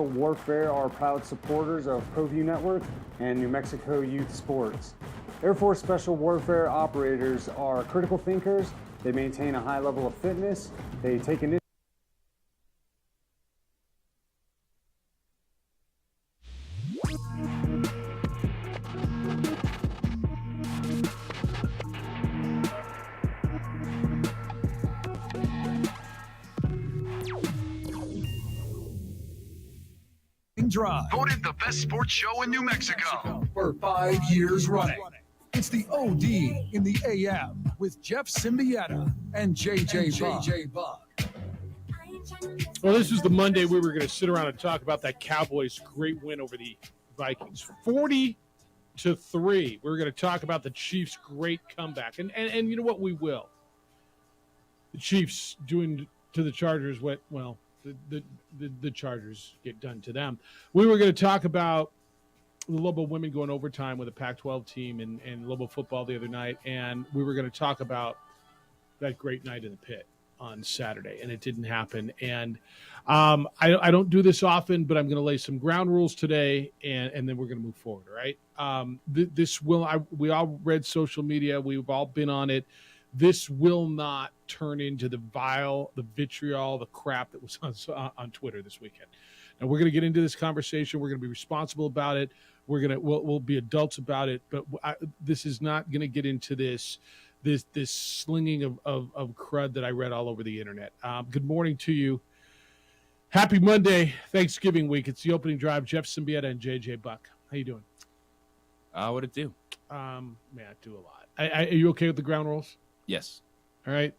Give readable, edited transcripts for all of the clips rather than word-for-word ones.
Warfare are proud supporters of ProView Network and New Mexico Youth Sports. Air Force Special Warfare operators are critical thinkers. They maintain a high level of fitness. They take initiative. Drive. Voted the best sports show in New Mexico For 5 years running. It's the OD in the AM with Jeff Symbieta and JJ Buck. Well, this was the Monday we were going to sit around and talk about that Cowboys' great win over the Vikings. 40-3. We were going to talk about the Chiefs' great comeback. And you know what? We will. The Chiefs doing to the Chargers what, well, the Chargers get done to them. We were going to talk about the Lobo women going overtime with a Pac-12 team and Lobo football the other night, and we were going to talk about that great night in the pit on Saturday, and it didn't happen. And I don't do this often, but I'm going to lay some ground rules today, and then we're going to move forward, all right? We all read social media. We've all been on it. This will not turn into the vitriol, the crap that was on Twitter this weekend. Now, we're going to get into this conversation. We're going to be responsible about it. We'll be adults about it. But this is not going to get into this slinging of crud that I read all over the internet. Good morning to you. Happy Monday, Thanksgiving week. It's the opening drive. Jeff Symbieta and JJ Buck. How you doing? What'd it do? I do a lot. Are you okay with the ground rules? Yes. All right.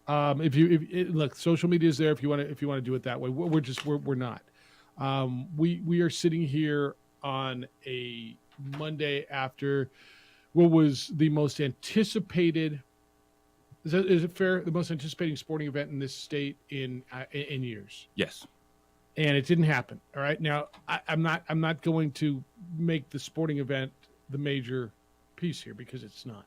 Look, social media is there if you want to do it that way. We're not. We are sitting here on a Monday after what was the most anticipated. Is it fair? The most anticipating sporting event in this state in years. Yes. And it didn't happen. All right. Now I'm not going to make the sporting event the major piece here because it's not.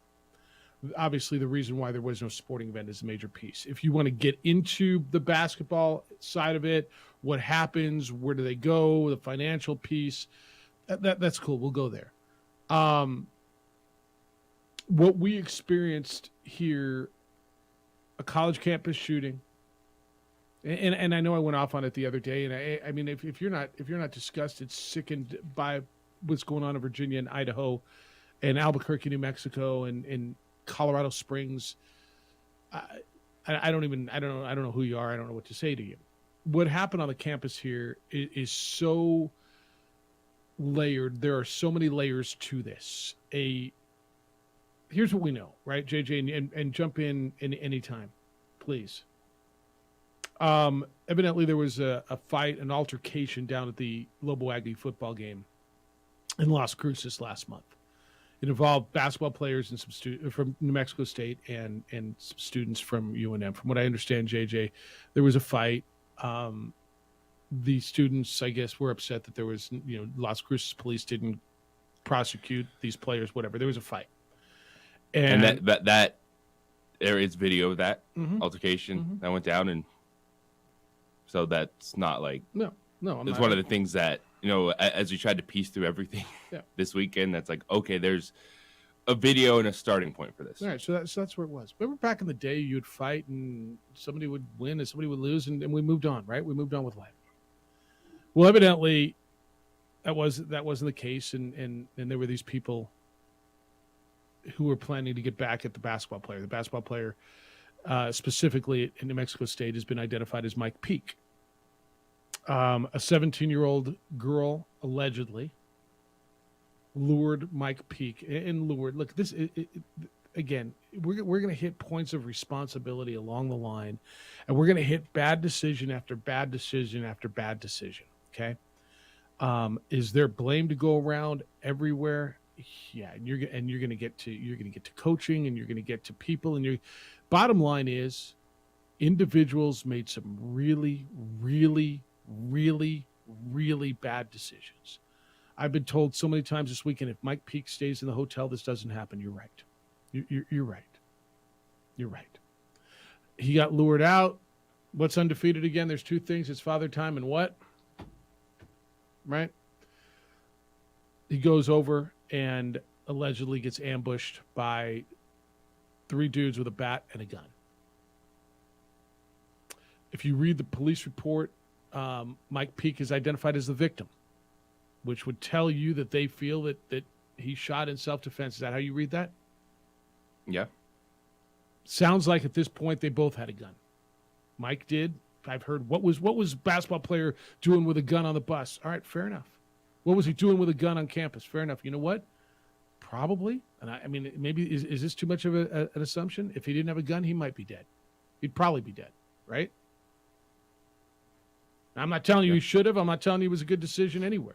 Obviously, the reason why there was no sporting event is a major piece. If you want to get into the basketball side of it, what happens, where do they go, the financial piece, that's cool. We'll go there. What we experienced here, a college campus shooting, and I know I went off on it the other day, and I mean, if you're not disgusted, sickened by what's going on in Virginia and Idaho, and Albuquerque, New Mexico, and Colorado Springs, I don't know who you are. I don't know what to say to you. What happened on the campus here is so layered. There are so many layers to this. Here's what we know, right, JJ, and jump in any time, please. Evidently there was a fight, an altercation down at the Lobo Aggie football game in Las Cruces last month. It involved basketball players and some students from New Mexico State and some students from UNM. From what I understand, JJ, there was a fight. The students, I guess, were upset that there was, Las Cruces police didn't prosecute these players, whatever. There was a fight. And that there is video of that altercation that went down. And so that's not like, no, it's one of the things that, as we tried to piece through everything this weekend, that's like, okay, there's a video and a starting point for this. All right, so that's where it was. Remember back in the day, you'd fight and somebody would win and somebody would lose, and we moved on, right? We moved on with life. Well, evidently, that wasn't the case, and there were these people who were planning to get back at the basketball player. The basketball player, specifically in New Mexico State, has been identified as Mike Peake. A 17-year-old girl allegedly lured Mike Peake and lured. Look, this again. We're going to hit points of responsibility along the line, and we're going to hit bad decision after bad decision after bad decision. Okay, is there blame to go around everywhere? Yeah, and you're going to get to coaching, and you're going to get to people, and your bottom line is individuals made some really, really, really, really bad decisions. I've been told so many times this weekend, if Mike Peake stays in the hotel, this doesn't happen. You're right. You're right. You're right. He got lured out. What's undefeated again? There's two things. It's Father Time and what? right? He goes over and allegedly gets ambushed by 3 dudes with a bat and a gun. If you read the police report, Mike Peake is identified as the victim, which would tell you that they feel that he shot in self-defense. Is that how you read that? Yeah. Sounds like at this point they both had a gun. Mike did. I've heard what was basketball player doing with a gun on the bus? All right, fair enough. What was he doing with a gun on campus? Fair enough. You know what? Probably. And I mean, maybe is this too much of an assumption? If he didn't have a gun, he might be dead. He'd probably be dead, right? I'm not telling you he should have. I'm not telling you it was a good decision anywhere.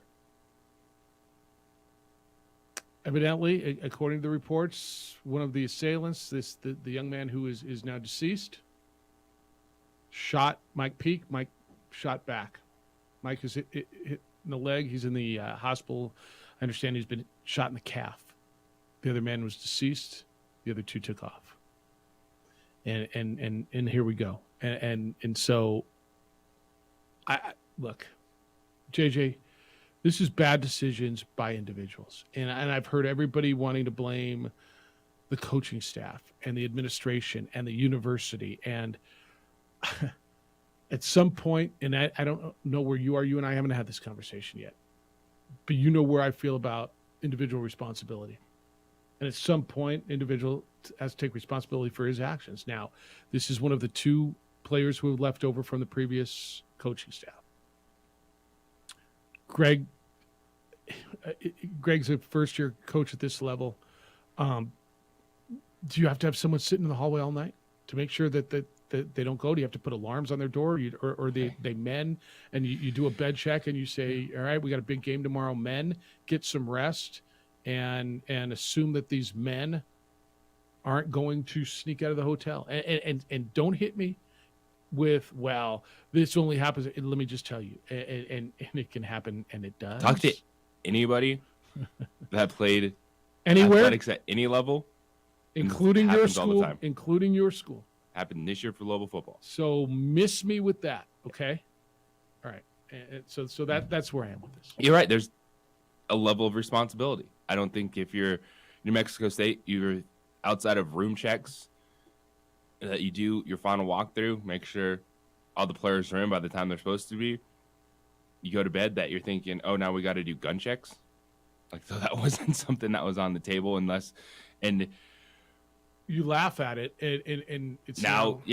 Evidently, according to the reports, one of the assailants, the young man who is now deceased, shot Mike Peake. Mike shot back. Mike is hit in the leg. He's in the hospital. I understand he's been shot in the calf. The other man was deceased. The other 2 took off. And here we go. And so, I look, JJ, this is bad decisions by individuals. And I've heard everybody wanting to blame the coaching staff and the administration and the university. And at some point, and I don't know where you are, you and I haven't had this conversation yet, but you know where I feel about individual responsibility. And at some point, individual has to take responsibility for his actions. Now, this is one of the 2 players who have left over from the previous coaching staff. Greg's a first-year coach at this level. Do you have to have someone sitting in the hallway all night to make sure that they don't go? Do you have to put alarms on their door, or they men, and you do a bed check and you say, all right, we got a big game tomorrow. Men, get some rest, and assume that these men aren't going to sneak out of the hotel. And don't hit me with, well, this only happens. Let me just tell you, and it can happen, and it does. Talk to anybody that played anywhere, athletics at any level, including your school. Including your school. Happened this year for Louisville football. So miss me with that, okay? All right. And so that's where I am with this. You're right. There's a level of responsibility. I don't think if you're New Mexico State, you're outside of room checks that you do your final walkthrough, make sure all the players are in by the time they're supposed to be. You go to bed that you're thinking, oh, now we got to do gun checks. Like, so that wasn't something that was on the table unless, and you laugh at it, and it's now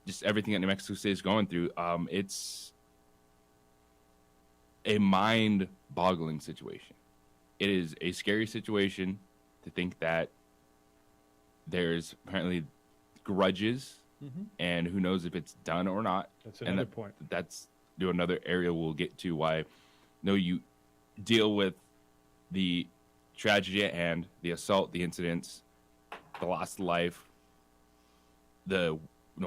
just everything that New Mexico State is going through. It's a mind-boggling situation. It is a scary situation to think that there's apparently grudges, and who knows if it's done or not. That's another point. That's another area we'll get to. why no, you deal with the tragedy at hand, the assault, the incidents, the lost life,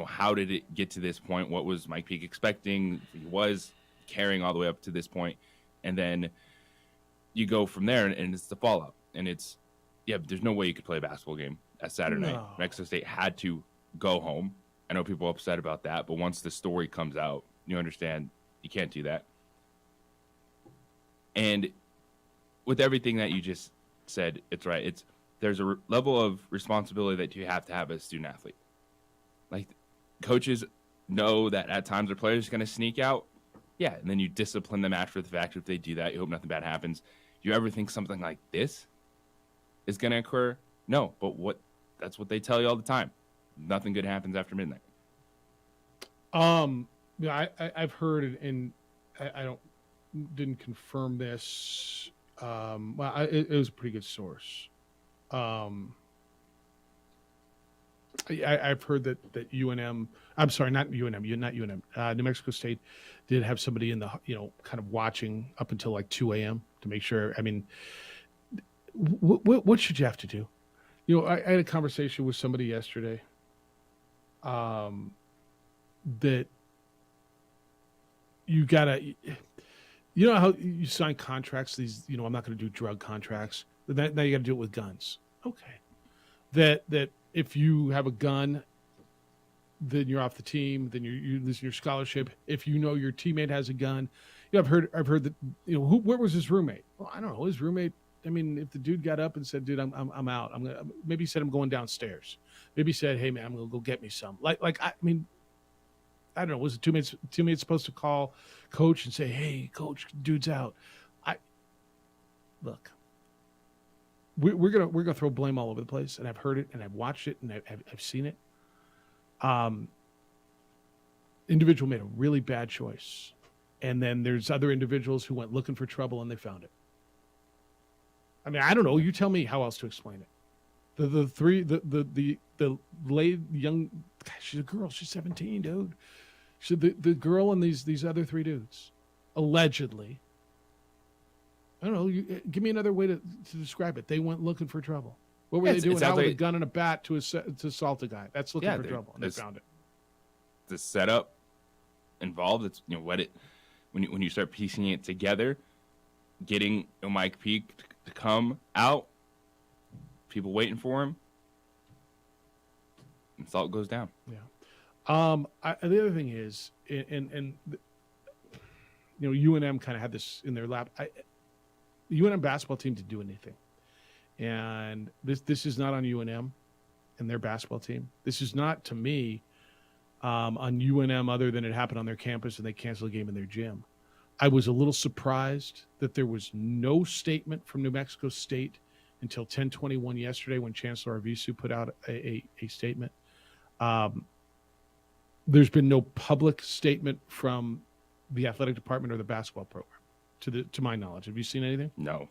how did it get to this point? What was Mike Peake expecting? He was carrying all the way up to this point, and then you go from there, and it's the fallout. And it's, there's no way you could play a basketball game that Saturday night. Mexico State had to go home. I know people are upset about that, but once the story comes out, you understand you can't do that. And with everything that you just said, it's right. There's a level of responsibility that you have to have as a student athlete. Like, coaches know that at times their players are going to sneak out. Yeah, and then you discipline them after the fact. If they do that, you hope nothing bad happens. Do you ever think something like this is going to occur? No, but that's what they tell you all the time. Nothing good happens after midnight. I've heard, and I didn't confirm this. It was a pretty good source. I've heard that UNM. I'm sorry, not UNM. Not UNM. New Mexico State did have somebody in the kind of watching up until like 2 a.m. to make sure. I mean, what should you have to do? I had a conversation with somebody yesterday. That you gotta, how you sign contracts. These, I'm not going to do drug contracts. Now you got to do it with guns. Okay. That if you have a gun, then you're off the team. Then you're losing your scholarship. If your teammate has a gun, Yeah, I've heard that. Where was his roommate? Well, I don't know. His roommate. I mean, if the dude got up and said, "Dude, I'm out. Maybe he said I'm going downstairs. Maybe he said, "Hey man, I'm gonna go get me some." I mean, I don't know. Was it teammates supposed to call coach and say, "Hey, coach, dude's out"? Look. We're gonna throw blame all over the place, and I've heard it, and I've watched it, and I've seen it. Individual made a really bad choice, and then there's other individuals who went looking for trouble and they found it. I mean, I don't know. You tell me how else to explain it. The young, gosh, she's a girl. She's 17, dude. The girl and these other three dudes, allegedly. I don't know. Give me another way to describe it. They went looking for trouble. What were they doing? Out with a gun and a bat to assault a guy? That's looking for trouble, and they found it. The setup involved. It's when you start piecing it together, getting Mike Peake to come out, people waiting for him, and salt goes down. Yeah. The other thing is, and UNM kind of had this in their lap. The UNM basketball team didn't do anything, and this is not on UNM and their basketball team. This is not, to me, on UNM, other than it happened on their campus and they canceled a game in their gym. I was a little surprised that there was no statement from New Mexico State until 10:21 yesterday when Chancellor Arvizu put out a statement. There's been no public statement from the athletic department or the basketball program, to my knowledge. Have you seen anything? No.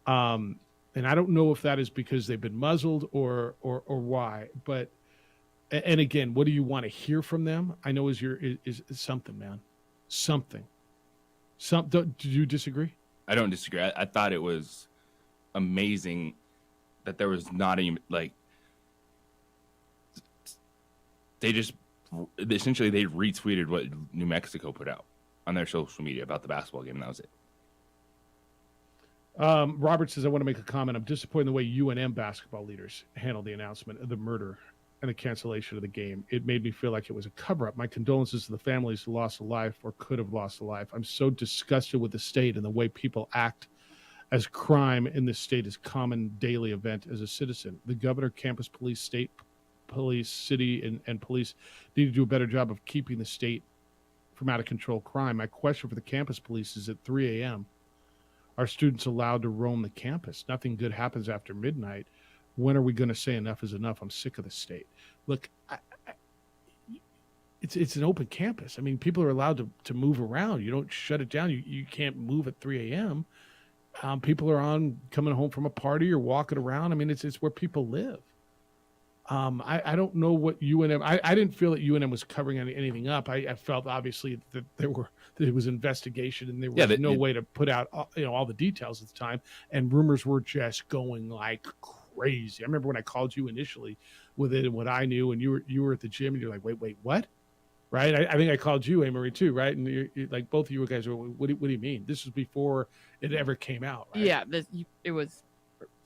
And I don't know if that is because they've been muzzled or why. But and again, what do you want to hear from them? I know is something, man, something. Do you disagree? I don't disagree. I thought it was amazing that there was not even they just essentially they retweeted what New Mexico put out on their social media about the basketball game, and that was it. Robert says, I want to make a comment. I'm disappointed in the way UNM basketball leaders handled the announcement of the murder and the cancellation of the game. It made me feel like it was a cover-up. My condolences to the families who lost a life or could have lost a life. I'm so disgusted with the state and the way people act as crime in this state is common daily event as a citizen. The governor, campus police, state police, city, and police need to do a better job of keeping the state from out-of-control crime. My question for the campus police is at 3 a.m., are students allowed to roam the campus? Nothing good happens after midnight. When are we going to say enough is enough? I'm sick of the state. Look, it's an open campus. I mean, people are allowed to move around. You don't shut it down. You can't move at 3 a.m. People are coming home from a party or walking around. I mean, it's where people live. I don't know what UNM. I didn't feel that UNM was covering anything up. I felt obviously that there was investigation and there was no way to put out all the details at the time. And rumors were just going like crazy. I remember when I called you initially with it and what I knew, and you were at the gym and you're like, wait, what? Right? I think I called you, Amory, too, right? And you're like both of you guys were. What do you mean? This was before it ever came out, right? Yeah, it was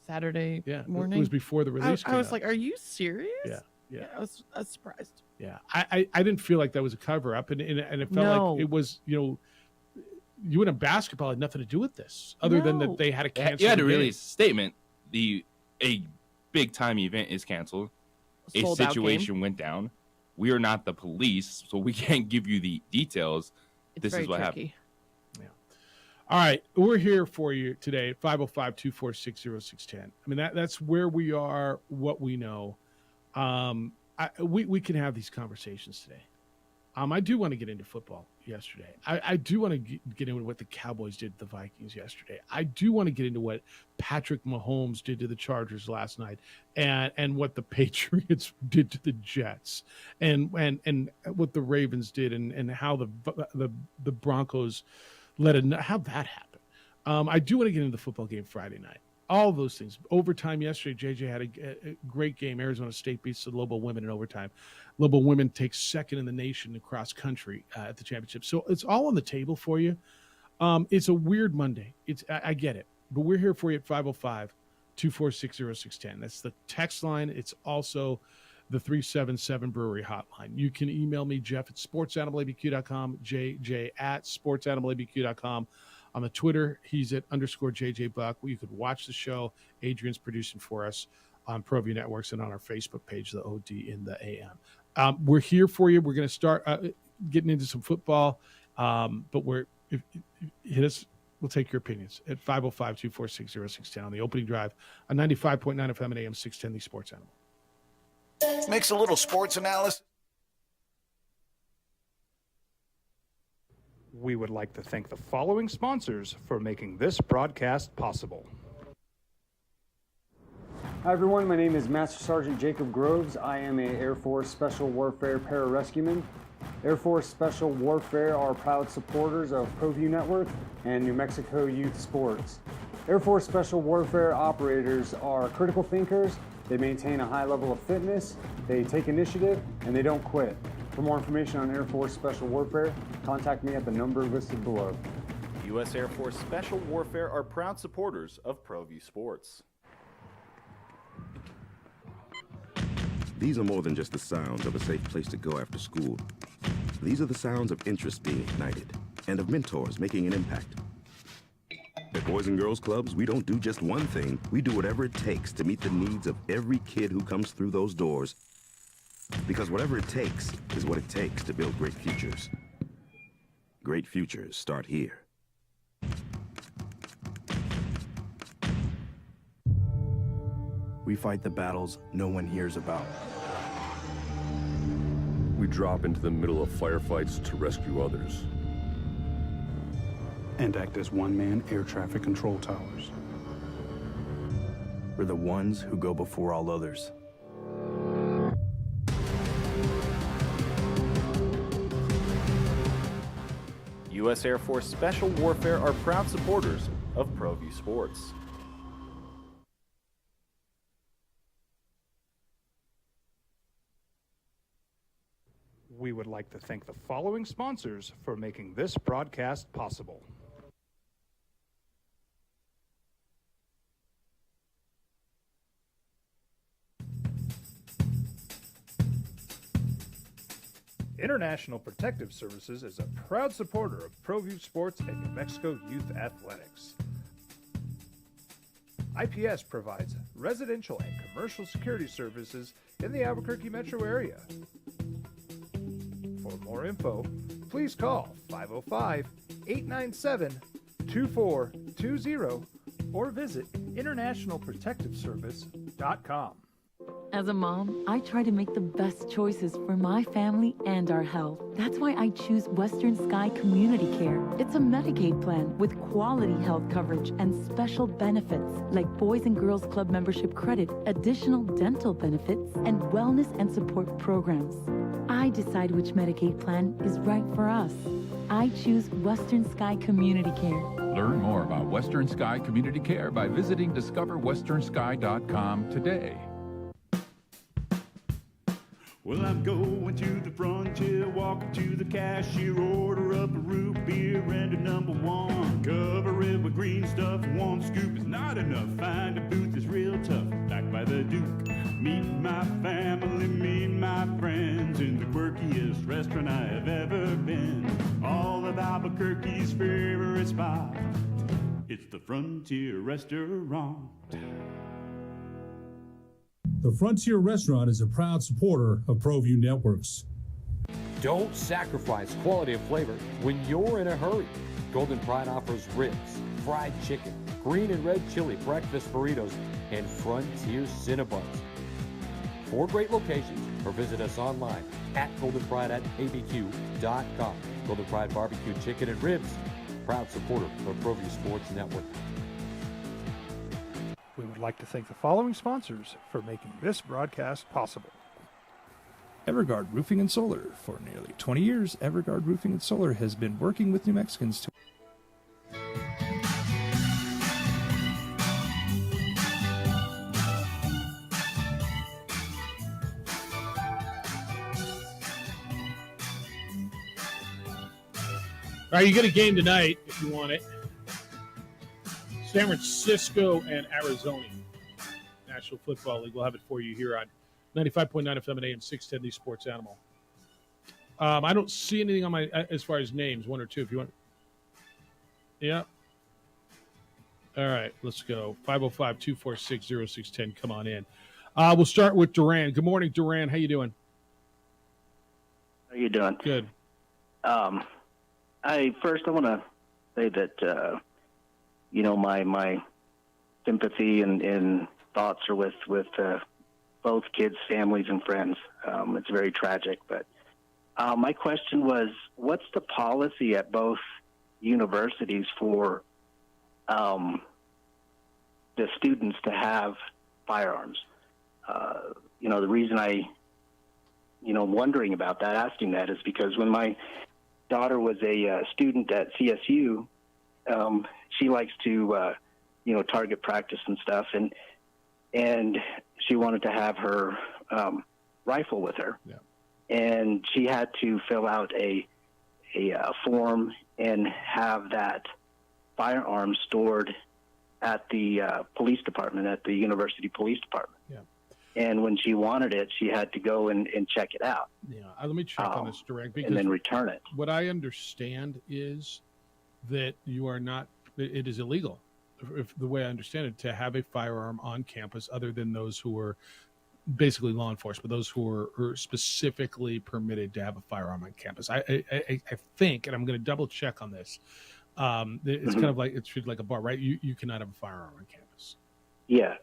Saturday morning. It was before the release. I was like, "Are you serious?" Yeah. I was surprised. Yeah, I didn't feel like that was a cover up, and it felt like it was. UNM basketball had nothing to do with this, other than that they had a cancel. You had to release a statement. A big time event is canceled. A situation went down. We are not the police, so we can't give you the details. This is what happened. All right, we're here for you today at 505-246-0610. I mean, that's where we are, what we know. We can have these conversations today. I do want to get into football yesterday. I do want to get into what the Cowboys did to the Vikings yesterday. I do want to get into what Patrick Mahomes did to the Chargers last night and what the Patriots did to the Jets and what the Ravens did and how the Broncos how that happened. I do want to get into the football game Friday night. All those things. Overtime yesterday, JJ had a great game. Arizona State beats the Lobo women in overtime. Lobo women takes second in the nation in cross country at the championship. So it's all on the table for you. It's a weird Monday. I get it. But we're here for you at 505-246-0610. That's the text line. It's also the 377 Brewery hotline. You can email me, Jeff at sportsanimalabq.com, JJ at sportsanimalabq.com. On the Twitter, he's at _JJ Buck. You could watch the show. Adrian's producing for us on ProView Networks and on our Facebook page, the OD in the AM. We're here for you. We're going to start getting into some football, but hit us. We'll take your opinions at 505-246-0610 on the opening drive on 95.9 FM and AM 610, the Sports Animal. Makes a little sports analysis. We would like to thank the following sponsors for making this broadcast possible. Hi everyone, my name is Master Sergeant Jacob Groves. I am a Air Force Special Warfare Pararescueman. Air Force Special Warfare are proud supporters of ProView Network and New Mexico Youth Sports. Air Force Special Warfare operators are critical thinkers. They maintain a high level of fitness, they take initiative, and they don't quit. For more information on Air Force Special Warfare, contact me at the number listed below. U.S. Air Force Special Warfare are proud supporters of ProView Sports. These are more than just the sounds of a safe place to go after school. These are the sounds of interest being ignited and of mentors making an impact. At Boys and Girls Clubs, we don't do just one thing. We do whatever it takes to meet the needs of every kid who comes through those doors. Because whatever it takes is what it takes to build great futures. Great futures start here. We fight the battles no one hears about. We drop into the middle of firefights to rescue others. And act as one-man air traffic control towers. We're the ones who go before all others. U.S. Air Force Special Warfare are proud supporters of ProView Sports. We would like to thank the following sponsors for making this broadcast possible. International Protective Services is a proud supporter of ProView Sports and New Mexico Youth Athletics. IPS provides residential and commercial security services in the Albuquerque metro area. For more info, please call 505-897-2420 or visit internationalprotectiveservice.com. As a mom, I try to make the best choices for my family and our health. That's why I choose Western Sky Community Care. It's a Medicaid plan with quality health coverage and special benefits like Boys and Girls Club membership credit, additional dental benefits, and wellness and support programs. I decide which Medicaid plan is right for us. I choose Western Sky Community Care. Learn more about Western Sky Community Care by visiting discoverwesternsky.com today. Well, I'm going to the frontier, walking to the cashier, order up a root beer and a number one. Cover it with green stuff, one scoop is not enough. Find a booth that's real tough, back by the Duke. Meet my family, meet my friends in the quirkiest restaurant I have ever been. All of Albuquerque's favorite spot, it's the Frontier Restaurant. The Frontier Restaurant is a proud supporter of ProView Networks. Don't sacrifice quality of flavor when you're in a hurry. Golden Pride offers ribs, fried chicken, green and red chili breakfast burritos, and Frontier Cinnabons. 4 great locations, or visit us online at goldenpride@abq.com. Golden Pride Barbecue Chicken and Ribs, proud supporter of ProView Sports Network. We would like to thank the following sponsors for making this broadcast possible. Evergard Roofing and Solar. For nearly 20 years, Evergard Roofing and Solar has been working with New Mexicans to... All right, you get a game tonight if you want it. San Francisco and Arizona, National Football League. We'll have it for you here on 95.9 FM and AM 610, the Sports Animal. I don't see anything on my as far as names, one or two. If you want, yeah. All right, let's go. 505-246-0610. Come on in. We'll start with Duran. Good morning, Duran. How you doing? How you doing? Good. I want to say that my sympathy and thoughts are with both kids, families, and friends. It's very tragic, but my question was, what's the policy at both universities for the students to have firearms? The reason wondering about that, asking that, is because when my daughter was a student at CSU, she likes to, target practice and stuff, and she wanted to have her rifle with her. Yeah. And she had to fill out a form and have that firearm stored at the police department, at the university police department. Yeah. And when she wanted it, she had to go and check it out. Yeah, let me check on this direct, because and then return it. What I understand is that you are not. It is illegal, if the way I understand it, to have a firearm on campus, other than those who are basically law enforcement, those who are specifically permitted to have a firearm on campus. I think, and I'm going to double check on this. It's kind of like, it's treated like a bar, right? You cannot have a firearm on campus. Yeah.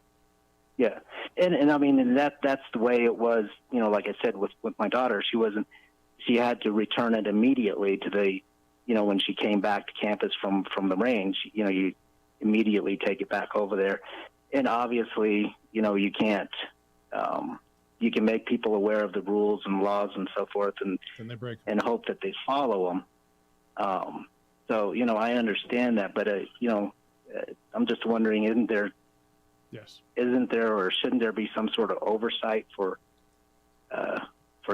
Yeah. And I mean, and that's the way it was, like I said, with my daughter. She had to return it immediately to the, when she came back to campus from the range, you immediately take it back over there. And obviously, you can't, you can make people aware of the rules and laws and so forth, and hope that they follow them. So, I understand that, but, I'm just wondering, isn't there or shouldn't there be some sort of oversight for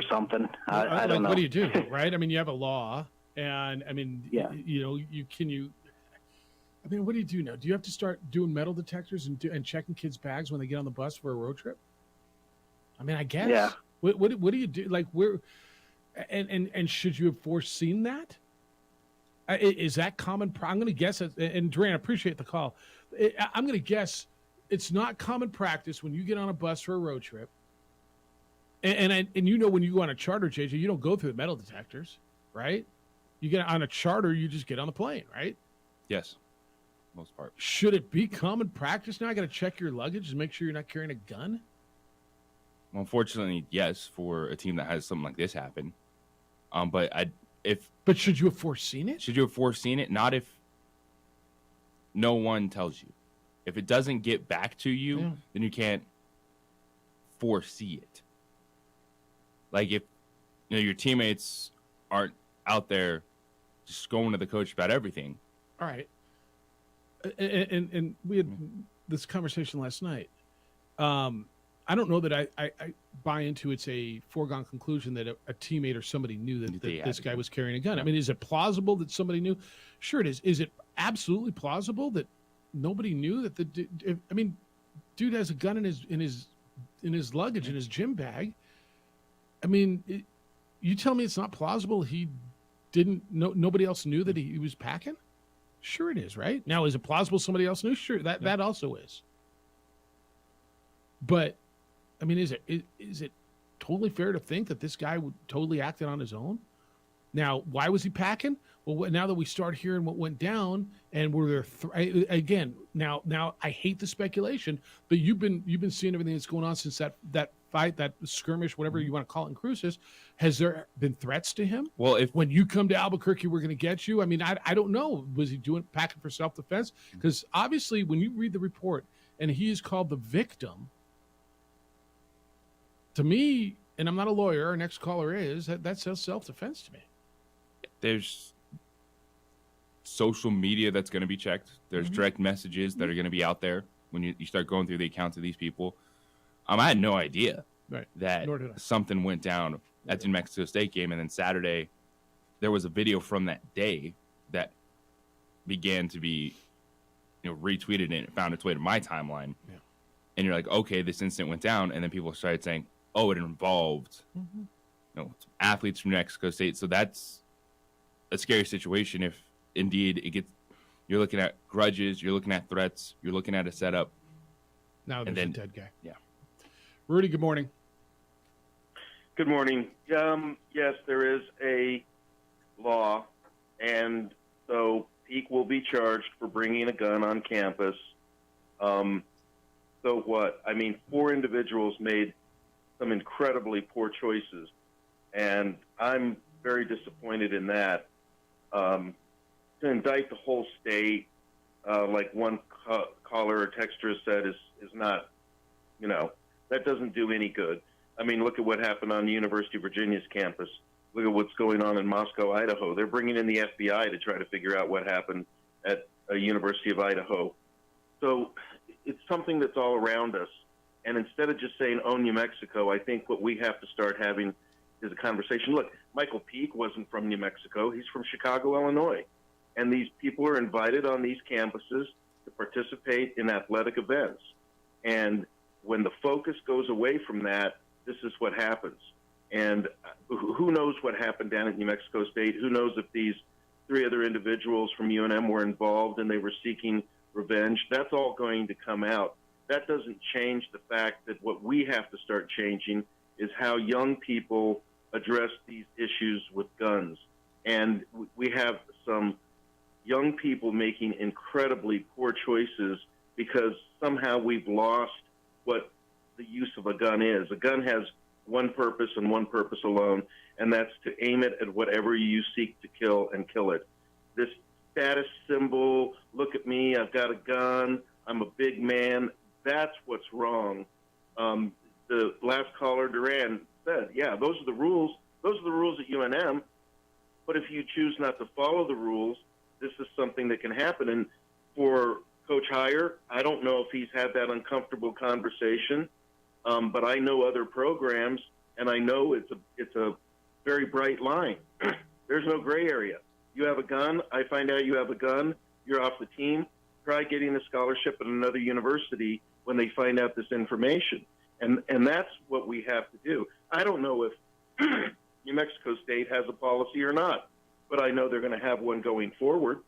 something? I don't know. What do you do, right? I mean, you have a law, and I mean, yeah. What do you do now? Do you have to start doing metal detectors and checking kids' bags when they get on the bus for a road trip? I mean, I guess. Yeah. What do you do? Like, where? And should you have foreseen that? Is that common? I'm going to guess. And Duran, I appreciate the call. I'm going to guess it's not common practice when you get on a bus for a road trip. And when you go on a charter, JJ, you don't go through the metal detectors, right? You get on a charter, you just get on the plane, right? Yes, most part. Should it be common practice now? I got to check your luggage and make sure you're not carrying a gun. Well, unfortunately, yes, for a team that has something like this happen. But should you have foreseen it? Should you have foreseen it? Not if no one tells you. If it doesn't get back to you, then you can't foresee it. Like if your teammates aren't out there just going to the coach about everything. All right. And we had this conversation last night. I don't know that I buy into it's a foregone conclusion that a teammate or somebody knew that this guy was carrying a gun. I mean, is it plausible that somebody knew? Sure it is. Is it absolutely plausible that nobody knew that dude has a gun in his luggage, in his gym bag? I mean, you tell me it's not plausible he didn't know, nobody else knew that he was packing? Sure it is, right? Now, is it plausible somebody else knew? Sure, that also is. But I mean, is it totally fair to think that this guy would totally acted on his own? Now, why was he packing? Well, now that we start hearing what went down, and were there again? Now I hate the speculation, but you've been seeing everything that's going on since that fight, that skirmish, whatever you want to call it in Cruces. Has there been threats to him? Well, when you come to Albuquerque, we're going to get you. I mean, I don't know. Was he packing for self-defense? Because obviously, when you read the report and he is called the victim, to me, and I'm not a lawyer, our next caller is, that says self-defense to me. There's social media that's going to be checked. There's direct messages that are going to be out there when you start going through the accounts of these people. I had no idea that something went down at the New Mexico State game, and then Saturday there was a video from that day that began to be retweeted, and it found its way to my timeline. Yeah. And you're like, okay, this incident went down, and then people started saying, oh, it involved athletes from New Mexico State. So that's a scary situation if indeed it gets. You're looking at grudges, you're looking at threats, you're looking at a setup. Now there's a dead guy. Yeah. Rudy, good morning. Good morning. Yes, there is a law, and so Peak will be charged for bringing a gun on campus. So what? I mean, 4 individuals made some incredibly poor choices, and I'm very disappointed in that. To indict the whole state, like one caller or texter said, is not, that doesn't do any good. I mean, look at what happened on the University of Virginia's campus. Look at what's going on in Moscow, Idaho. They're bringing in the FBI to try to figure out what happened at University of Idaho. So it's something that's all around us. And instead of just saying, oh, New Mexico, I think what we have to start having is a conversation. Look, Michael Peake wasn't from New Mexico. He's from Chicago, Illinois. And these people are invited on these campuses to participate in athletic events. And when the focus goes away from that, this is what happens. And who knows what happened down at New Mexico State? Who knows if these 3 other individuals from UNM were involved and they were seeking revenge? That's all going to come out. That doesn't change the fact that what we have to start changing is how young people address these issues with guns. And we have some young people making incredibly poor choices because somehow we've lost what the use of a gun is. A gun has one purpose and one purpose alone, and that's to aim it at whatever you seek to kill and kill it. This status symbol, look at me, I've got a gun, I'm a big man, that's what's wrong. The last caller, Duran, said, yeah, those are the rules. Those are the rules at UNM. But if you choose not to follow the rules, this is something that can happen. And for Coach Heyer, I don't know if he's had that uncomfortable conversation, but I know other programs, and I know it's a very bright line. There's no gray area. You have a gun, I find out you have a gun, you're off the team. Try getting a scholarship at another university when they find out this information. And that's what we have to do. I don't know if New Mexico State has a policy or not, but I know they're going to have one going forward.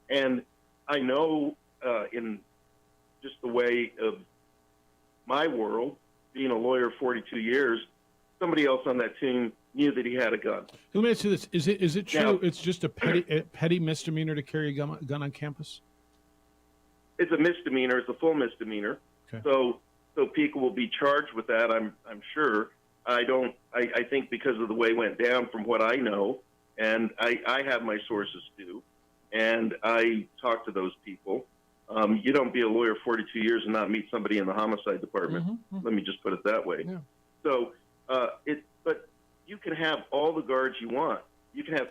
And I know in just the way of my world, being a lawyer 42 years, somebody else on that team knew that he had a gun. Let me ask you this. Is it true Now, it's just a petty misdemeanor to carry a gun on campus? It's a misdemeanor. It's a full misdemeanor. Okay. So Pika will be charged with that, I'm sure. I think because of the way it went down from what I know, and I have my sources too, and I talk to those people. You don't be a lawyer 42 years and not meet somebody in the homicide department. Mm-hmm. Let me just put it that way. Yeah. So but you can have all the guards you want. You can have,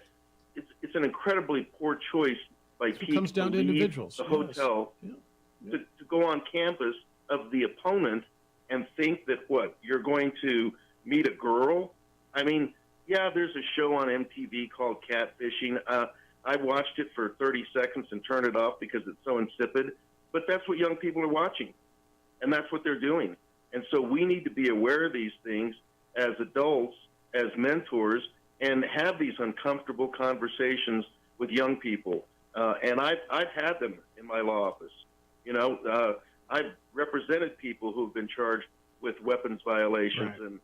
it's an incredibly poor choice by people. It comes down to individuals. The hotel to go on campus of the opponent and think that you're going to meet a girl. I mean, yeah, there's a show on MTV called Catfishing. I watched it for 30 seconds and turned it off because it's so insipid. But that's what young people are watching, and that's what they're doing. And so we need to be aware of these things as adults, as mentors, and have these uncomfortable conversations with young people. And I've had them in my law office. I've represented people who've been charged with weapons violations and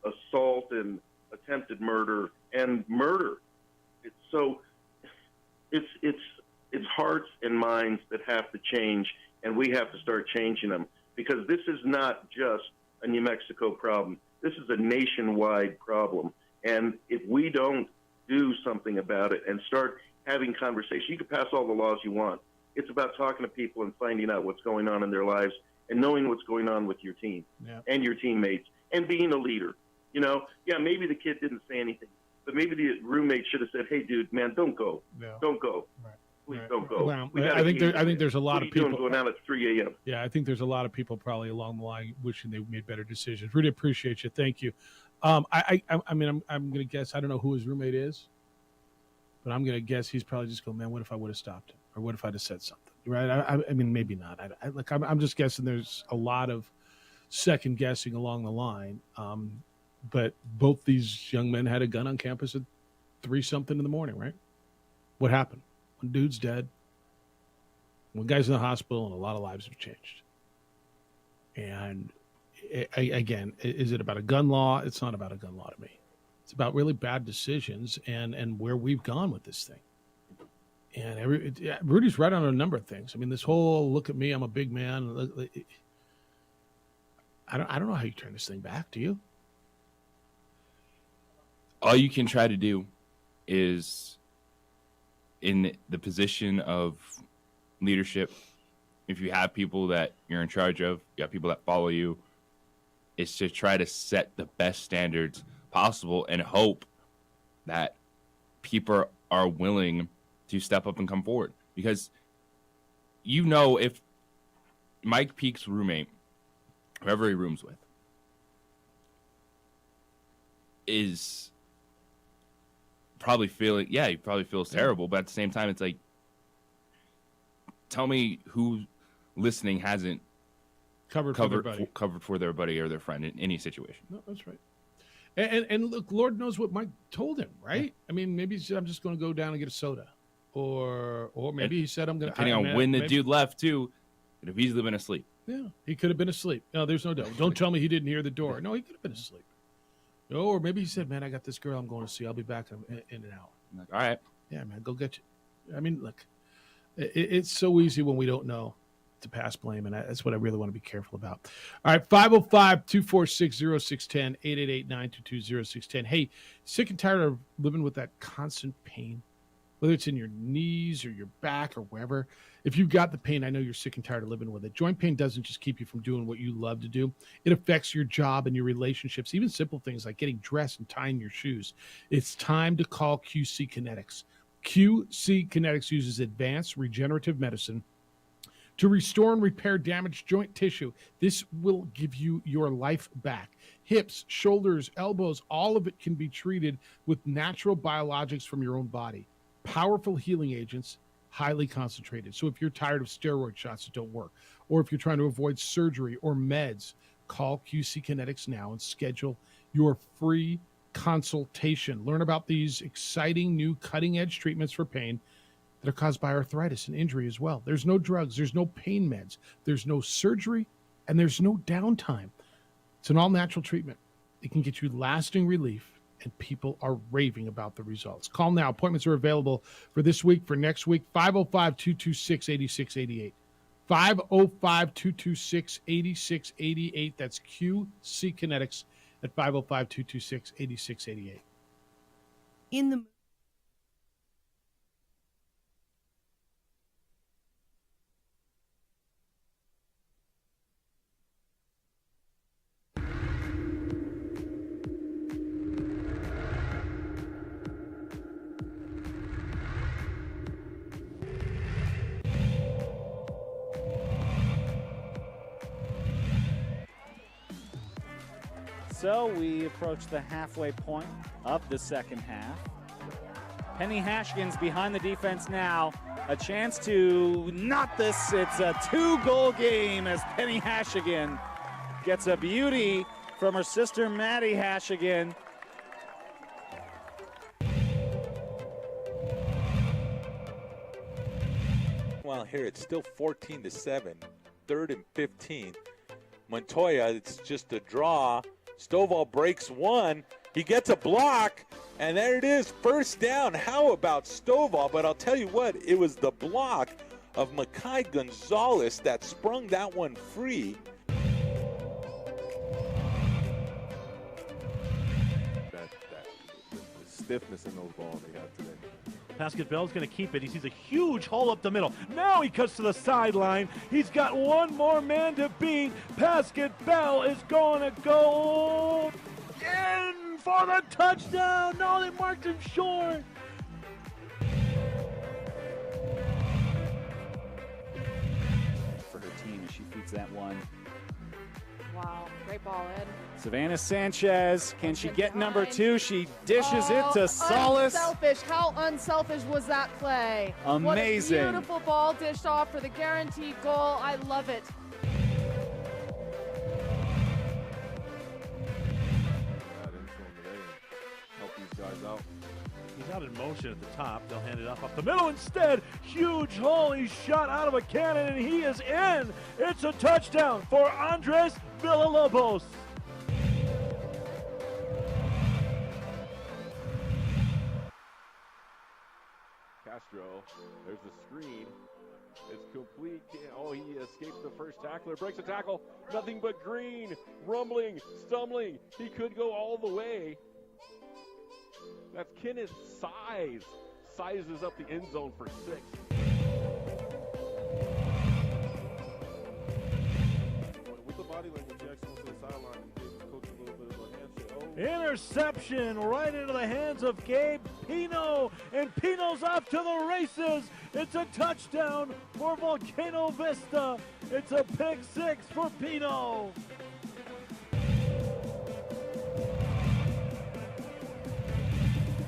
assault and attempted murder and murder. It's hearts and minds that have to change, and we have to start changing them, because this is not just a New Mexico problem. This is a nationwide problem. And if we don't do something about it and start having conversations, you can pass all the laws you want. It's about talking to people and finding out what's going on in their lives and knowing what's going on with your team and your teammates and being a leader. Maybe the kid didn't say anything, but maybe the roommate should have said, hey, dude, man, don't go. Yeah. Don't go. Right. Please don't go. Well, I think there's a lot of people going out at 3 a.m. Yeah, I think there's a lot of people probably along the line wishing they made better decisions. Really appreciate you. Thank you. I'm going to guess, I don't know who his roommate is, but I'm going to guess he's probably just going, man, what if I would have stopped him? Or what if I'd have said something? Right? I mean, maybe not. I'm just guessing there's a lot of second guessing along the line. But both these young men had a gun on campus at 3-something in the morning, right? What happened? One dude's dead. One guy's in the hospital, and a lot of lives have changed. And again, is it about a gun law? It's not about a gun law to me. It's about really bad decisions and where we've gone with this thing. And Rudy's right on a number of things. I mean, this whole look at me, I'm a big man. I don't know how you turn this thing back. Do you? All you can try to do is, in the position of leadership, if you have people that you're in charge of, you have people that follow you, is to try to set the best standards possible and hope that people are willing to step up and come forward. Because if Mike Peake's roommate, whoever he rooms with, is probably feeling, he probably feels terrible, but at the same time, it's like, tell me who listening hasn't covered for their buddy or their friend in any situation. No, that's right. And look, Lord knows what Mike told him, right? Yeah. I mean, maybe he said, I'm just going to go down and get a soda. Or maybe he said, I'm going to... Depending on when the dude left, too, could have easily been asleep. Yeah, he could have been asleep. No, there's no doubt. Don't tell me he didn't hear the door. No, he could have been asleep. No, or maybe he said, man, I got this girl I'm going to see. I'll be back in an hour. I'm like, all right. Yeah, man, go get you. I mean, look, it's so easy when we don't know to pass blame, and that's what I really want to be careful about. All right, 505-246-0610, 888-922-0610. Hey, sick and tired of living with that constant pain, whether it's in your knees or your back or wherever. If you've got the pain, I know you're sick and tired of living with it. Joint pain doesn't just keep you from doing what you love to do. It affects your job and your relationships, even simple things like getting dressed and tying your shoes. It's time to call QC Kinetics. QC Kinetics uses advanced regenerative medicine to restore and repair damaged joint tissue. This will give you your life back. Hips, shoulders, elbows, all of it can be treated with natural biologics from your own body. Powerful healing agents, highly concentrated. So if you're tired of steroid shots that don't work, or if you're trying to avoid surgery or meds, call QC Kinetics now and schedule your free consultation. Learn about these exciting new cutting-edge treatments for pain that are caused by arthritis and injury as well. There's no drugs, there's no pain meds, there's no surgery, and there's no downtime. It's an all-natural treatment. It can get you lasting relief, and people are raving about the results. Call now. Appointments are available for this week, for next week, 505-226-8688. 505-226-8688. That's QC Kinetics at 505-226-8688. In the So we approach the halfway point of the second half. Penny Hashigan's behind the defense now. A chance to knot this. It's a 2-goal game as Penny Hashigan gets a beauty from her sister Maddie Hashigan. Well, here it's still 14-7, 3rd and 15. Montoya, it's just a draw. Stovall breaks one. He gets a block, and there it is, first down. How about Stovall? But I'll tell you what, it was the block of Makai Gonzalez that sprung that one free. The stiffness in those balls they got today. Pascal Bell's going to keep it. He sees a huge hole up the middle. Now he cuts to the sideline. He's got one more man to beat. Pascal Bell is going to go in for the touchdown. No, they marked him short. For her team as she feeds that one. Wow, great ball, Ed. Savannah Sanchez, can she get number 2? She dishes it to Solis. Unselfish. How unselfish was that play? Amazing. What a beautiful ball dished off for the guaranteed goal. I love it. Got in motion at the top. They'll hand it up the middle instead. Huge hole. He's shot out of a cannon, and he is in. It's a touchdown for Andres Villalobos. Castro, there's the screen. It's complete. Oh, he escapes the first tackler, breaks a tackle. Nothing but green, rumbling, stumbling. He could go all the way. That's Kenneth Size. Sizes up the end zone for 6. With the body language, Jackson went to the sideline and gave his coach a little bit of a handshake. Oh. Interception right into the hands of Gabe Pino, and Pino's off to the races. It's a touchdown for Volcano Vista. It's a pick 6 for Pino.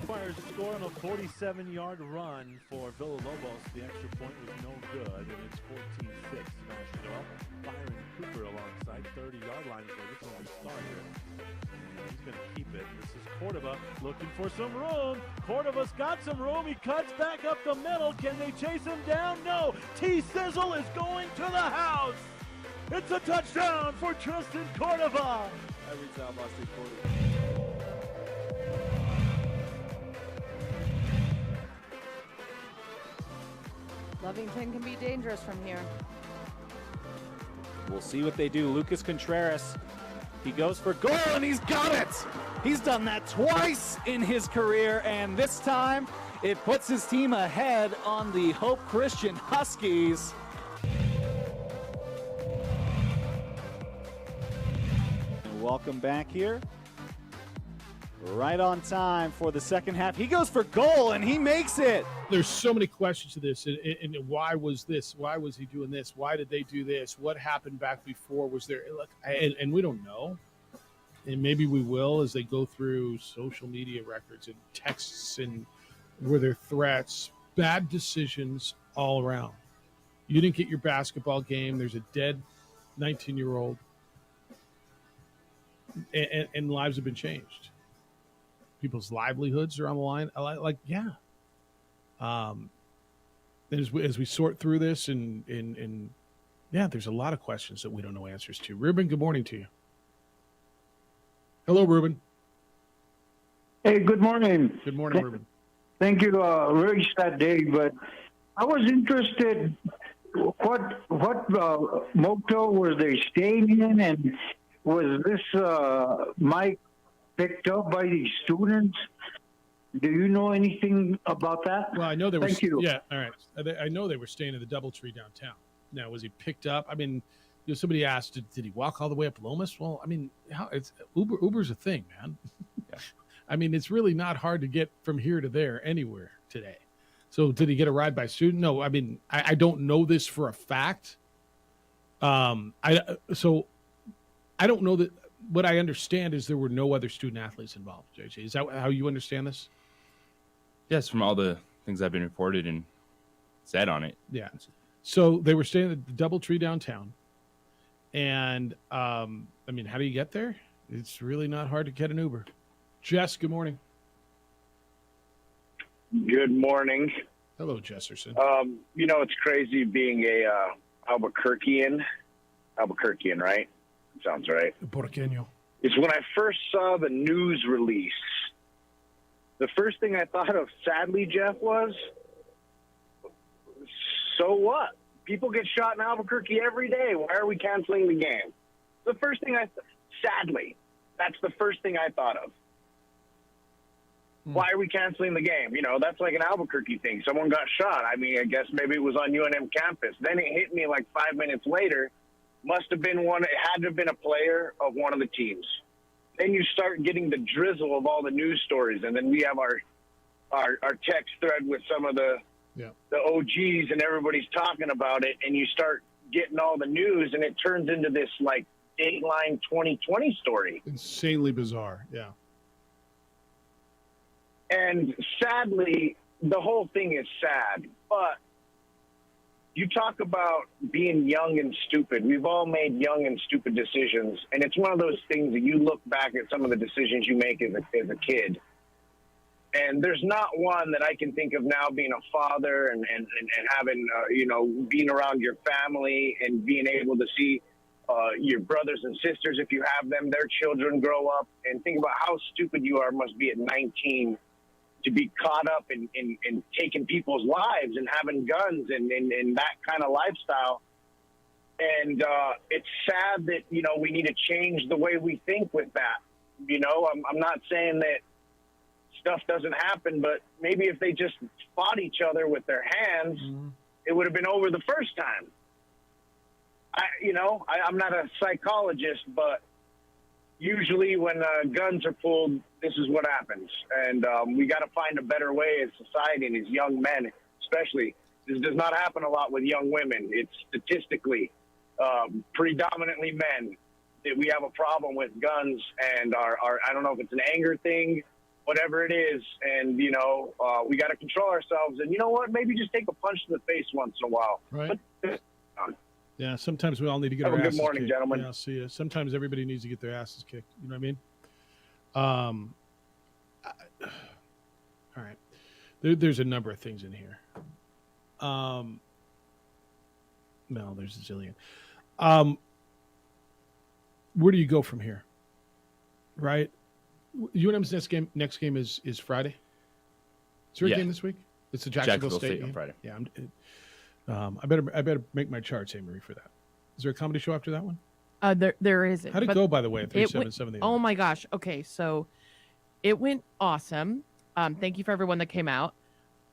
Fires score on a 47-yard run for Villalobos. The extra point was no good, and it's 14-6. Smashed it up. Byron Cooper alongside 30-yard line is where this one started. And he's going to keep it. This is Cordova looking for some room. Cordova's got some room. He cuts back up the middle. Can they chase him down? No. T-Sizzle is going to the house. It's a touchdown for Tristan Cordova. Every time I see Cordova. Lovington can be dangerous from here. We'll see what they do. Lucas Contreras, he goes for goal, and he's got it. He's done that twice in his career, and this time it puts his team ahead on the Hope Christian Huskies. And welcome back here. Right on time for the second half. He goes for goal, and he makes it. There's so many questions to this, and why was this? Why was he doing this? Why did they do this? What happened back before? Was there? Look, and we don't know, and maybe we will as they go through social media records and texts, and were there threats, bad decisions all around. You didn't get your basketball game. There's a dead 19-year-old, and lives have been changed. People's livelihoods are on the line. As we sort through this, and there's a lot of questions that we don't know answers to. Ruben, good morning to you. Hello, Ruben. Hey, good morning. Good morning, Ruben. Thank you. Very sad day, but I was interested. What motel were they staying in, and was this mic picked up by these students? Do you know anything about that? Well, I know they were. Thank you. Yeah, all right. I know they were staying at the DoubleTree downtown. Now, was he picked up? I mean, somebody asked, did he walk all the way up Lomas? Well, I mean, it's Uber's a thing, man. Yeah. I mean, it's really not hard to get from here to there anywhere today. So, did he get a ride by student? No, I mean, I don't know this for a fact. I don't know that. What I understand is there were no other student athletes involved, JJ. Is that how you understand this? Yes, from all the things I've been reported and said on it. Yeah. So they were staying at the DoubleTree downtown. And, I mean, how do you get there? It's really not hard to get an Uber. Jess, good morning. Good morning. Hello, Jesserson. It's crazy being a Albuquerquean, right? Sounds right. Porqueño. It's when I first saw the news release. The first thing I thought of, sadly, Jeff, was, so what? People get shot in Albuquerque every day. Why are we canceling the game? The first thing sadly, that's the first thing I thought of. Why are we canceling the game? That's like an Albuquerque thing. Someone got shot. I mean, I guess maybe it was on UNM campus. Then it hit me like 5 minutes later. Must have been it had to have been a player of one of the teams. Then you start getting the drizzle of all the news stories, and then we have our text thread with some of the OGs, and everybody's talking about it, and you start getting all the news, and it turns into this like Dateline 2020 story. Insanely bizarre, yeah. And sadly, the whole thing is sad, but you talk about being young and stupid. We've all made young and stupid decisions, and it's one of those things that you look back at some of the decisions you make as a kid, And there's not one that I can think of now being a father and having, being around your family and being able to see your brothers and sisters, if you have them, their children grow up, and think about how stupid you must be at 19 to be caught up in taking people's lives and having guns and that kind of lifestyle. And it's sad that, we need to change the way we think with that. I'm not saying that stuff doesn't happen, but maybe if they just fought each other with their hands, it would have been over the first time. I'm not a psychologist, but usually when guns are pulled, this is what happens. And we got to find a better way as society and as young men, especially. This does not happen a lot with young women. It's statistically predominantly men that we have a problem with guns, and our I don't know if it's an anger thing, whatever it is. And, we got to control ourselves. And you know what? Maybe just take a punch to the face once in a while. Right. Yeah, sometimes we all need to get Have our a good asses morning, kicked. gentlemen. Yeah, I'll see you. Sometimes everybody needs to get their asses kicked. You know what I mean? All right. There's a number of things in here. No, there's a zillion. Where do you go from here? Right? UNM's next game is Friday. Is there a game this week? It's the Jacksonville State game on Friday. Yeah, I better make my charts, Marie, for that. Is there a comedy show after that one? There isn't. How'd it go, by the way, at 377? Oh my gosh. Okay, so it went awesome. Thank you for everyone that came out.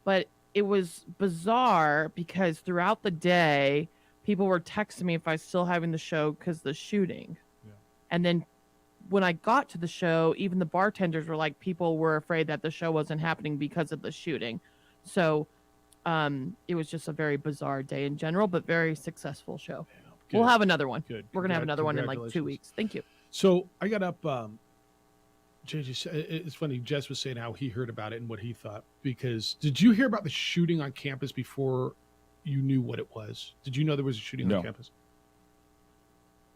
But it was bizarre because throughout the day, people were texting me if I was still having the show because the shooting. Yeah. And then when I got to the show, even the bartenders were like, people were afraid that the show wasn't happening because of the shooting. So it was just a very bizarre day in general, but very successful show. Yeah, we'll have another one. Good. We're going to have another one in like 2 weeks. Thank you. So I got up, JJ, it's funny, Jess was saying how he heard about it and what he thought, because did you hear about the shooting on campus before you knew what it was? Did you know there was a shooting on campus?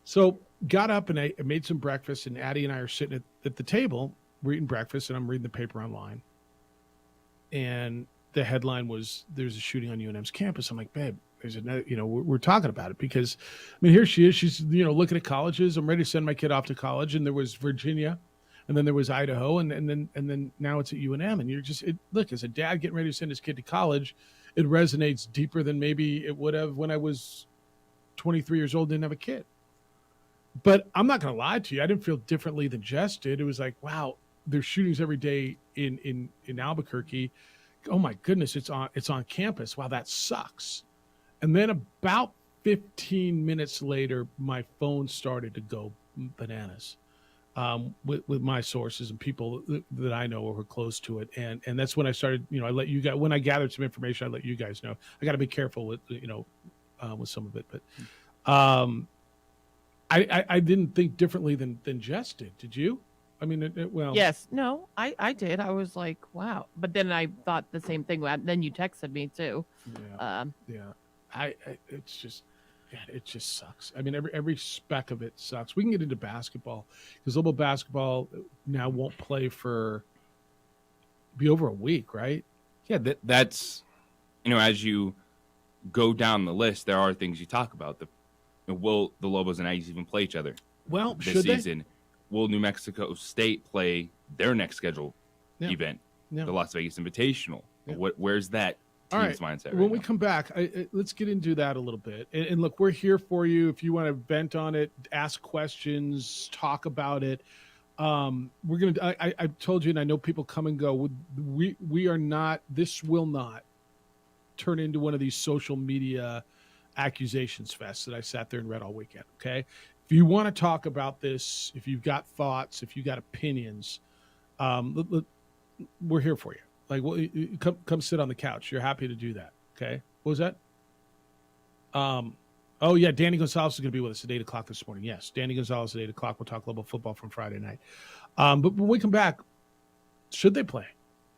So got up and I made some breakfast, and Addie and I are sitting at the table, we're eating breakfast, and I'm reading the paper online. And the headline was, there's a shooting on UNM's campus. I'm like, babe, there's another, we're talking about it because, here she is. She's, looking at colleges. I'm ready to send my kid off to college. And there was Virginia, and then there was Idaho, and then now it's at UNM. And you're just, look, as a dad getting ready to send his kid to college, it resonates deeper than maybe it would have when I was 23 years old, didn't have a kid. But I'm not going to lie to you. I didn't feel differently than Jess did. It was like, wow, there's shootings every day in Albuquerque. Oh my goodness, it's on campus. Wow, that sucks. And then about 15 minutes later, my phone started to go bananas with my sources and people that I know who are close to it. And that's when I started, I let you guys, when I gathered some information, I let you guys know. I got to be careful with, with some of it. But I didn't think differently than Jess did. Did you? I mean, well. Yes. No, I did. I was like, wow. But then I thought the same thing. Then you texted me too. Yeah. It's just, it just sucks. I mean, every speck of it sucks. We can get into basketball because Lobo basketball now won't play be over a week, right? Yeah, that's, as you go down the list, there are things you talk about. Will the Lobos and Aggies even play each other? Well, this season? Will New Mexico State play their next scheduled event, the Las Vegas Invitational? Yeah. Where's that team's mindset? When we come back, let's get into that a little bit. And look, we're here for you. If you want to vent on it, ask questions, talk about it. We're gonna. I told you, and I know people come and go. We are not. This will not turn into one of these social media accusations fests that I sat there and read all weekend. Okay. If you want to talk about this, if you've got thoughts, if you've got opinions, we're here for you. Like, come sit on the couch. You're happy to do that. Okay. What was that? Oh yeah. Danny Gonzalez is going to be with us at 8:00 this morning. Yes. Danny Gonzalez at 8:00. We'll talk Lobo football from Friday night. But when we come back, should they play?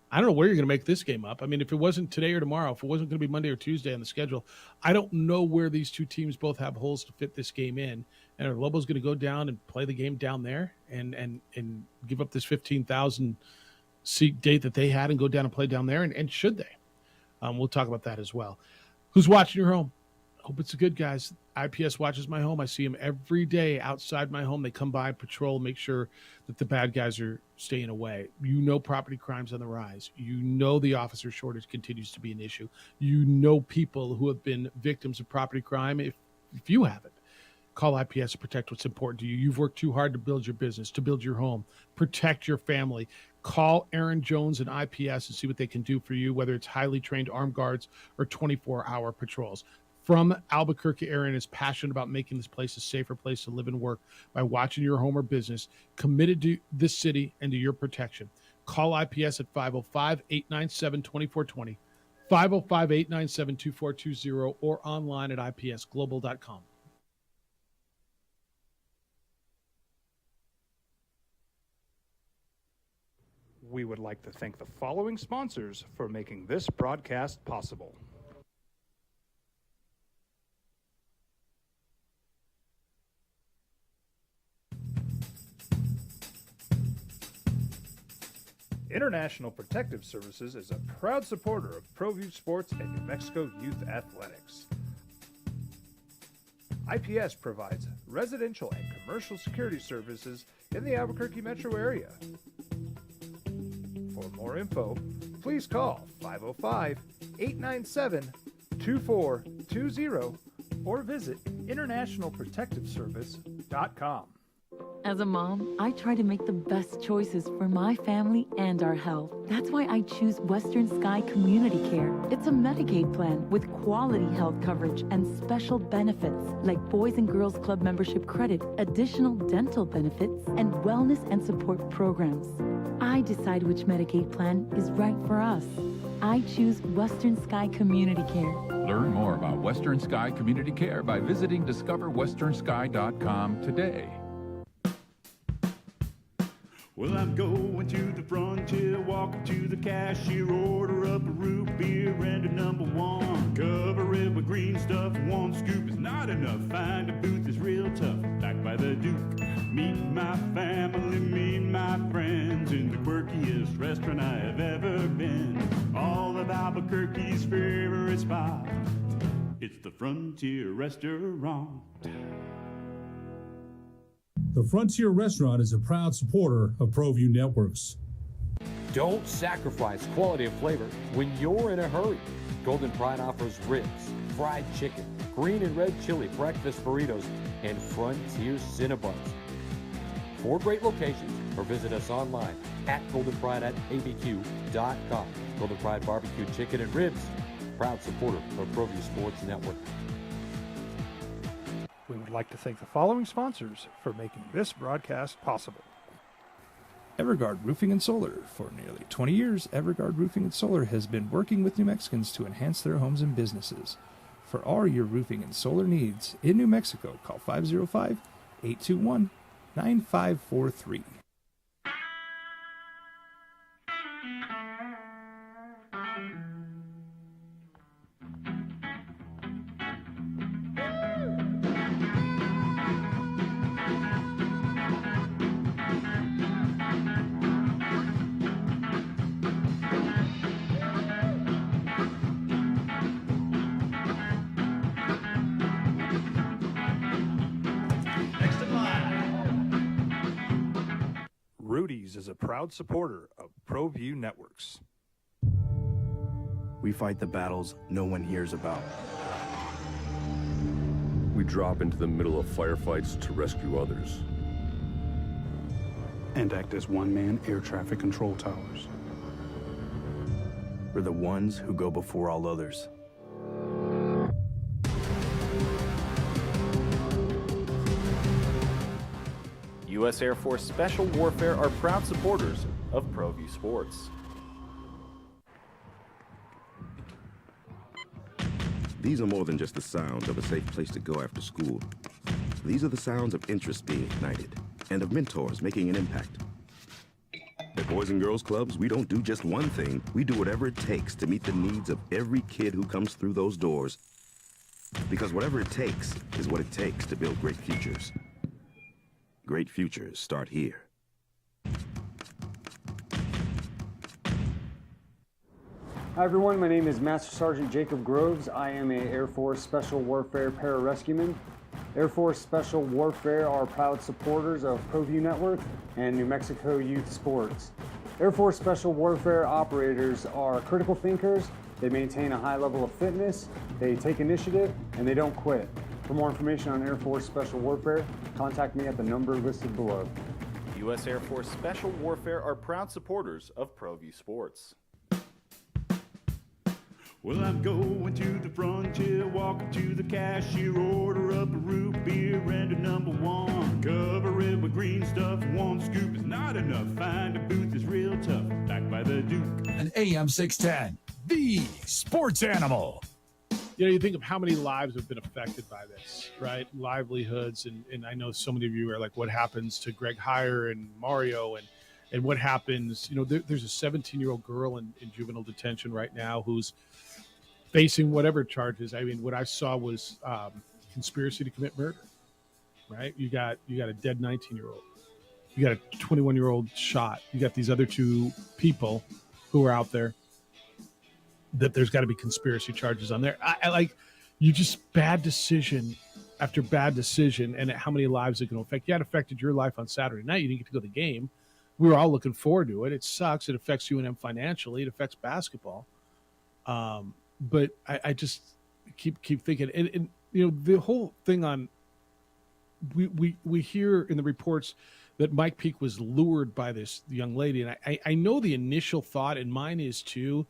I don't know where you're going to make this game up. I mean, if it wasn't today or tomorrow, if it wasn't going to be Monday or Tuesday on the schedule, I don't know where these two teams both have holes to fit this game in. And are Lobos going to go down and play the game down there and give up this 15,000 date that they had and go down and play down there, and should they? We'll talk about that as well. Who's watching your home? Hope it's good, guys. IPS watches my home. I see them every day outside my home. They come by, patrol, make sure that the bad guys are staying away. You know property crime's on the rise. You know the officer shortage continues to be an issue. You know people who have been victims of property crime. If you haven't, call IPS to protect what's important to you. You've worked too hard to build your business, to build your home, protect your family. Call Aaron Jones and IPS and see what they can do for you, whether it's highly trained armed guards or 24-hour patrols. From Albuquerque, Aaron is passionate about making this place a safer place to live and work by watching your home or business, committed to this city and to your protection. Call IPS at 505-897-2420, 505-897-2420, or online at ipsglobal.com. We would like to thank the following sponsors for making this broadcast possible. International Protective Services is a proud supporter of ProView Sports and New Mexico Youth Athletics. IPS provides residential and commercial security services in the Albuquerque metro area. For more info, please call 505-897-2420 or visit internationalprotectiveservice.com. As a mom, I try to make the best choices for my family and our health. That's why I choose Western Sky Community Care. It's a Medicaid plan with quality health coverage and special benefits like Boys and Girls Club membership credit, additional dental benefits, and wellness and support programs. I decide which Medicaid plan is right for us. I choose Western Sky Community Care. Learn more about Western Sky Community Care by visiting discoverwesternsky.com today. Well, I'm going to the frontier, walking to the cashier, order up a root beer and a number one. Cover it with green stuff, one scoop is not enough. Find a booth is real tough, back by the Duke. Meet my family, meet my friends in the quirkiest restaurant I have ever been. All of Albuquerque's favorite spot, it's the Frontier Restaurant. The Frontier Restaurant is a proud supporter of ProView Networks. Don't sacrifice quality of flavor when you're in a hurry. Golden Pride offers ribs, fried chicken, green and red chili breakfast burritos, and Frontier Cinnabons. 4 great locations, or visit us online at goldenpride@abq.com. Golden Pride Barbecue Chicken and Ribs, proud supporter of ProView Sports Network. We would like to thank the following sponsors for making this broadcast possible. Everguard Roofing and Solar. For nearly 20 years, Everguard Roofing and Solar has been working with New Mexicans to enhance their homes and businesses. For all your roofing and solar needs in New Mexico, call 505-821-9543. Rudy's is a proud supporter of ProView Networks. We fight the battles no one hears about. We drop into the middle of firefights to rescue others. And act as one-man air traffic control towers. We're the ones who go before all others. U.S. Air Force Special Warfare are proud supporters of ProView Sports. These are more than just the sounds of a safe place to go after school. These are the sounds of interest being ignited and of mentors making an impact. At Boys and Girls Clubs, we don't do just one thing. We do whatever it takes to meet the needs of every kid who comes through those doors. Because whatever it takes is what it takes to build great futures. Great futures start here. Hi everyone, my name is Master Sergeant Jacob Groves. I am a Air Force Special Warfare pararescueman. Air Force Special Warfare are proud supporters of ProView Network and New Mexico Youth Sports. Air Force Special Warfare operators are critical thinkers. They maintain a high level of fitness, they take initiative, and they don't quit. For more information on Air Force Special Warfare, contact me at the number listed below. U.S. Air Force Special Warfare are proud supporters of ProView Sports. Well, I'm going to the frontier, walking to the cashier, order up a root beer and a number one. Cover it with green stuff, one scoop is not enough. Find a booth is real tough, backed by the Duke. An AM 610, the sports animal. You know, you think of how many lives have been affected by this, right? Livelihoods, and I know so many of you are like, what happens to Greg Heyer and Mario, and what happens, you know, there's a 17-year-old girl in juvenile detention right now who's facing whatever charges. I mean, what I saw was conspiracy to commit murder, right? You got a dead 19-year-old. You got a 21-year-old shot. You got these other two people who are out there that there's got to be conspiracy charges on there. I like, you just bad decision after bad decision, and how many lives it can affect. Yeah, it affected your life on Saturday night. You didn't get to go to the game. We were all looking forward to it. It sucks. It affects UNM financially. It affects basketball. But I just keep thinking, and you know, the whole thing on, we hear in the reports that Mike Peake was lured by this young lady, and I know the initial thought, and mine is too,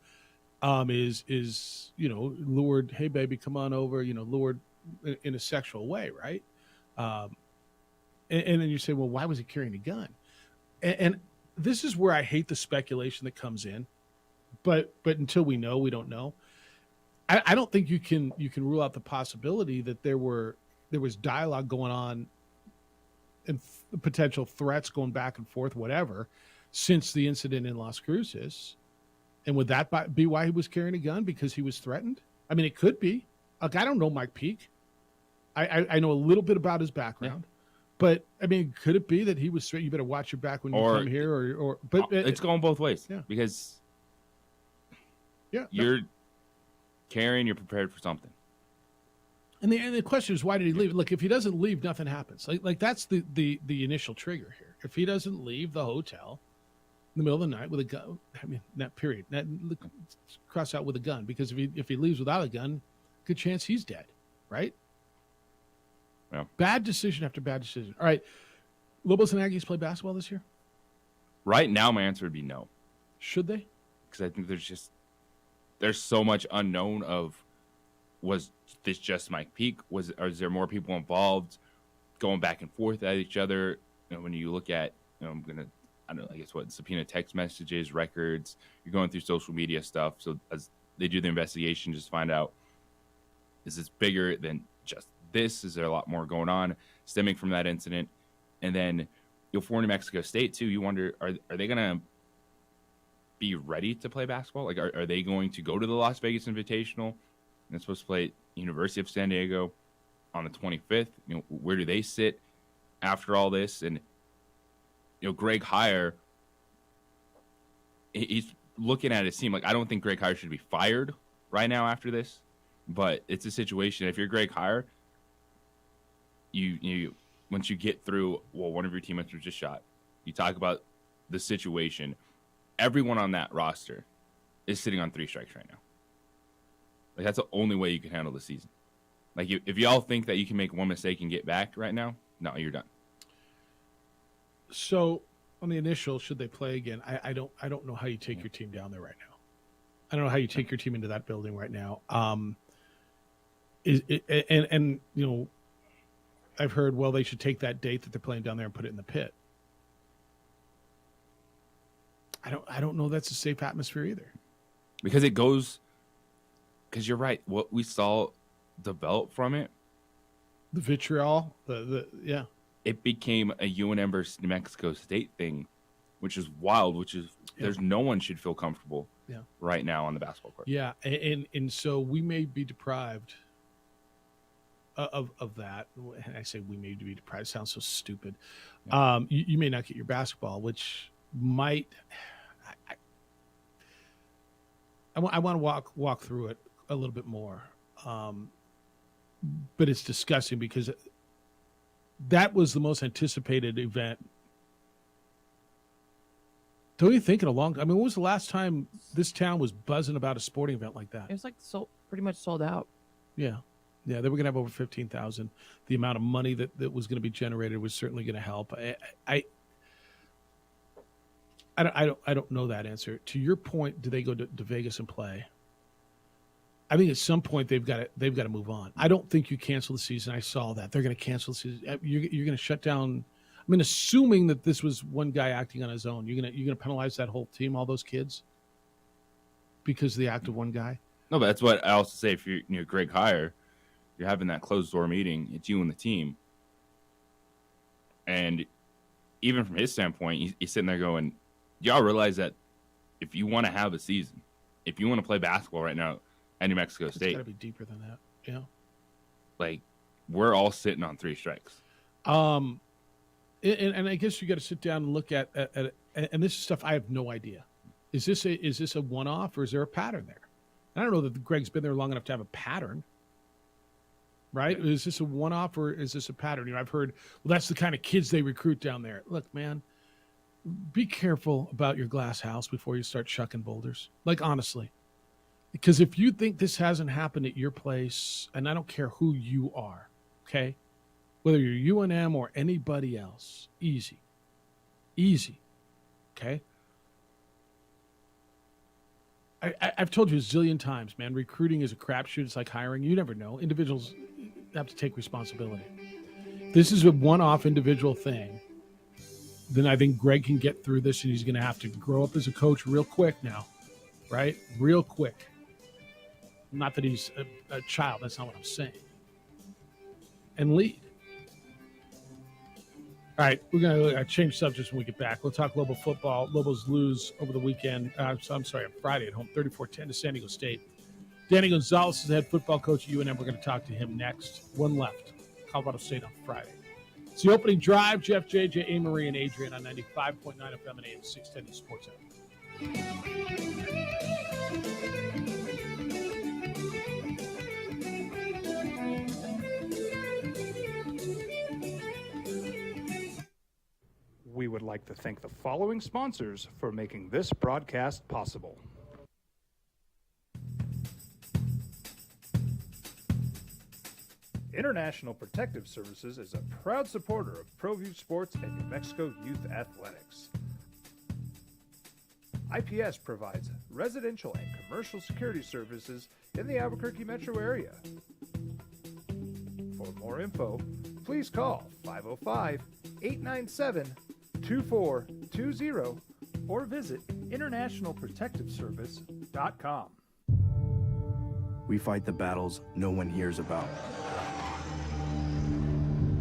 is you know, lured, hey baby, come on over, you know, lured in a sexual way, right? And then you say, well, why was he carrying a gun? And this is where I hate the speculation that comes in, but until we know, we don't know. I don't think you can rule out the possibility that there was dialogue going on and potential threats going back and forth, whatever, since the incident in Las Cruces. And would that be why he was carrying a gun? Because he was threatened? I mean, it could be. Like, I don't know Mike Peake. I know a little bit about his background. Yeah. But, I mean, could it be that he was threatened? You better watch your back when you come here? But it's going both ways. Yeah. Because you're carrying, you're prepared for something. And the question is, why did he leave? Look, if he doesn't leave, nothing happens. Like that's the initial trigger here. If he doesn't leave the hotel in the middle of the night with a gun, I mean, that period, cross out with a gun, because if he leaves without a gun, good chance he's dead, right? Yeah. Bad decision after bad decision. All right, Lobos and Aggies play basketball this year? Right now, my answer would be no. Should they? Because I think there's so much unknown of, was this just Mike Peake? Is there more people involved going back and forth at each other? You know, when you look at, you know, I don't know, I guess what, subpoena text messages, records, you're going through social media stuff. So as they do the investigation, just find out, is this bigger than just this? Is there a lot more going on stemming from that incident? And then for New Mexico State too, you wonder, are they going to be ready to play basketball? Like, are they going to go to the Las Vegas Invitational? And they're supposed to play University of San Diego on the 25th. You know, where do they sit after all this? And, you know, Greg Heyer, he's looking at his team. Like, I don't think Greg Heyer should be fired right now after this, but it's a situation. If you're Greg Heyer, you once you get through, well, one of your teammates was just shot. You talk about the situation. Everyone on that roster is sitting on 3 strikes right now. Like, that's the only way you can handle the season. Like, if y'all think that you can make one mistake and get back right now, no, you're done. So, on the initial, should they play again? I don't know how you take your team down there right now. I don't know how you take your team into that building right now. And you know, I've heard, well, they should take that date that they're playing down there and put it in the pit. I don't know that's a safe atmosphere either. Because you're right. What we saw develop from it, the vitriol, yeah, it became a UNM versus New Mexico State thing, which is wild. There's no one should feel comfortable right now on the basketball court. Yeah, and so we may be deprived of that. And I say we may be deprived. It sounds so stupid. Yeah. You may not get your basketball, which might. I want to walk through it a little bit more. But it's disgusting because that was the most anticipated event. Don't you think in a long time? I mean, when was the last time this town was buzzing about a sporting event like that? It was like pretty much sold out. Yeah. They were going to have over 15,000. The amount of money that was going to be generated was certainly going to help. I don't know that answer. To your point, do they go to Vegas and play? I think at some point they've got to move on. I don't think you cancel the season. I saw that they're going to cancel the season. You're going to shut down. I mean, assuming that this was one guy acting on his own, you're going to penalize that whole team, all those kids, because of the act of one guy. No, but that's what I also say. If you're Greg Heyer, you're having that closed door meeting. It's you and the team, and even from his standpoint, he's sitting there going, "Y'all realize that if you want to have a season, if you want to play basketball right now at New Mexico State, it's got to be deeper than that." Yeah, like we're all sitting on 3 strikes. And I guess you got to sit down and look at and this is stuff I have no idea. Is this a one-off or is there a pattern there? I don't know that Greg's been there long enough to have a pattern, right? Is this a one-off or is this a pattern? I've heard, well, that's the kind of kids they recruit down there. Look, man, be careful about your glass house before you start chucking boulders. Like, honestly, because if you think this hasn't happened at your place, and I don't care who you are, okay? Whether you're UNM or anybody else, easy, okay? I've told you a zillion times, man, recruiting is a crapshoot. It's like hiring. You never know. Individuals have to take responsibility. This is a one-off individual thing. Then I think Greg can get through this, and he's going to have to grow up as a coach real quick now, right? Real quick. Not that he's a child. That's not what I'm saying. And lead. All right, we're going to change subjects when we get back. We'll talk Lobo football. Lobos lose over the weekend. On Friday at home, 34-10 to San Diego State. Danny Gonzalez is the head football coach at UNM. We're going to talk to him next. One left. Colorado State on Friday. It's the opening drive. Jeff, JJ, A. Marie, and Adrian on 95.9 FM and AM 610 Sports Hour. We would like to thank the following sponsors for making this broadcast possible. International Protective Services is a proud supporter of ProView Sports and New Mexico Youth Athletics. IPS provides residential and commercial security services in the Albuquerque metro area. For more info, please call 505-897-2420 or visit internationalprotectiveservice.com. We fight the battles no one hears about.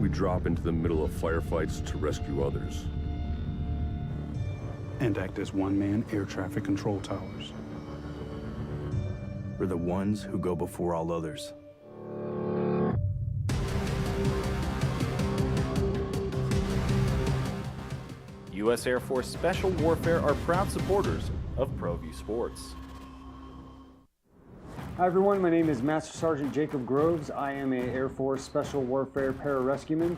We drop into the middle of firefights to rescue others. And act as one-man air traffic control towers. We're the ones who go before all others. U.S. Air Force Special Warfare are proud supporters of ProView Sports. Hi everyone, my name is Master Sergeant Jacob Groves. I am a Air Force Special Warfare pararescueman.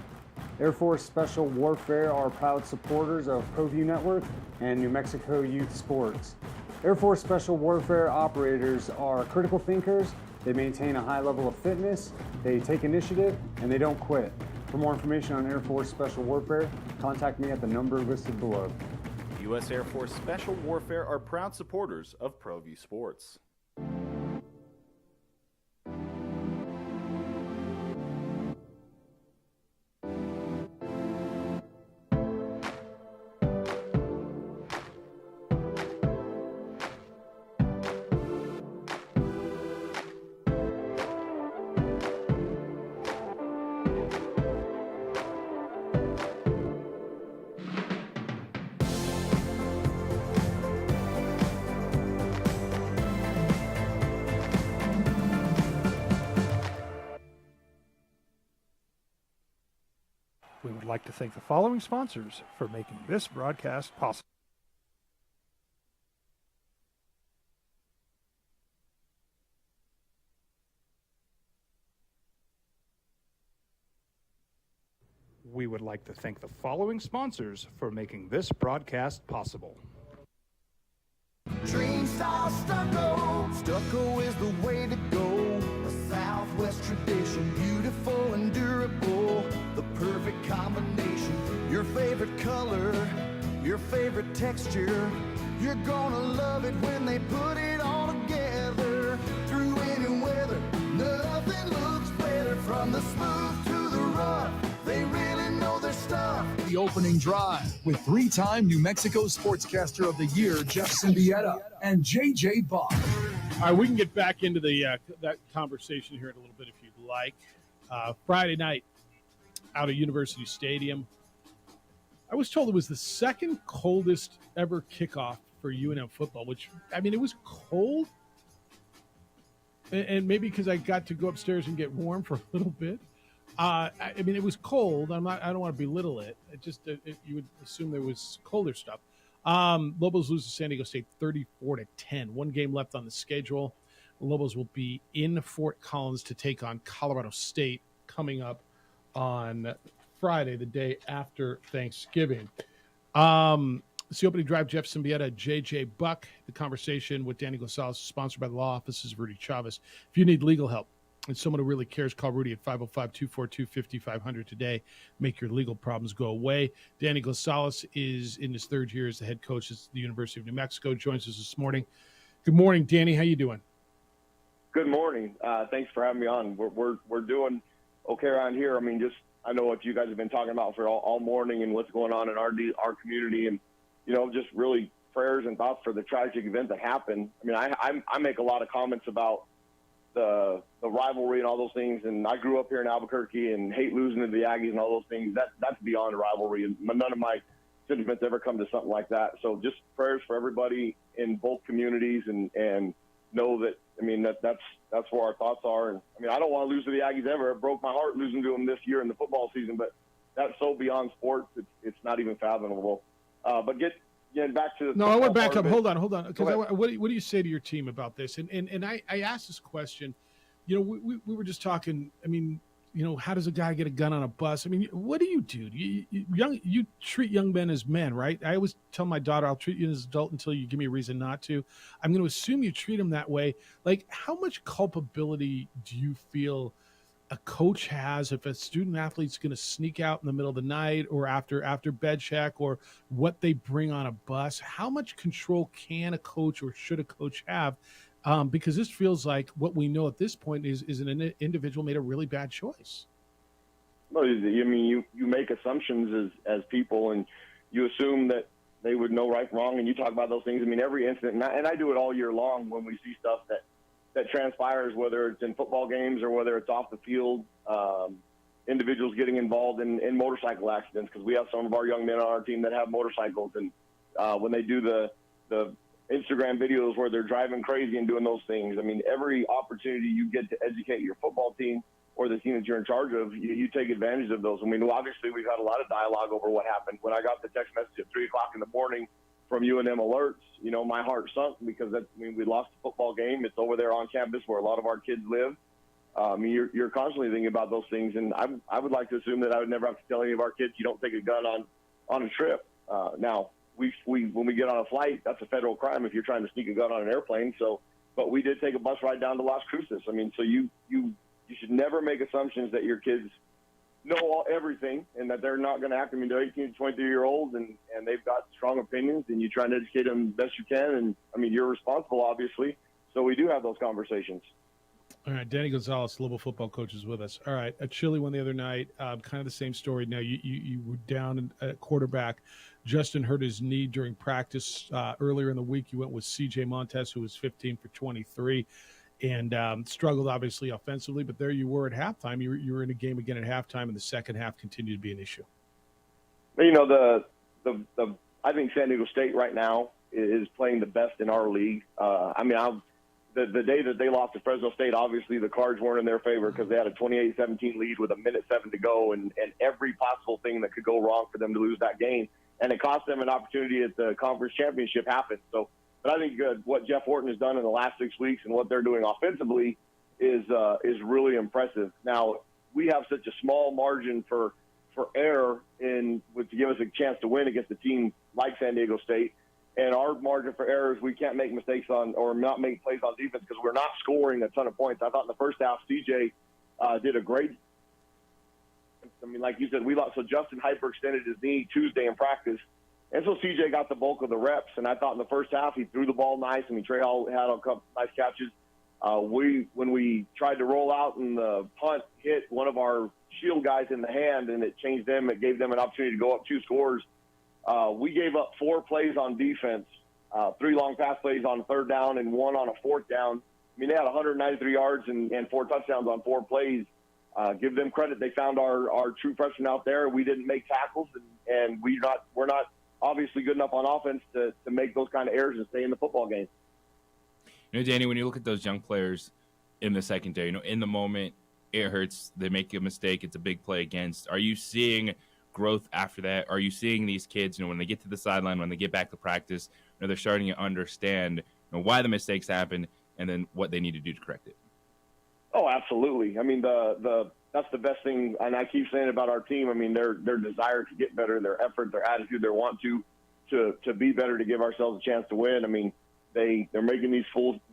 Air Force Special Warfare are proud supporters of ProView Network and New Mexico Youth Sports. Air Force Special Warfare operators are critical thinkers. They maintain a high level of fitness, they take initiative, and they don't quit. For more information on Air Force Special Warfare, contact me at the number listed below. U.S. Air Force Special Warfare are proud supporters of ProView Sports. We would like to thank the following sponsors for making this broadcast possible. We would like to thank the following sponsors for making this broadcast possible. Dream Style Stucco. Stucco is the way to go. A Southwest tradition, beautiful and durable. The perfect combination. Your favorite color, your favorite texture. You're gonna love it when they put it all together. Through any weather, nothing looks better. From the smooth to the rough, they really know their stuff. The opening drive with 3-time New Mexico Sportscaster of the Year, Jeff Symbieta, and J.J. Buck. All right, we can get back into the that conversation here in a little bit if you'd like. Friday night out at University Stadium. I was told it was the second coldest ever kickoff for UNM football, which, I mean, it was cold. And maybe because I got to go upstairs and get warm for a little bit. I mean, it was cold. I don't want to belittle it. You would assume there was colder stuff. Lobos lose to San Diego State 34-10. One game left on the schedule. The Lobos will be in Fort Collins to take on Colorado State coming up on Friday, the day after Thanksgiving. It's the opening drive. Jeff Symbieta, J.J. Buck. The conversation with Danny Gonzalez is sponsored by the law offices of Rudy Chavez. If you need legal help and someone who really cares, call Rudy at 505-242-5500 today. Make your legal problems go away. Danny Gonzalez is in his third year as the head coach at the University of New Mexico. Joins us this morning. Good morning, Danny. How you doing? Good morning. Thanks for having me on. We're doing okay around here. I mean, I know what you guys have been talking about for all morning and what's going on in our community, and just really prayers and thoughts for the tragic event that happened. I mean, I make a lot of comments about the rivalry and all those things, and I grew up here in Albuquerque and hate losing to the Aggies and all those things. That's beyond rivalry, and none of my sentiments ever come to something like that. So just prayers for everybody in both communities, and know that, I mean, that's where our thoughts are. And I mean, I don't want to lose to the Aggies ever. It broke my heart losing to them this year in the football season, but that's so beyond sports, it's not even fathomable. But getting back to the I want to back up. Hold on. Because what do you say to your team about this? And I asked this question. We were just talking. I mean, how does a guy get a gun on a bus? I mean, what do? You treat young men as men, right? I always tell my daughter, I'll treat you as an adult until you give me a reason not to. I'm going to assume you treat them that way. Like, how much culpability do you feel a coach has if a student athlete's going to sneak out in the middle of the night or after bed check, or what they bring on a bus? How much control can a coach or should a coach have? Because this feels like what we know at this point is an individual made a really bad choice. Well, I mean, you make assumptions as people, and you assume that they would know right from wrong, and you talk about those things. I mean, every incident, and I do it all year long when we see stuff that transpires, whether it's in football games or whether it's off the field, individuals getting involved in motorcycle accidents, because we have some of our young men on our team that have motorcycles, and when they do the Instagram videos where they're driving crazy and doing those things. I mean, every opportunity you get to educate your football team or the team that you're in charge of, you take advantage of those. I mean, obviously we've had a lot of dialogue over what happened. When I got the text message at 3 o'clock in the morning from UNM Alerts, my heart sunk, because we lost the football game. It's over there on campus where a lot of our kids live. I mean, you're constantly thinking about those things, and I would like to assume that I would never have to tell any of our kids, you don't take a gun on a trip. Now, when we get on a flight, that's a federal crime if you're trying to sneak a gun on an airplane. So, but we did take a bus ride down to Las Cruces. I mean, so you should never make assumptions that your kids know everything and that they're not going to act. I mean, they're 18 to 23-year-olds, and they've got strong opinions, and you try to educate them the best you can. And I mean, you're responsible, obviously. So we do have those conversations. All right, Danny Gonzalez, Lobo football coach, is with us. All right, a chilly one the other night, kind of the same story. Now, you were down at quarterback. Justin hurt his knee during practice earlier in the week. You went with C.J. Montes, who was 15 for 23, and struggled, obviously, offensively. But there you were at halftime. You were in a game again at halftime, and the second half continued to be an issue. I think San Diego State right now is playing the best in our league. I mean, the day that they lost to Fresno State, obviously the cards weren't in their favor because they had a 28-17 lead with 1:07 to go, and every possible thing that could go wrong for them to lose that game. And it cost them an opportunity at the conference championship happened. So, but I think what Jeff Horton has done in the last 6 weeks and what they're doing offensively is really impressive. Now, we have such a small margin for for error to give us a chance to win against a team like San Diego State. And our margin for error is we can't make mistakes on or not make plays on defense because we're not scoring a ton of points. I thought in the first half, CJ did a great. I mean, like you said, we lost. So Justin hyperextended his knee Tuesday in practice, and so CJ got the bulk of the reps. And I thought in the first half he threw the ball nice. I mean, Trey Hall had a couple nice catches. When we tried to roll out and the punt hit one of our shield guys in the hand and it changed them, it gave them an opportunity to go up 2 scores. We gave up 4 plays on defense, 3 long pass plays on 3rd down and 1 on a 4th down. I mean, they had 193 yards and 4 touchdowns on 4 plays. Give them credit. They found our true freshman out there. We didn't make tackles, and we're not obviously good enough on offense to make those kind of errors and stay in the football game. You know, Danny, when you look at those young players in the secondary, you know, in the moment, it hurts. They make a mistake. It's a big play against. Are you seeing growth after that? Are you seeing these kids, you know, when they get to the sideline, when they get back to practice, you know, they're starting to understand, you know, why the mistakes happen and then what they need to do to correct it? Oh, absolutely. I mean, that's the best thing, and I keep saying about our team. I mean, their desire to get better, their effort, their attitude, their want to be better, to give ourselves a chance to win. I mean, they're making these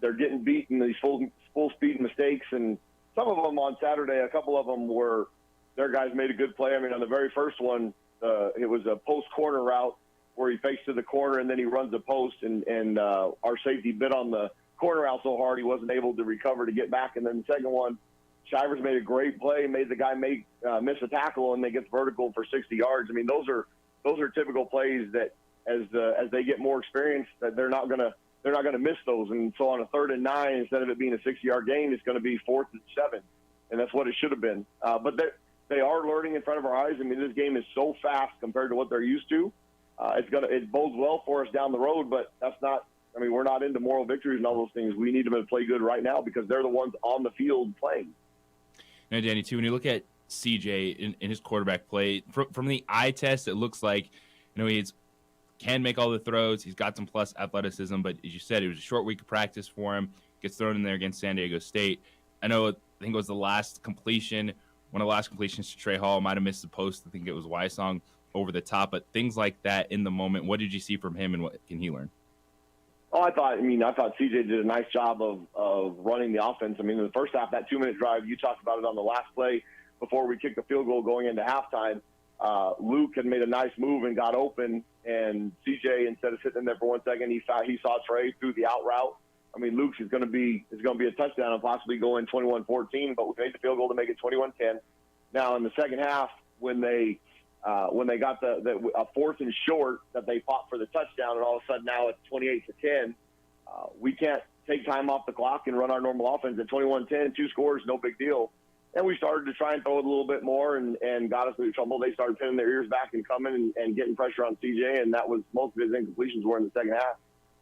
they're getting beaten, these full speed mistakes, and some of them on Saturday, a couple of them were their guys made a good play. I mean, on the very first one, it was a post corner route where he fakes to the corner and then he runs the post, and our safety bit on the corner out so hard he wasn't able to recover to get back. And then the second one, Shivers made a great play, made the guy miss a tackle, and they get vertical for 60 yards. I mean, those are typical plays that as they get more experience, that they're not gonna miss those. And so on a 3rd and 9, instead of it being a 60-yard gain, it's going to be 4th and 7, and that's what it should have been. But they are learning in front of our eyes. I mean, this game is so fast compared to what they're used to. It bodes well for us down the road, but that's not. I mean, we're not into moral victories and all those things. We need them to play good right now because they're the ones on the field playing. Now, Danny, too, when you look at CJ in his quarterback play, from the eye test, it looks like, you know, can make all the throws. He's got some plus athleticism, but as you said, it was a short week of practice for him. Gets thrown in there against San Diego State. I think it was the last completion, one of the last completions to Trey Hall. Might have missed the post. I think it was Wysong over the top, but things like that in the moment. What did you see from him, and what can he learn? Oh, I thought CJ did a nice job of running the offense. I mean, in the first half, that 2-minute drive, you talked about it on the last play before we kicked the field goal going into halftime. Luke had made a nice move and got open, and CJ, instead of sitting in there for 1 second, he saw Trey through the out route. I mean, Luke's is going to be a touchdown and possibly go in 21-14, but we made the field goal to make it 21-10. Now in the second half, when they got a 4th and short that they fought for the touchdown, and all of a sudden now it's 28-10. We can't take time off the clock and run our normal offense at 21-10, 2 scores, no big deal. And we started to try and throw it a little bit more and got us into trouble. They started pinning their ears back and coming and getting pressure on CJ, and that was most of his incompletions were in the second half.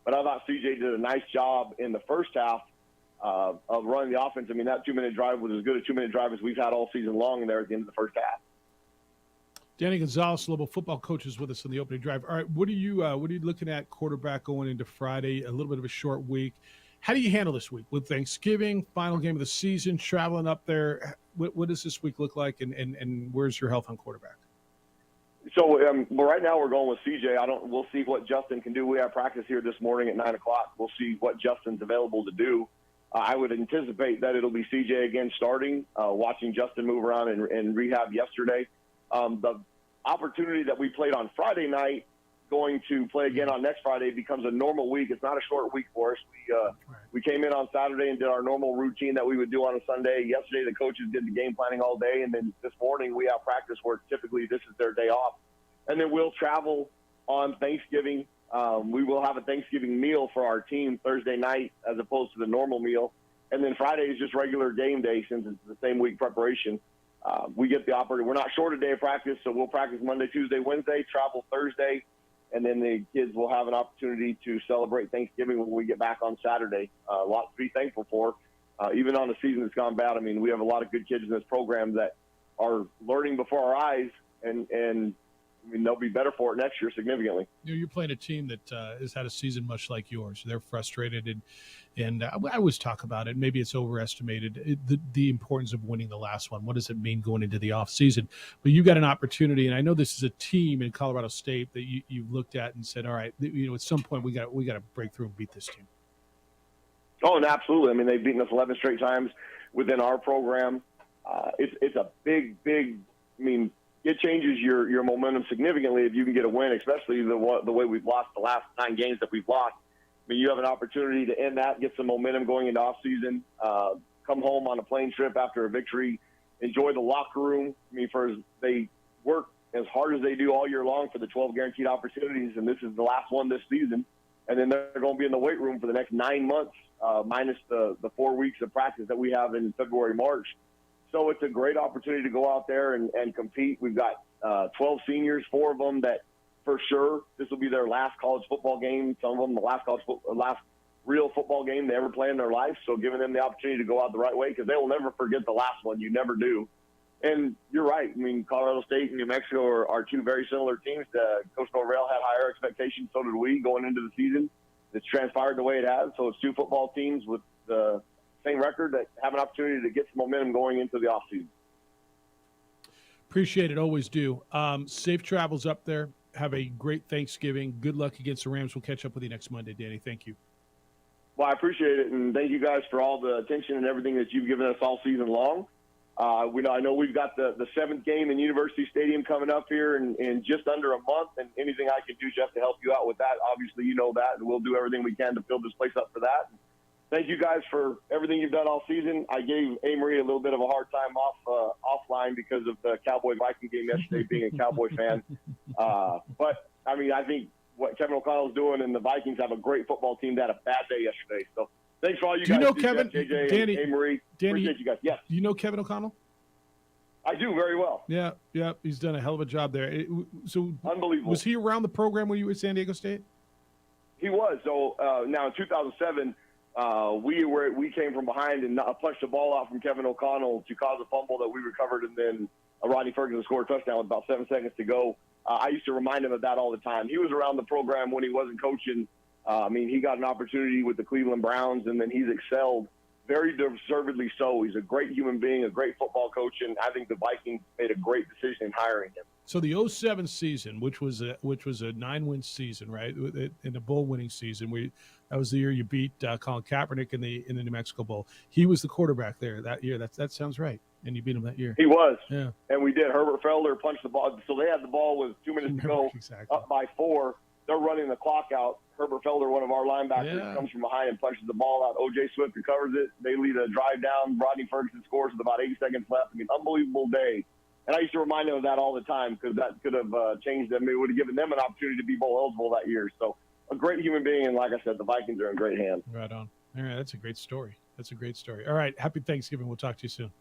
But I thought CJ did a nice job in the first half of running the offense. I mean, that 2-minute drive was as good a 2-minute drive as we've had all season long in there at the end of the first half. Danny Gonzalez, Lobo football coach, is with us on the opening drive. All right, what are you looking at quarterback going into Friday? A little bit of a short week. How do you handle this week with Thanksgiving, final game of the season, traveling up there? What does this week look like, and where's your health on quarterback? So right now we're going with CJ. We'll see what Justin can do. We have practice here this morning at 9 o'clock. We'll see what Justin's available to do. I would anticipate that it'll be CJ again starting. Watching Justin move around in rehab yesterday. The opportunity that we played on Friday night, going to play again on next Friday, becomes a normal week. It's not a short week for us. We came in on Saturday and did our normal routine that we would do on a Sunday. Yesterday, the coaches did the game planning all day, and then this morning we have practice where typically this is their day off. And then we'll travel on Thanksgiving. We will have a Thanksgiving meal for our team Thursday night as opposed to the normal meal. And then Friday is just regular game day since it's the same week preparation. We get the opportunity. We're not short a day of practice, so we'll practice Monday, Tuesday, Wednesday, travel Thursday, and then the kids will have an opportunity to celebrate Thanksgiving when we get back on Saturday. A lot to be thankful for. Even on the season that's gone bad, I mean, we have a lot of good kids in this program that are learning before our eyes, and I mean, they'll be better for it next year significantly. You're playing a team that has had a season much like yours. They're frustrated, and I always talk about it. Maybe it's overestimated, the importance of winning the last one. What does it mean going into the offseason? But you got an opportunity, and I know this is a team in Colorado State that you looked at and said, all right, at some point we got to break through and beat this team. Oh, and absolutely. I mean, they've beaten us 11 straight times within our program. It's a big, I mean, it changes your momentum significantly if you can get a win, especially the way we've lost the last 9 games that we've lost. I mean, you have an opportunity to end that, get some momentum going into offseason, come home on a plane trip after a victory, enjoy the locker room. I mean, they work as hard as they do all year long for the 12 guaranteed opportunities, and this is the last one this season. And then they're going to be in the weight room for the next 9 months, minus the 4 weeks of practice that we have in February, March. So it's a great opportunity to go out there and compete. We've got 12 seniors, 4 of them that for sure this will be their last college football game. Some of them the last real football game they ever play in their life. So giving them the opportunity to go out the right way, because they will never forget the last one. You never do. And you're right. I mean, Colorado State and New Mexico are 2 very similar teams. Coach Norvell had higher expectations. So did we going into the season. It's transpired the way it has. So it's 2 football teams with the same record that have an opportunity to get some momentum going into the offseason. Appreciate it. Always do. Safe travels up there. Have a great Thanksgiving. Good luck against the Rams. We'll catch up with you next Monday, Danny. Thank you. Well, I appreciate it, and thank you guys for all the attention and everything that you've given us all season long. I know we've got the 7th game in University Stadium coming up here in just under a month, and anything I can do, Jeff, to help you out with that, obviously you know that, and we'll do everything we can to fill this place up for that. Thank you guys for everything you've done all season. I gave Amory a little bit of a hard time offline because of the Cowboy-Viking game yesterday, being a Cowboy fan. But, I mean, I think what Kevin O'Connell's doing and the Vikings have a great football team that had a bad day yesterday. So thanks for all you guys. Do you know do, Kevin? Jeff, JJ, Danny, and Amory. Danny, appreciate you guys. Yes. Do you know Kevin O'Connell? I do very well. Yeah. He's done a hell of a job there. So unbelievable. Was he around the program when you were at San Diego State? He was. So now in 2007, we came from behind and punched the ball out from Kevin O'Connell to cause a fumble that we recovered, and then Rodney Ferguson scored a touchdown with about 7 seconds to go. I used to remind him of that all the time. He was around the program when he wasn't coaching. I mean, he got an opportunity with the Cleveland Browns, and then he's excelled, very deservedly so. He's a great human being, a great football coach, and I think the Vikings made a great decision in hiring him. So the 2007 season, which was a 9-win season, right, in the bowl winning season, that was the year you beat Colin Kaepernick in the New Mexico Bowl. He was the quarterback there that year. That sounds right. And you beat him that year. He was. Yeah. And we did. Herbert Felder punched the ball. So they had the ball with 2 minutes to go, exactly. Up by 4. They're running the clock out. Herbert Felder, one of our linebackers, comes from behind and punches the ball out. O.J. Swift recovers it. They lead a drive down. Rodney Ferguson scores with about 8 seconds left. I mean, unbelievable day. And I used to remind them of that all the time because that could have changed them. It would have given them an opportunity to be bowl eligible that year. So a great human being. And like I said, the Vikings are in great hands. Right on. All right. That's a great story. All right. Happy Thanksgiving. We'll talk to you soon.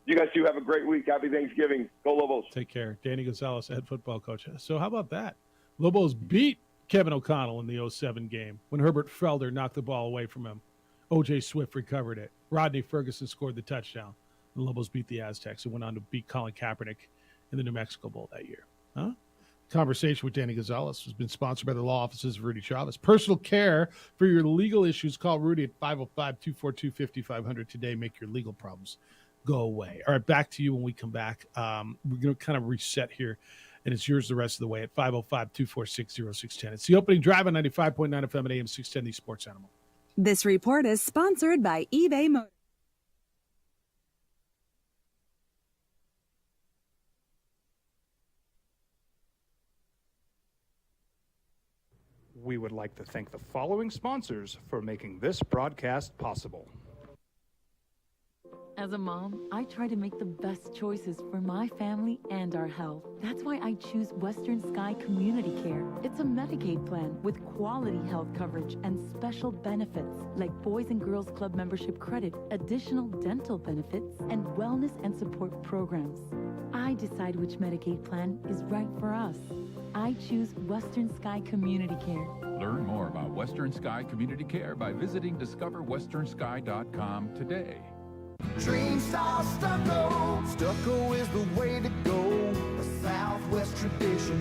You guys too have a great week. Happy Thanksgiving. Go Lobos. Take care. Danny Gonzalez, head football coach. So how about that? Lobos beat Kevin O'Connell in the 2007 game when Herbert Felder knocked the ball away from him. O.J. Swift recovered it. Rodney Ferguson scored the touchdown. The Lobos beat the Aztecs and went on to beat Colin Kaepernick in the New Mexico Bowl that year. Conversation with Danny Gonzalez has been sponsored by the law offices of Rudy Chavez. Personal care for your legal issues. Call Rudy at 505-242-5500 today. Make your legal problems go away. All right, back to you when we come back. We're going to kind of reset here, and it's yours the rest of the way at 505-246-0610. It's the opening drive on 95.9 FM at AM 610, the Sports Animal. This report is sponsored by eBay Motors. We would like to thank the following sponsors for making this broadcast possible. As a mom, I try to make the best choices for my family and our health. That's why I choose Western Sky Community Care. It's a Medicaid plan with quality health coverage and special benefits like Boys and Girls Club membership credit, additional dental benefits, and wellness and support programs. I decide which Medicaid plan is right for us. I choose Western Sky Community Care. Learn more about Western Sky Community Care by visiting discoverwesternsky.com today. Dream Style Stucco. Stucco is the way to go. A Southwest tradition,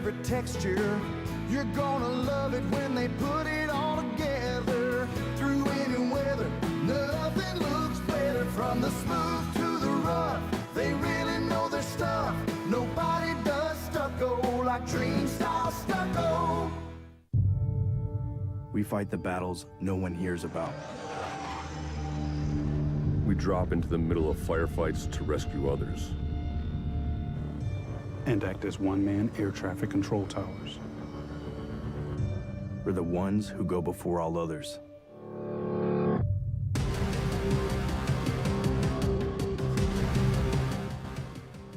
favorite texture. You're gonna love it when they put it all together. Through any weather, nothing looks better. From the smooth to the rough, they really know their stuff. Nobody does stucco like Dream Style Stucco. We fight the battles no one hears about. We drop into the middle of firefights to rescue others. And act as one-man air traffic control towers. We're the ones who go before all others.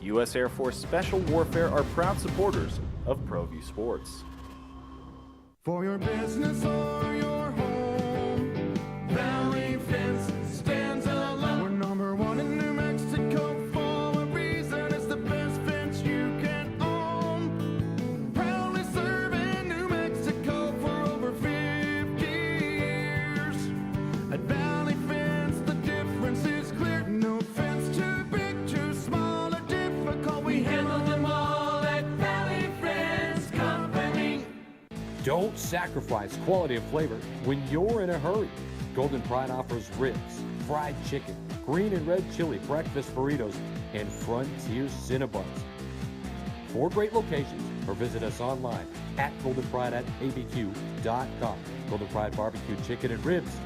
U.S. Air Force Special Warfare are proud supporters of ProView Sports. For your business or your home, Valley Fence stands alone. We're number one in New Mexico for a reason. It's the best fence you can own. Proudly serving New Mexico for over 50 years. At Valley Fence, the difference is clear. No fence too big, too small, or difficult. We handle them all at Valley Fence Company. Don't sacrifice quality of flavor when you're in a hurry. Golden Pride offers ribs, fried chicken, green and red chili breakfast burritos, and Frontier Cinnabons. 4 great locations, or visit us online at goldenpride@abq.com. Golden Pride Barbecue Chicken and Ribs,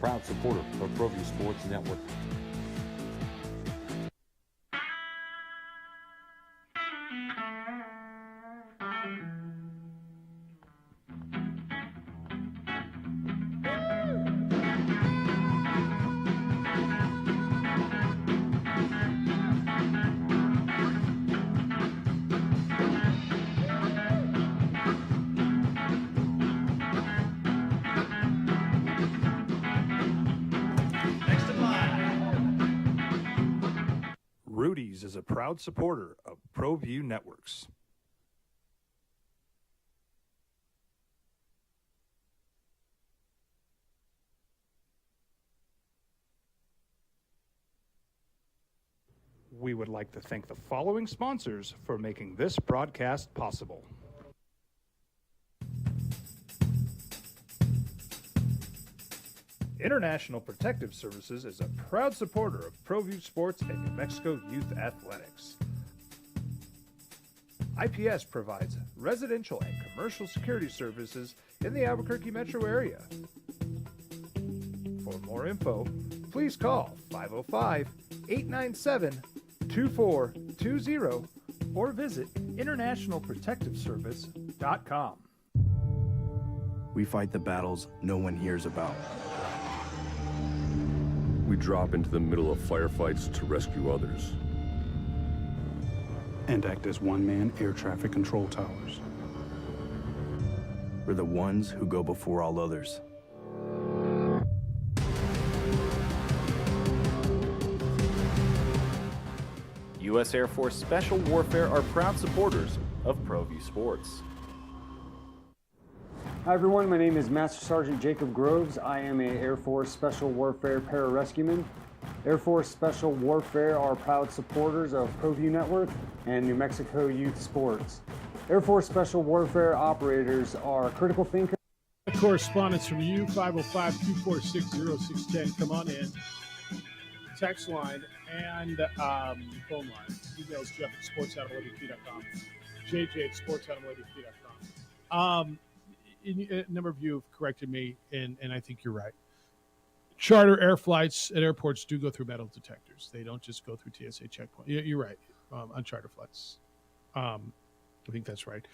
proud supporter of ProView Sports Network. Rudy's is a proud supporter of ProView Networks. We would like to thank the following sponsors for making this broadcast possible. International Protective Services is a proud supporter of ProView Sports and New Mexico Youth Athletics. IPS provides residential and commercial security services in the Albuquerque metro area. For more info, please call 505-897-2420 or visit internationalprotectiveservice.com. We fight the battles no one hears about. We drop into the middle of firefights to rescue others. And act as one-man air traffic control towers. We're the ones who go before all others. U.S. Air Force Special Warfare are proud supporters of ProView Sports. Hi everyone, my name is Master Sergeant Jacob Groves. I am a Air Force Special Warfare pararescueman. Air Force Special Warfare are proud supporters of ProView Network and New Mexico Youth Sports. Air Force Special Warfare operators are critical thinkers. Correspondence from you, 505-246-0610. Come on in. Text line and phone line. Emails Jeff at sportsanalytic.com. JJ at sportsanalytic.com. A number of you have corrected me, and I think you're right. Charter air flights at airports do go through metal detectors. They don't just go through TSA checkpoint. You're right on charter flights. I think that's right.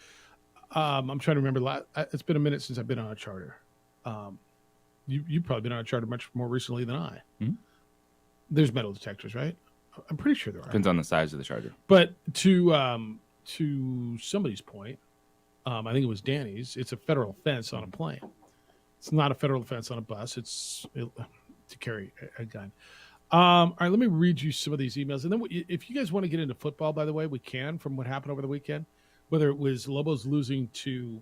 I'm trying to remember. It's been a minute since I've been on a charter. You've probably been on a charter much more recently than I. Mm-hmm. There's metal detectors, right? I'm pretty sure there are. Depends on the size of the charter. But to somebody's point, I think it was Danny's, it's a federal offense on a plane. It's not a federal offense on a bus. It's to carry a gun. All right, let me read you some of these emails. And then if you guys want to get into football, by the way, we can, from what happened over the weekend, whether it was Lobos losing to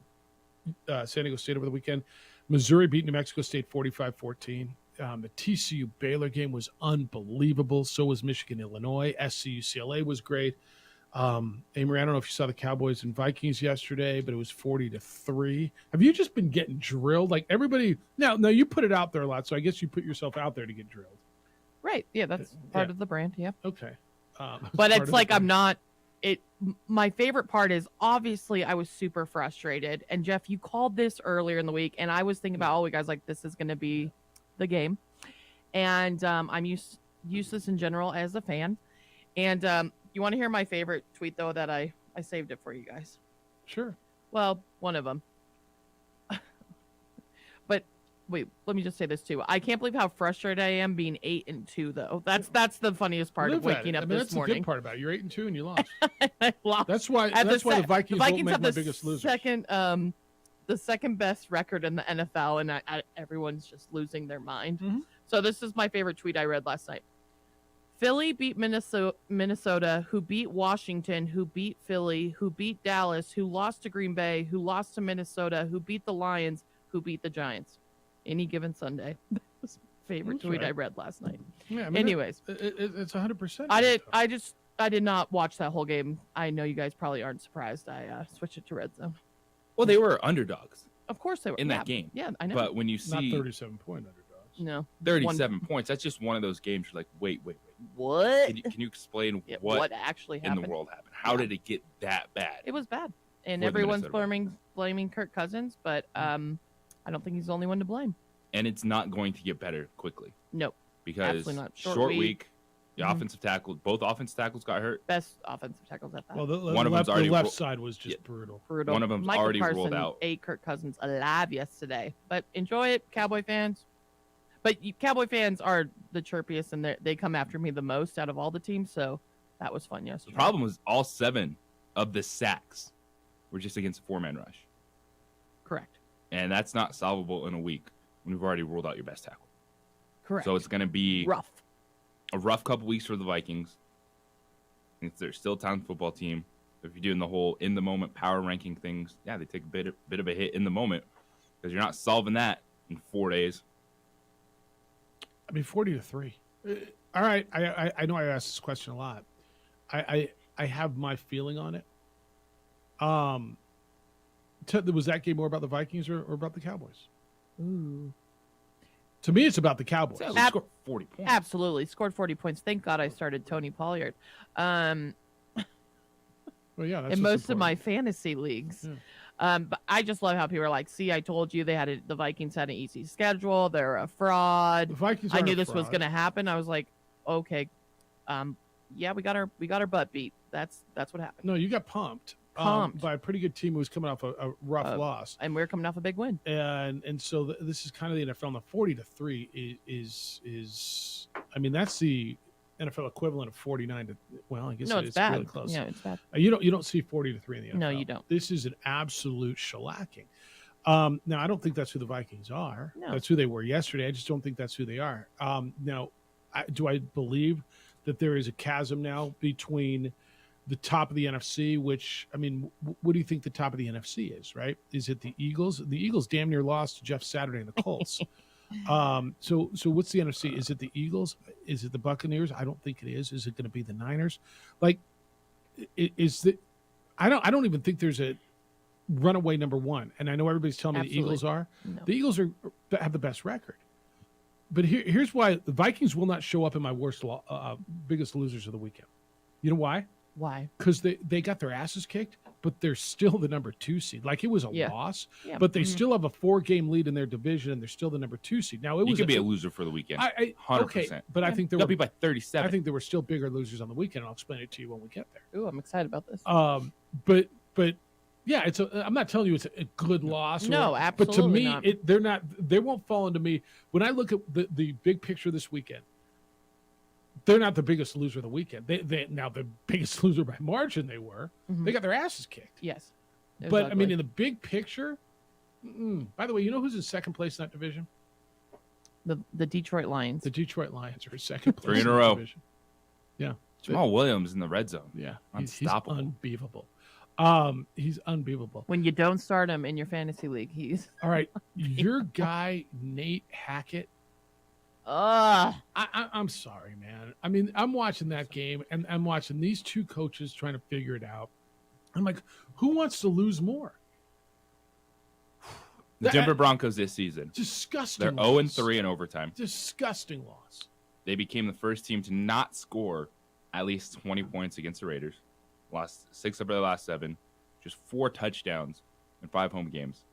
San Diego State over the weekend, Missouri beat New Mexico State 45-14. The TCU Baylor game was unbelievable. So was Michigan Illinois. SC UCLA was great. Amory, I don't know if you saw the Cowboys and Vikings yesterday, but it was 40-3. Have you just been getting drilled? Like everybody now you put it out there a lot, so I guess you put yourself out there to get drilled. Right. Yeah, that's part of the brand. Yeah. Okay. But it's like I'm not. My favorite part is obviously I was super frustrated, and Jeff, you called this earlier in the week, and I was thinking about, you guys, like this is going to be the game, and I'm useless in general as a fan, and you want to hear my favorite tweet though that I saved it for you guys. Sure. Well, one of them. But wait, let me just say this too. I can't believe how frustrated I am being 8-2 though. That's the funniest part of waking up this morning. That's the good part about it. You're 8-2 and you lost. I lost. That's why the Vikings won't make my biggest losers. The second best record in the NFL, and everyone's just losing their mind. Mm-hmm. So this is my favorite tweet I read last night. Philly beat Minnesota, who beat Washington, who beat Philly, who beat Dallas, who lost to Green Bay, who lost to Minnesota, who beat the Lions, who beat the Giants. Any given Sunday. That was my favorite tweet I read last night. Yeah, anyways, it's 100%. I did not watch that whole game. I know you guys probably aren't surprised. I switched it to Red Zone. Well, they were underdogs. Of course they were in that game. Yeah, I know. But when you see not 37-point underdogs. No, 37 points. That's just one of those games. You're like, wait. What? Can you explain what actually happened in the world happened? How did it get that bad? It was bad, and For the everyone's Minnesota blaming Kirk Cousins, but I don't think he's the only one to blame. And it's not going to get better quickly. Nope. Because absolutely not. Short week. The offensive tackle, both offensive tackles got hurt. Best offensive tackles at that. Well, the left side was just brutal. One of them's Michael already Carson ruled out. ate Kirk Cousins alive yesterday, but enjoy it, Cowboy fans. But Cowboy fans are the chirpiest, and they come after me the most out of all the teams. So that was fun yesterday. The problem was all 7 of the sacks were just against a 4-man rush. Correct. And that's not solvable in a week when we've already ruled out your best tackle. Correct. So it's going to be rough. A rough couple weeks for the Vikings. They're still a talented football team. If you're doing the whole in the moment power ranking things, yeah, they take a bit of a hit in the moment because you're not solving that in 4 days. I mean, 40-3. All right, I know I asked this question a lot. I have my feeling on it. Was that game more about the Vikings or about the Cowboys? Ooh. To me, it's about the Cowboys. So scored 40 points. Absolutely. Scored 40 points. Thank God I started Tony Pollard. Well, yeah, that's in most of my fantasy leagues. Yeah. But I just love how people are like, see, I told you the Vikings had an easy schedule. They're a fraud. The Vikings I are knew a this was fraud. going to happen. I was like, okay. Yeah, we got our butt beat. That's what happened. No, you got pumped. By a pretty good team who was coming off a rough loss. And we're coming off a big win. And so this is kind of the NFL. And the 40-3 is I mean, that's the NFL equivalent of 49 to, well, I guess no, it's bad. really close. Yeah, it's bad. You don't see 40-3 in the NFL. No, you don't. This is an absolute shellacking. Now, I don't think that's who the Vikings are. No. That's who they were yesterday. I just don't think that's who they are. Now, do I believe that there is a chasm now between the top of the NFC, which, I mean, what do you think the top of the NFC is, right? Is it the Eagles? The Eagles damn near lost to Jeff Saturday and the Colts. So what's the NFC? Is it the Eagles? Is it the Buccaneers? I don't think it is. Is it going to be the Niners? Like, I don't even think there's a runaway number one. And I know everybody's telling me Absolutely. the Eagles are. No. The Eagles have the best record. But here's why the Vikings will not show up in my biggest losers of the weekend. You know why? Why? Because they got their asses kicked, but they're still the number 2 seed. Like, it was a loss, Yeah. but they still have a 4-game lead in their division, and they're still the number 2 seed. Now, You could be a loser for the weekend. 100%. Okay, but I think they'll be by 37. I think there were still bigger losers on the weekend, and I'll explain it to you when we get there. Ooh, I'm excited about this. But yeah, I'm not telling you it's a good loss. No, But to absolutely me, not. they won't fall into me. When I look at the big picture this weekend, they're not the biggest loser of the weekend. Now the biggest loser by margin they were. Mhm. They got their asses kicked. Yes. It was But I ugly. mean, in the big picture, by the way, you know who's in second place in that division? the Detroit Lions. The Detroit Lions are in second place. 3 in a that row. division. Yeah. Jamal Williams in the red zone. Yeah. He's Unstoppable. unbeatable. He's unbeatable. When you don't start him in your fantasy league, he's All right. Your guy, Nate Hackett. I'm I'm sorry, man. I mean, I'm watching that game, and I'm watching these two coaches trying to figure it out. I'm like, who wants to lose more? The Denver Broncos this season. Disgusting. They're 0-3 in overtime. Disgusting loss. They became the first team to not score at least 20 points against the Raiders. Lost 6 of their last 7. Just 4 touchdowns in 5 home games.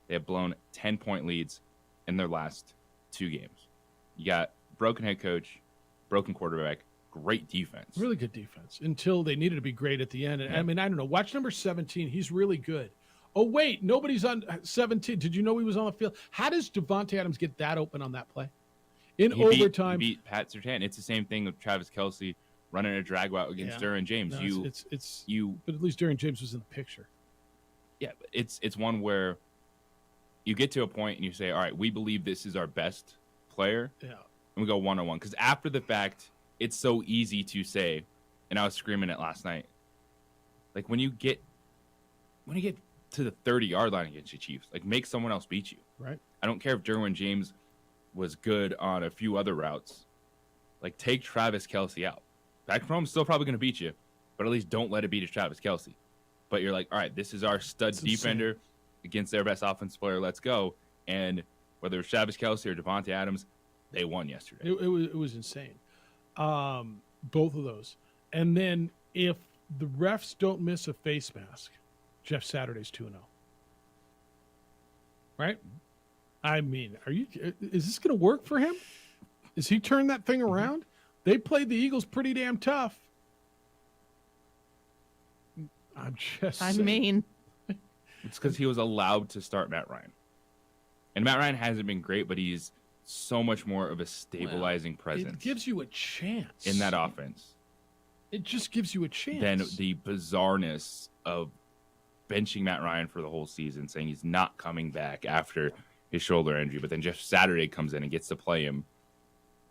They have blown 10-point leads in their last 2 games. You got broken head coach, broken quarterback, great defense. Really good defense until they needed to be great at the end. And I mean, I don't know. Watch number 17. He's really good. Oh, wait, nobody's on 17. Did you know he was on the field? How does Devontae Adams get that open on that play? In overtime. He beat Pat Surtain. It's the same thing with Travis Kelce running a drag route against Derwin James. No, but at least Derwin James was in the picture. Yeah, it's one where you get to a point and you say, all right, we believe this is our best player. Yeah. And we go one-on-one. Because after the fact, it's so easy to say, and I was screaming it last night, like when you get to the 30-yard line against the Chiefs, like make someone else beat you. Right. I don't care if Derwin James was good on a few other routes. Like take Travis Kelce out. Patrick Mahomes still probably going to beat you, but at least don't let it beat Travis Kelce. But you're like, all right, this is our stud defender against their best offensive player. Let's go. And whether it's Travis Kelce or Devontae Adams, they won yesterday. It was insane. Both of those. And then if the refs don't miss a face mask, Jeff Saturday's 2-0. Right? I mean, is this going to work for him? Is he turned that thing around? They played the Eagles pretty damn tough. I mean, it's because he was allowed to start Matt Ryan. And Matt Ryan hasn't been great, but he's so much more of a stabilizing presence. It gives you a chance. In that offense. It just gives you a chance. Than the bizarreness of benching Matt Ryan for the whole season, saying he's not coming back after his shoulder injury. But then Jeff Saturday comes in and gets to play him.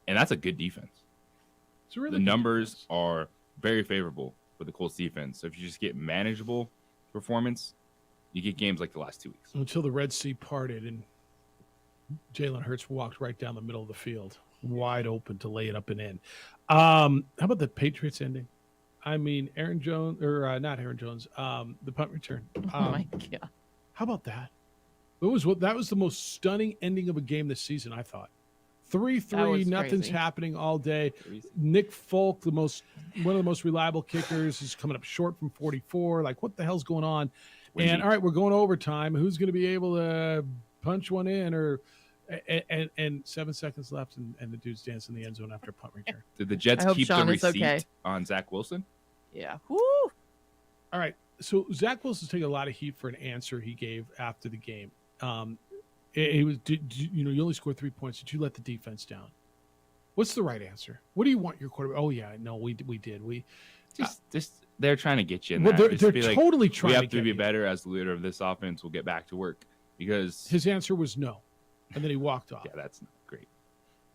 And that's a good defense. It's really the numbers are very favorable for the Colts defense. So if you just get manageable performance, you get games like the last 2 weeks. Until the Red Sea parted and Jalen Hurts walked right down the middle of the field, wide open to lay it up and in. How about the Patriots ending? I mean, Aaron Jones, or not Aaron Jones, the punt return. Oh my God. How about that? That was the most stunning ending of a game this season, I thought. 3-3, nothing's crazy. happening all day. Nick Folk, one of the most reliable kickers, is coming up short from 44. Like, what the hell's going on? And all right, we're going overtime. Who's going to be able to punch one in? And 7 seconds left, and the dude's dancing in the end zone after a punt return. Did the Jets keep the receipt on Zach Wilson? Yeah. Woo! All right. So Zach Wilson's taking a lot of heat for an answer he gave after the game. He was, you only scored 3 points. Did you let the defense down? What's the right answer? What do you want your quarterback? Oh yeah, no, we did. Just they're trying to get you in Well, that. they're Just be totally like, trying we to have to get be you. better as the leader of this offense. We'll get back to work because His answer was no, and then he walked off. yeah, that's not great.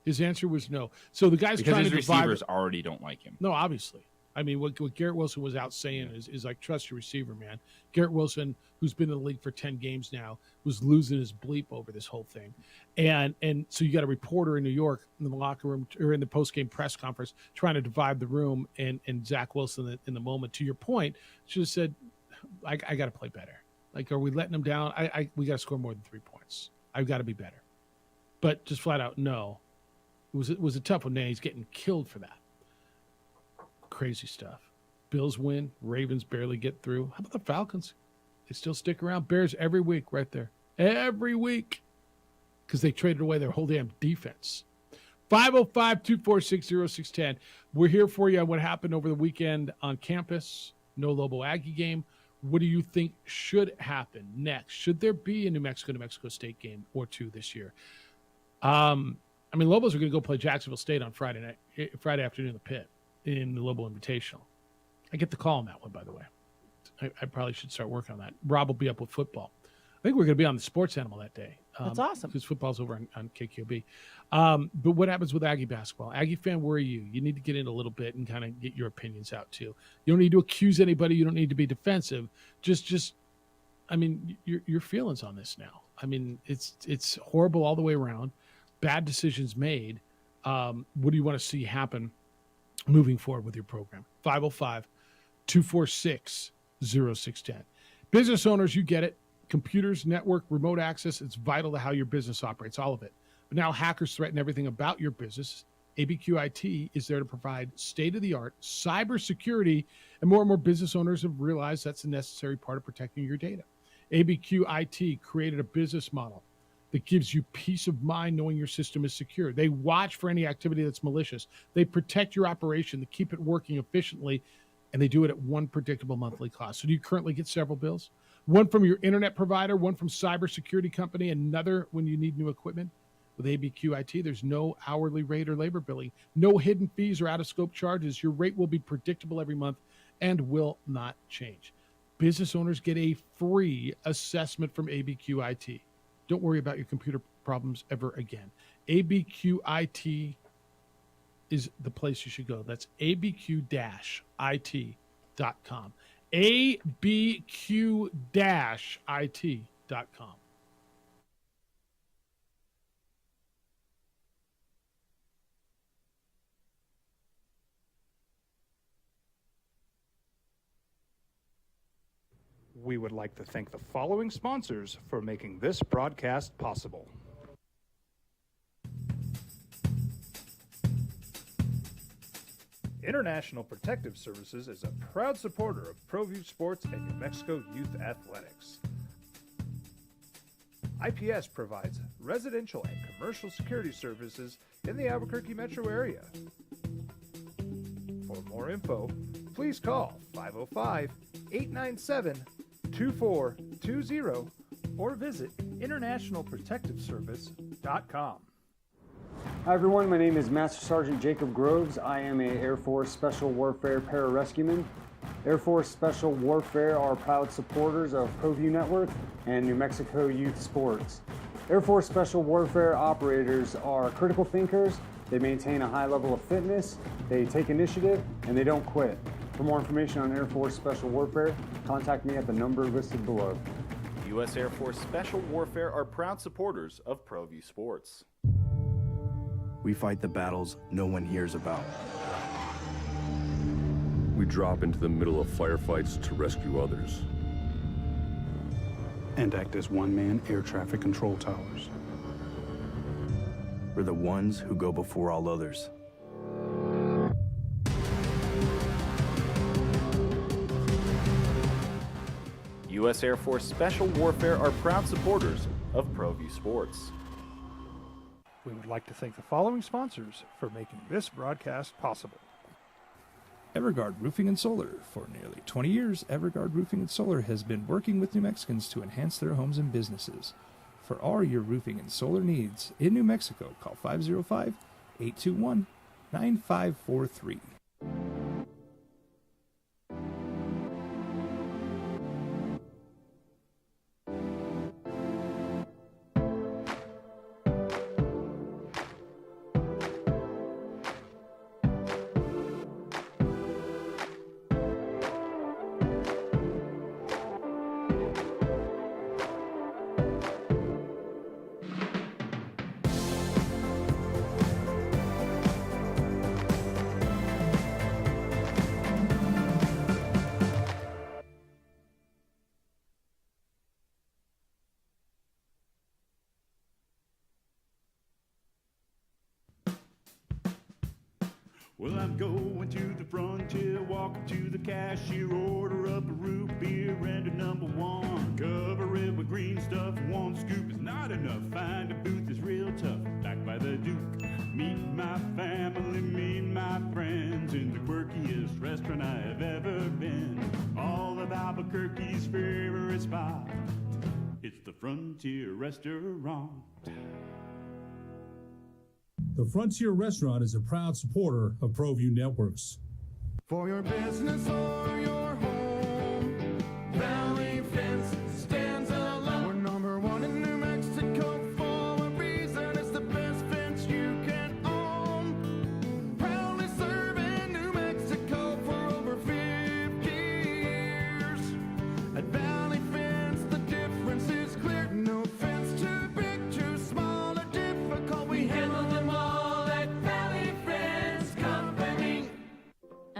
His answer was no. So the guy's Because trying his to divide. receivers already don't like him. No, obviously. I mean, what Garrett Wilson was out saying is like, trust your receiver, man. Garrett Wilson, who's been in the league for 10 games now, was losing his bleep over this whole thing. And so you got a reporter in New York in the locker room or in the post-game press conference trying to divide the room, and Zach Wilson in the moment, to your point, should have said, I got to play better. Like, are we letting him down? We got to score more than 3 points. I've got to be better. But just flat out, no. It was a tough one. Now he's getting killed for that. Crazy stuff. Bills win. Ravens barely get through. How about the Falcons? They still stick around. Bears every week right there. Every week. Because they traded away their whole damn defense. 505-246-0610. We're here for you on what happened over the weekend on campus. No Lobo Aggie game. What do you think should happen next? Should there be a New Mexico State game or two this year? I mean, Lobos are going to go play Jacksonville State on Friday afternoon in the pit in the Lobo Invitational. I get the call on that one, by the way. I probably should start working on that. Rob will be up with football. I think we're going to be on the Sports Animal that day. That's awesome. Because football's over on KQB. But what happens with Aggie basketball? Aggie fan, where are you? You need to get in a little bit and kind of get your opinions out too. You don't need to accuse anybody. You don't need to be defensive. Just, I mean, your feelings on this now. I mean, it's horrible all the way around. Bad decisions made. What do you want to see happen moving forward with your program? 505-246-0610. Business owners, you get it. Computers, network, remote access, it's vital to how your business operates, all of it. But now hackers threaten everything about your business. ABQ-IT is there to provide state-of-the-art cybersecurity, and more business owners have realized that's a necessary part of protecting your data. ABQ-IT created a business model that gives you peace of mind knowing your system is secure. They watch for any activity that's malicious. They protect your operation to keep it working efficiently, and they do it at one predictable monthly cost. So do you currently get several bills? One from your internet provider, one from cybersecurity company, another when you need new equipment? With ABQ-IT, there's no hourly rate or labor billing, no hidden fees or out-of-scope charges. Your rate will be predictable every month and will not change. Business owners get a free assessment from ABQ-IT. Don't worry about your computer problems ever again. ABQ-IT is the place you should go. That's abq-it.com. abq-it.com. We would like to thank the following sponsors for making this broadcast possible. International Protective Services is a proud supporter of ProView Sports and New Mexico Youth Athletics. IPS provides residential and commercial security services in the Albuquerque metro area. For more info, please call 505-897-2420 or visit internationalprotectiveservice.com. Hi everyone, my name is Master Sergeant Jacob Groves. I am a Air Force Special Warfare Pararescueman. Air Force Special Warfare are proud supporters of ProView Network and New Mexico Youth Sports. Air Force Special Warfare operators are critical thinkers. They maintain a high level of fitness, they take initiative, and they don't quit. For more information on Air Force Special Warfare, contact me at the number listed below. U.S. Air Force Special Warfare are proud supporters of ProView Sports. We fight the battles no one hears about. We drop into the middle of firefights to rescue others. And act as one-man air traffic control towers. We're the ones who go before all others. U.S. Air Force Special Warfare are proud supporters of ProView Sports. We would like to thank the following sponsors for making this broadcast possible. Everguard Roofing and Solar. For nearly 20 years, Everguard Roofing and Solar has been working with New Mexicans to enhance their homes and businesses. For all your roofing and solar needs in New Mexico, call 505-821-9543. Well, I'm going to the frontier, walking to the cashier, order up a root beer and a number one. Cover it with green stuff, one scoop is not enough. Find a booth is real tough, back by the Duke. Meet my family, meet my friends in the quirkiest restaurant I have ever been. All of Albuquerque's favorite spot, it's the Frontier Restaurant. The Frontier Restaurant is a proud supporter of ProView Networks. For your business or your home, Valley Fence stands alone. We're number one in New Mexico for a reason. It's the best fence you can own. Proudly serving New Mexico for over 50 years. At Valley Fence, the difference is clear. No fence too big, too small, or difficult. We handle them all at Valley.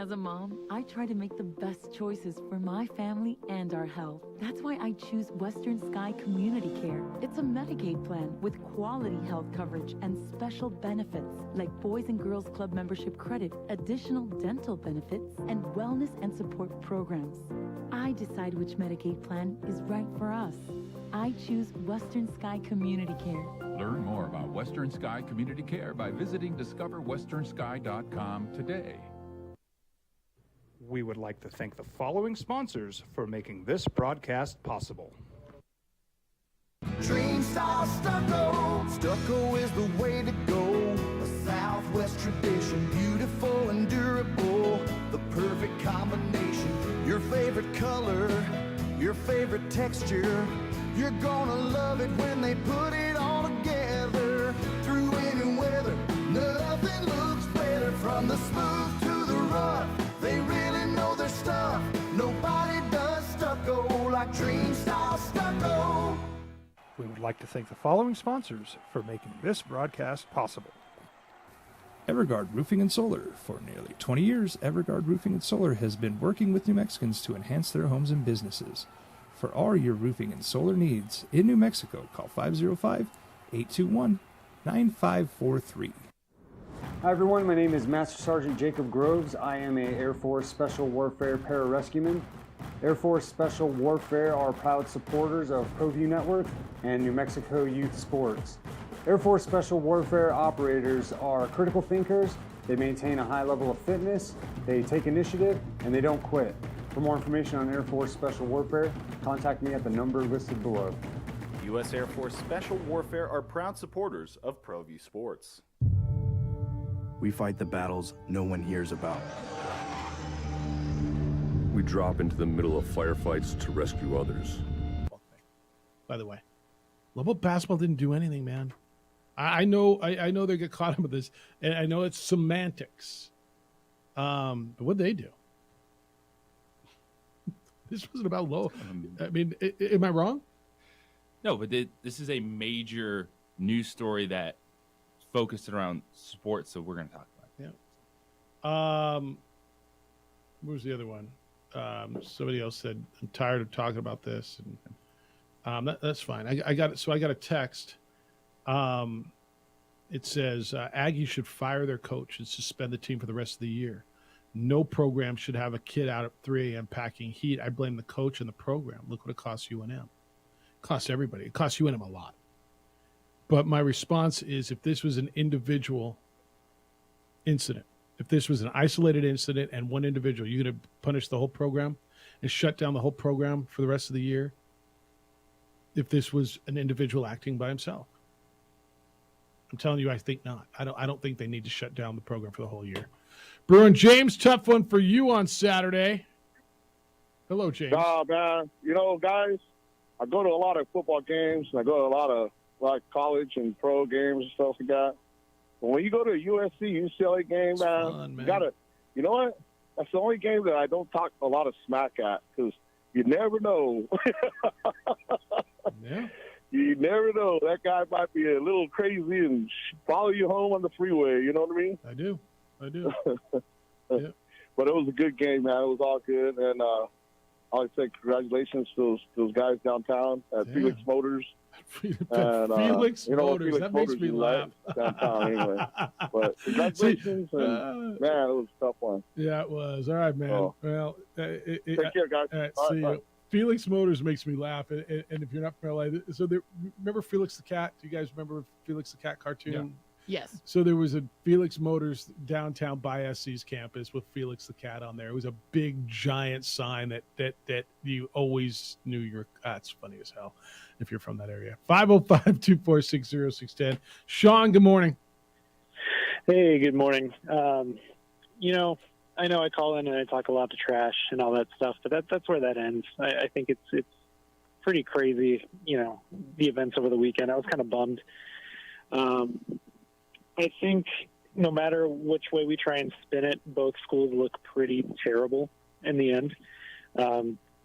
As a mom, I try to make the best choices for my family and our health. That's why I choose Western Sky Community Care. It's a Medicaid plan with quality health coverage and special benefits like Boys and Girls Club membership credit, additional dental benefits, and wellness and support programs. I decide which Medicaid plan is right for us. I choose Western Sky Community Care. Learn more about Western Sky Community Care by visiting discoverwesternsky.com today. We would like to thank the following sponsors for making this broadcast possible. Dream Style Stucco. Stucco is the way to go. A Southwest tradition, beautiful and durable. The perfect combination. Your favorite color, your favorite texture. You're gonna love it when they put it all together. Through any weather, nothing looks better. From the smooth to the rough, they really know their stuff. Nobody does stucco like Dream Style Stucco. We would like to thank the following sponsors for making this broadcast possible. Everguard Roofing and Solar. For nearly 20 years, Everguard Roofing and Solar has been working with New Mexicans to enhance their homes and businesses. For all your roofing and solar needs in New Mexico, call 505-821-9543. Hi everyone, my name is Master Sergeant Jacob Groves. I am a Air Force Special Warfare Pararescueman. Air Force Special Warfare are proud supporters of ProView Network and New Mexico Youth Sports. Air Force Special Warfare operators are critical thinkers. They maintain a high level of fitness, they take initiative, and they don't quit. For more information on Air Force Special Warfare, contact me at the number listed below. U.S. Air Force Special Warfare are proud supporters of ProView Sports. We fight the battles no one hears about. We drop into the middle of firefights to rescue others. By the way, Lubbock basketball didn't do anything, man. I know they get caught up with this, and I know it's semantics. But what'd they do? This wasn't about low. I mean, am I wrong? No, but this is a major news story that focused around sports, so we're going to talk about it. Yeah. What was the other one? Somebody else said, I'm tired of talking about this. And that's fine. I got it. So I got a text. It says, Aggies should fire their coach and suspend the team for the rest of the year. No program should have a kid out at 3 a.m. packing heat. I blame the coach and the program. Look what it costs UNM. It costs everybody. It costs UNM a lot. But my response is, if this was an individual incident, if this was an isolated incident and one individual, you're going to punish the whole program and shut down the whole program for the rest of the year? If this was an individual acting by himself? I'm telling you, I think not. I don't think they need to shut down the program for the whole year. Bruin James, tough one for you on Saturday. Hello, James. Man. You know, guys, I go to a lot of football games, and I go to a lot of college and pro games and stuff like that. But when you go to a USC, UCLA game, man, you gotta, you know what? That's the only game that I don't talk a lot of smack at, because you never know. Yeah. You never know. That guy might be a little crazy and follow you home on the freeway. You know what I mean? I do. Yeah. But it was a good game, man. It was all good. And I would say congratulations to those guys downtown at Felix Motors. And, Felix you know, Motors. Felix That Motors makes me is laugh. downtown anyway. But congratulations. And, man, it was a tough one. Yeah, it was. All right, man. Oh. Well, Take care, guys. All right, All see right, you. Felix Motors makes me laugh. And if you're not from LA, so remember Felix the Cat? Do you guys remember Felix the Cat cartoon? Yeah. Yes. So there was a Felix Motors downtown by SC's campus with Felix the Cat on there. It was a big, giant sign that you always knew you're. That's funny as hell if you're from that area. 505-246-0610. Sean, good morning. Hey, good morning. You know, I know I call in and I talk a lot of trash and all that stuff, but that's where that ends. I think it's pretty crazy, you know, the events over the weekend. I was kind of bummed. I think no matter which way we try and spin it, both schools look pretty terrible in the end.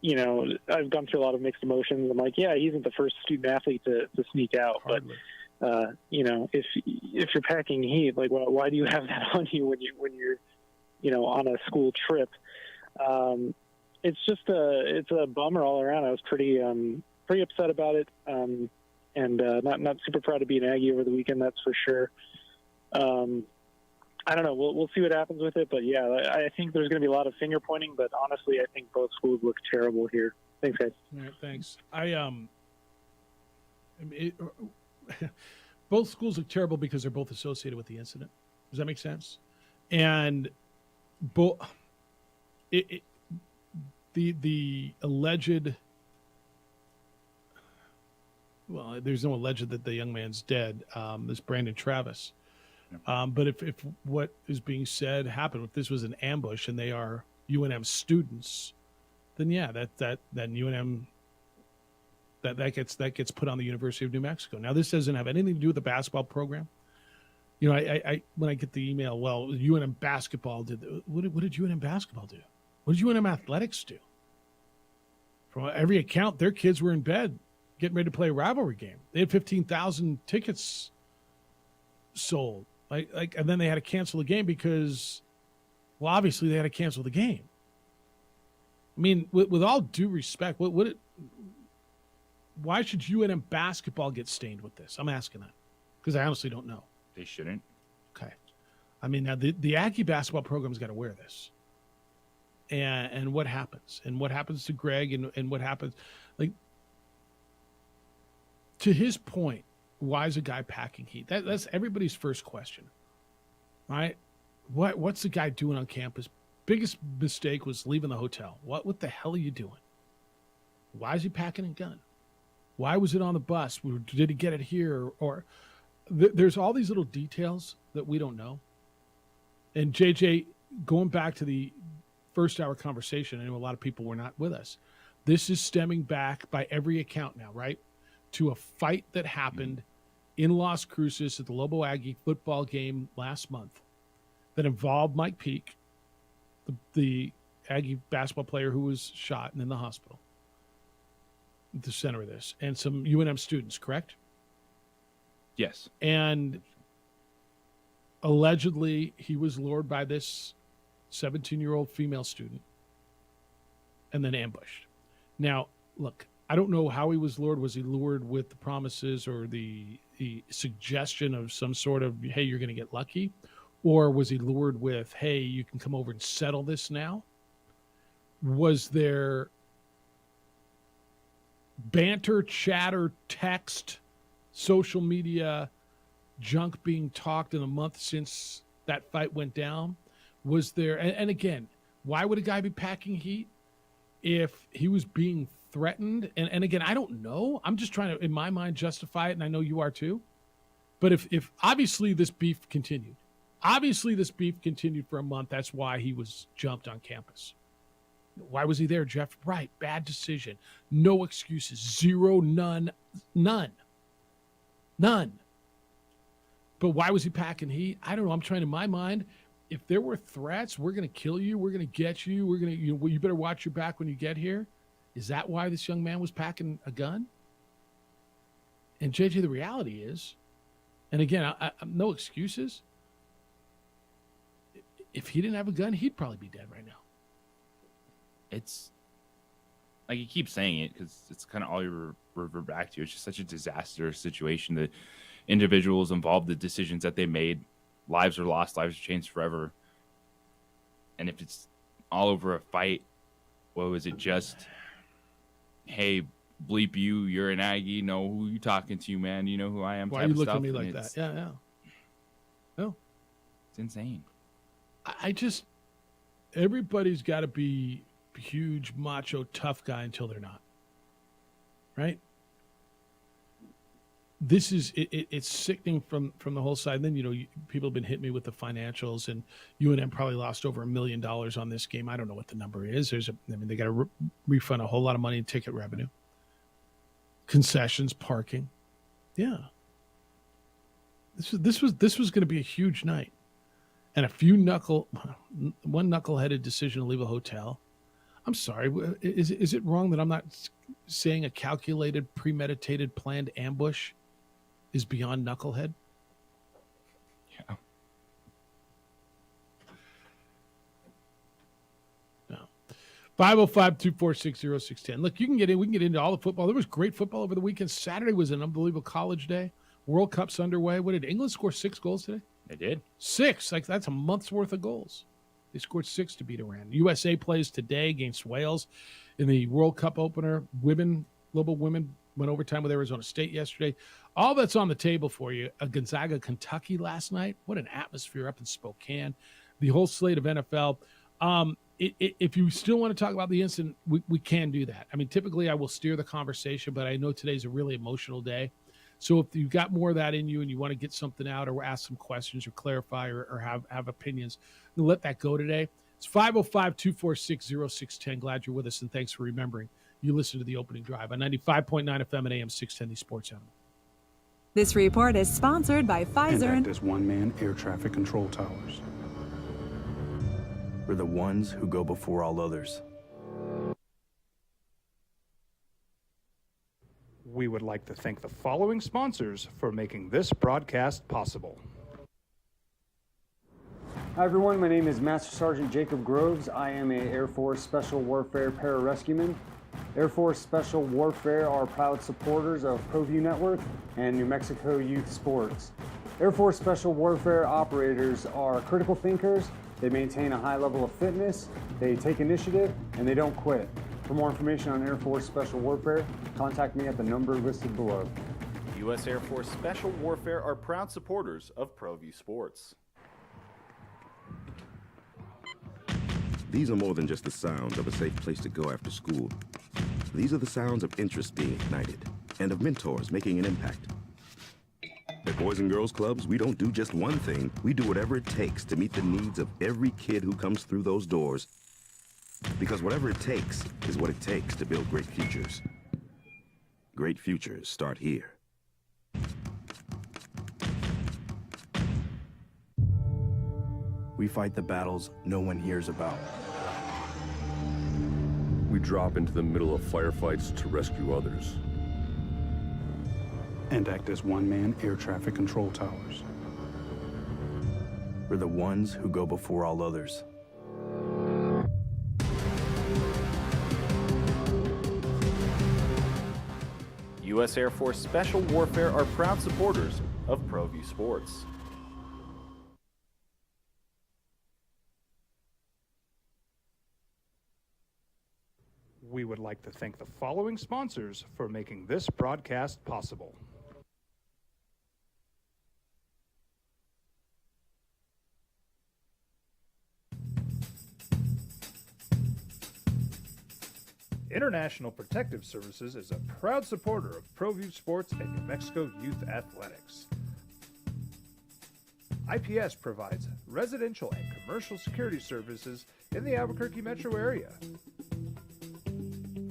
You know, I've gone through a lot of mixed emotions. I'm like, yeah, he isn't the first student athlete to sneak out, Hardly. but you know, if you're packing heat, like, why do you have that on you when you're on a school trip. It's just it's a bummer all around. I was pretty upset about it, and not super proud to be an Aggie over the weekend. That's for sure. I don't know. We'll see what happens with it, but yeah, I think there's going to be a lot of finger pointing. But honestly, I think both schools look terrible here. Thanks, guys. All right, thanks. Both schools look terrible because they're both associated with the incident. Does that make sense? And the alleged, well, there's no alleged that the young man's dead. This Brandon Travis. But if what is being said happened, if this was an ambush and they are UNM students, then yeah, that UNM that gets put on the University of New Mexico. Now, this doesn't have anything to do with the basketball program. I when I get the email, well, UNM basketball did. What did UNM basketball do? What did UNM athletics do? From every account, their kids were in bed getting ready to play a rivalry game. They had 15,000 tickets sold. And then they had to cancel the game because, well, obviously they had to cancel the game. I mean, with all due respect, why should UNM basketball get stained with this? I'm asking that because I honestly don't know. They shouldn't. Okay. I mean, now the Aggie basketball program's got to wear this. And what happens? And what happens to Greg and what happens? Like, to his point, why is a guy packing heat? That's everybody's first question, right? What's the guy doing on campus? Biggest mistake was leaving the hotel. What the hell are you doing? Why is he packing a gun? Why was it on the bus? Did he get it here? Or there's all these little details that we don't know. And JJ, going back to the first hour conversation, I know a lot of people were not with us. This is stemming back by every account now, right? To a fight that happened in Las Cruces at the Lobo Aggie football game last month that involved Mike Peake, the Aggie basketball player who was shot and in the hospital, at the center of this, and some UNM students, correct? Yes. And allegedly he was lured by this 17-year-old female student and then ambushed. Now, look, I don't know how he was lured. Was he lured with the promises or the suggestion of some sort of, hey, you're going to get lucky? Or was he lured with, hey, you can come over and settle this now? Was there banter, chatter, text, social media junk being talked in the month since that fight went down? Was there, and again, why would a guy be packing heat if he was being threatened? And again, I don't know. I'm just trying to, in my mind, justify it, and I know you are too. But if obviously this beef continued, for a month, that's why he was jumped on campus. Why was he there, Jeff? Right, bad decision. No excuses. Zero, none. But why was he packing heat? I don't know. I'm trying to, in my mind, if there were threats, we're going to kill you, we're going to get you, we're going to, you better watch your back when you get here. Is that why this young man was packing a gun? And JJ, the reality is, and again, I'm no excuses. If he didn't have a gun, he'd probably be dead right now. It's like you keep saying it because it's kind of all you revert back to. It's just such a disastrous situation. The individuals involved, the decisions that they made, lives are lost, lives are changed forever. And if it's all over a fight, what was it? Just, hey, bleep you, you're an Aggie, know who you talking to, man, you know who I am. Why are you looking at me like that? Yeah. No. It's insane. I just, everybody's got to be huge, macho, tough guy until they're not. Right? This is, it's sickening from the whole side. And then, people have been hitting me with the financials, and UNM probably lost over $1 million on this game. I don't know what the number is. They got to refund a whole lot of money in ticket revenue, concessions, parking. Yeah. This was going to be a huge night. And one knuckleheaded decision to leave a hotel. I'm sorry. Is it wrong that I'm not saying a calculated, premeditated, planned ambush is beyond knucklehead? Yeah. 505-246-0610. Look, you can get in. We can get into all the football. There was great football over the weekend. Saturday was an unbelievable college day. World Cup's underway. What did England score 6 goals today? They did. 6. Like, that's a month's worth of goals. They scored 6 to beat Iran. USA plays today against Wales in the World Cup opener. Global women went overtime with Arizona State yesterday. All that's on the table for you. Gonzaga, Kentucky last night. What an atmosphere up in Spokane. The whole slate of NFL. If you still want to talk about the incident, we can do that. I mean, typically I will steer the conversation, but I know today's a really emotional day. So if you've got more of that in you and you want to get something out or ask some questions or clarify or have opinions, let that go today. It's 505-246-0610. Glad you're with us, and thanks for remembering. You listen to The Opening Drive on 95.9 FM and AM 610, the Sports Animal. This report is sponsored by Pfizer. And act as one-man air traffic control towers. We're the ones who go before all others. We would like to thank the following sponsors for making this broadcast possible. Hi everyone, my name is Master Sergeant Jacob Groves. I am a Air Force Special Warfare Pararescueman. Air Force Special Warfare are proud supporters of ProView Network and New Mexico Youth Sports. Air Force Special Warfare operators are critical thinkers. They maintain a high level of fitness, they take initiative, and they don't quit. For more information on Air Force Special Warfare, contact me at the number listed below. U.S. Air Force Special Warfare are proud supporters of ProView Sports. These are more than just the sounds of a safe place to go after school. These are the sounds of interest being ignited and of mentors making an impact. At Boys and Girls Clubs, we don't do just one thing. We do whatever it takes to meet the needs of every kid who comes through those doors. Because whatever it takes is what it takes to build great futures. Great futures start here. We fight the battles no one hears about. We drop into the middle of firefights to rescue others. And act as one-man air traffic control towers. We're the ones who go before all others. U.S. Air Force Special Warfare are proud supporters of ProView Sports. We would like to thank the following sponsors for making this broadcast possible. International Protective Services is a proud supporter of ProView Sports and New Mexico Youth Athletics. IPS provides residential and commercial security services in the Albuquerque metro area.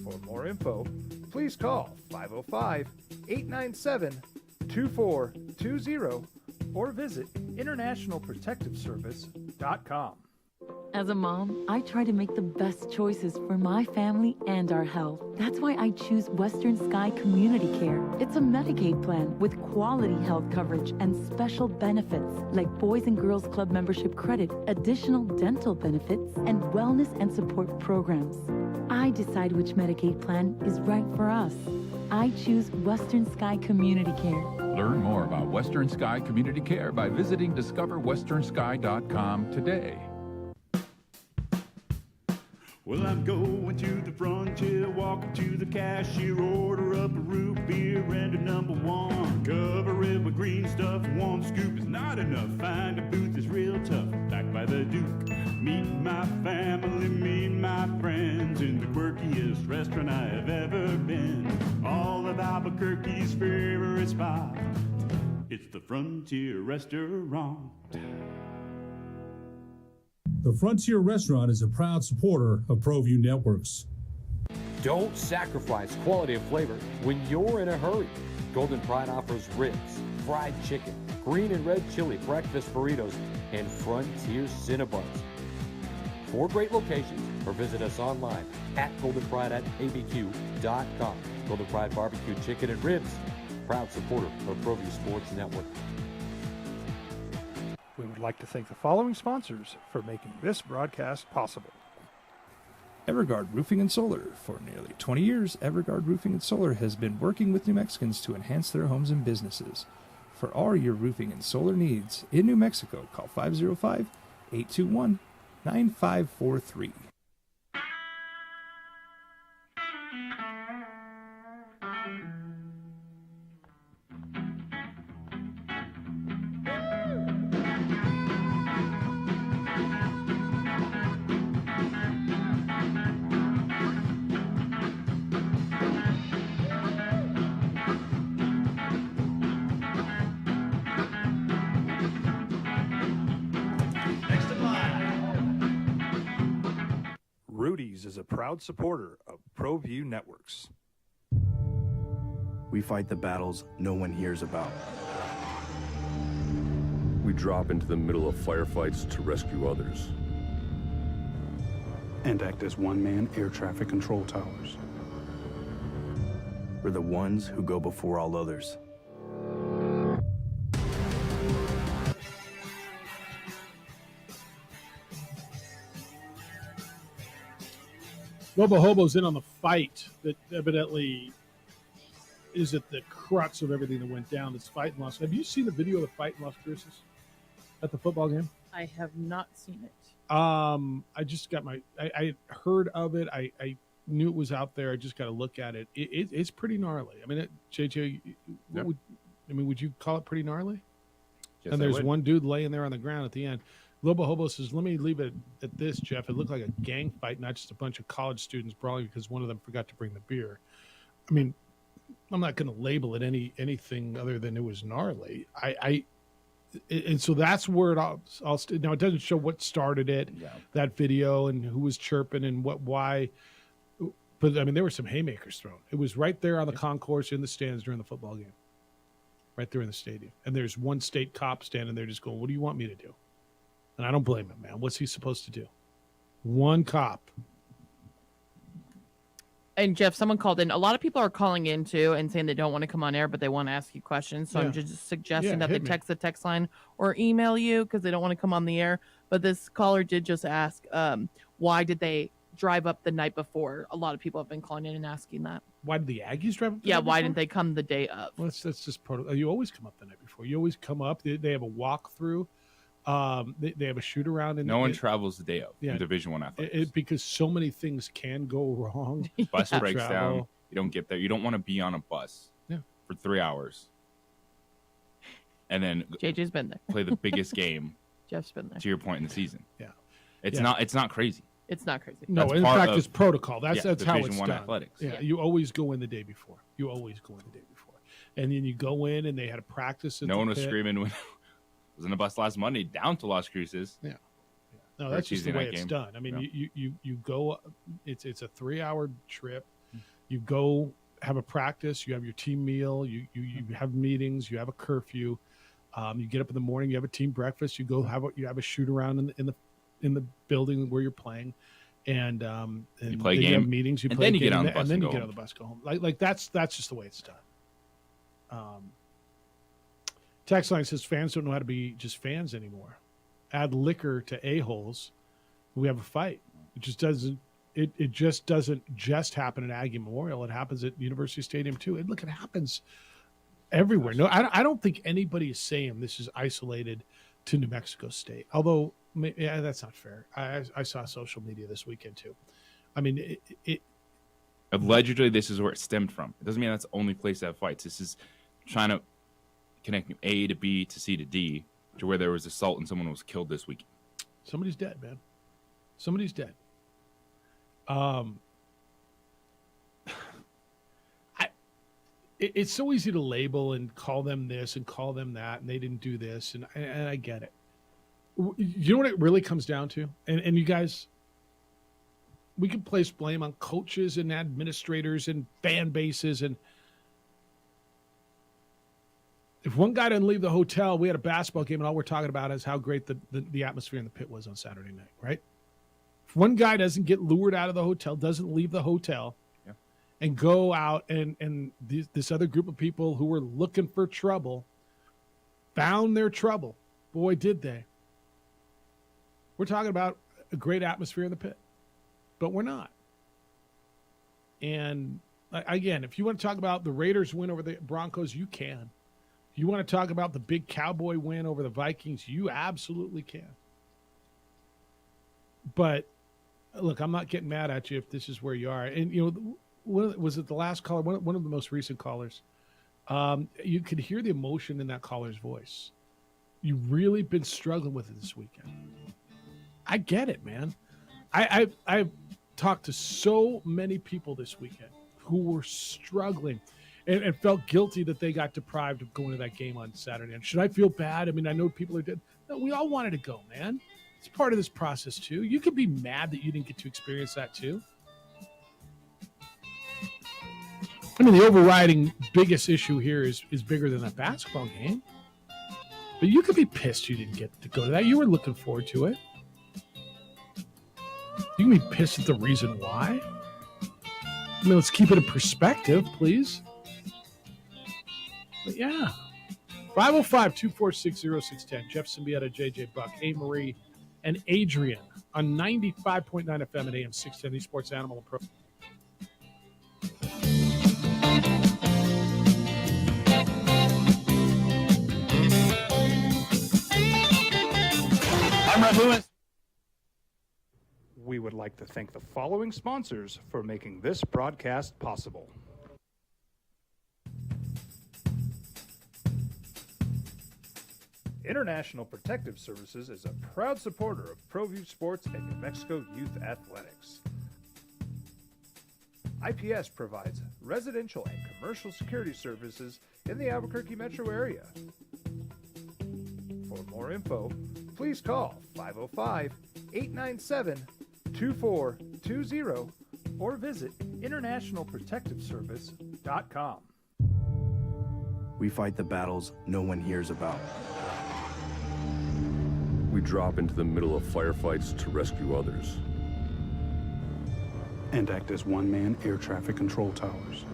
For more info, please call 505-897-2420 or visit internationalprotectiveservice.com. As a mom, I try to make the best choices for my family and our health. That's why I choose Western Sky Community Care. It's a Medicaid plan with quality health coverage and special benefits like Boys and Girls Club membership credit, additional dental benefits, and wellness and support programs. I decide which Medicaid plan is right for us. I choose Western Sky Community Care. Learn more about Western Sky Community Care by visiting discoverwesternsky.com today. Well, I'm going to the frontier, walking to the cashier, order up a root beer and a number one. Cover it with green stuff, one scoop is not enough. Find a booth is real tough, back by the Duke. Meet my family, meet my friends in the quirkiest restaurant I have ever been. All of Albuquerque's favorite spot, it's the Frontier Restaurant. The Frontier Restaurant is a proud supporter of ProView Networks. Don't sacrifice quality of flavor when you're in a hurry. Golden Pride offers ribs, fried chicken, green and red chili breakfast burritos, and Frontier Cinnabons. 4 great locations, or visit us online at goldenpride@abq.com. Golden Pride Barbecue Chicken and Ribs, proud supporter of ProView Sports Network. We would like to thank the following sponsors for making this broadcast possible. Everguard Roofing and Solar. For nearly 20 years, Everguard Roofing and Solar has been working with New Mexicans to enhance their homes and businesses. For all your roofing and solar needs in New Mexico, call 505-821-9543. Rudy's is a proud supporter of ProView Networks. We fight the battles no one hears about. We drop into the middle of firefights to rescue others. And act as one-man air traffic control towers. We're the ones who go before all others. Lobo Hobo's in on the fight that evidently is at the crux of everything that went down. This fight in Las. Have you seen the video of the fight in Las Cruces at the football game? I have not seen it. I just got I heard of it. I knew it was out there. I just got to look at it. It's pretty gnarly. I mean, JJ, Yep. would you call it pretty gnarly? Yes, And I there's would. one dude laying there on the ground at the end. Lobo Hobo says, let me leave it at this, Jeff. It looked like a gang fight, not just a bunch of college students brawling because one of them forgot to bring the beer. I mean, I'm not going to label it anything other than it was gnarly. And so that's where it all now it doesn't show what started it, that video, and who was chirping and why. But I mean, there were some haymakers thrown. It was right there on the concourse in the stands during the football game, right there in the stadium. And there's one state cop standing there just going, "What do you want me to do?" And I don't blame him, man. What's he supposed to do? One cop. And Jeff, someone called in. A lot of people are calling in too and saying they don't want to come on air, but they want to ask you questions. So Yeah. I'm just suggesting that hit they me. text the text line or email you because they don't want to come on the air. But this caller did just ask, why did they drive up the night before? A lot of people have been calling in and asking that. Why did the Aggies drive up the Yeah, night why before? didn't they come the day of? Well, that's just you always come up the night before. You always come up. They have a walkthrough. They have a shoot around. No one travels the day of Yeah. in Division I athletics. Because so many things can go wrong. Bus to breaks travel. down. You don't get there. You don't want to be on a bus for 3 hours and then JJ's been there. play the biggest game. Jeff's been there. To your point in the season. Yeah, it's Yeah. not crazy. It's not crazy. No, That's in part fact, of- it's protocol. That's how Division it's I done. athletics. Yeah, you always go in the day before. You always go in the day before, and then you go in, and they had a practice. At No the one was pit. screaming when I was in the bus last Monday down to Las Cruces. Yeah. No, for a that's just the Tuesday way night it's game. done. I mean, Yeah. you go. It's a 3-hour trip. You go have a practice. You have your team meal. You have meetings. You have a curfew. You get up in the morning. You have a team breakfast. You go have a shoot around in the building where you're playing, and You play a then you have game, meetings. You and play then a you get game, on the bus and then and you go get on home. the bus, go home. Like that's just the way it's done. Text line says fans don't know how to be just fans anymore. Add liquor to a-holes, we have a fight. It just doesn't. It just doesn't just happen at Aggie Memorial. It happens at University Stadium too. And look, it happens everywhere. No, I don't think anybody is saying this is isolated to New Mexico State. Although, yeah, that's not fair. I saw social media this weekend too. I mean, Allegedly, this is where it stemmed from. It doesn't mean that's the only place that fights. This is trying to connect A to B to C to D to where there was assault and someone was killed this week. somebody's dead, man. Somebody's dead. It's so easy to label and call them this and call them that, and they didn't do this, and I get it. You know what it really comes down to? And you guys, we can place blame on coaches and administrators and fan bases, and if one guy didn't leave the hotel, we had a basketball game, and all we're talking about is how great the atmosphere in the pit was on Saturday night, right? If one guy doesn't get lured out of the hotel, doesn't leave the hotel, and go out and this other group of people who were looking for trouble found their trouble. Boy, did they. We're talking about a great atmosphere in the pit. but we're not. And again, if you want to talk about the Raiders win over the Broncos, you can. If you want to talk about the big Cowboy win over the Vikings, you absolutely can. But look, I'm not getting mad at you if this is where you are. And, was it the last caller? One of the most recent callers. You could hear the emotion in that caller's voice. You've really been struggling with it this weekend. I get it, man. I've talked to so many people this weekend who were struggling and felt guilty that they got deprived of going to that game on Saturday. And should I feel bad? I mean, I know people are dead. No, we all wanted to go, man. It's part of this process too. You could be mad that you didn't get to experience that too. I mean, the overriding biggest issue here is bigger than that basketball game. But you could be pissed you didn't get to go to that. You were looking forward to it. You can be pissed at the reason why. I mean, let's keep it in perspective, please. But yeah. 505-246-0610. Jeff Symbieta, JJ Buck, A. Marie, and Adrian on 95.9 FM at AM 610, Sports Animal and Pro. I'm Red Lewis. We would like to thank the following sponsors for making this broadcast possible. International Protective Services is a proud supporter of ProView Sports and New Mexico Youth Athletics. IPS provides residential and commercial security services in the Albuquerque metro area. For more info, please call 505-897-2420 or visit internationalprotectiveservice.com. We fight the battles no one hears about. We drop into the middle of firefights to rescue others. And act as one-man air traffic control towers.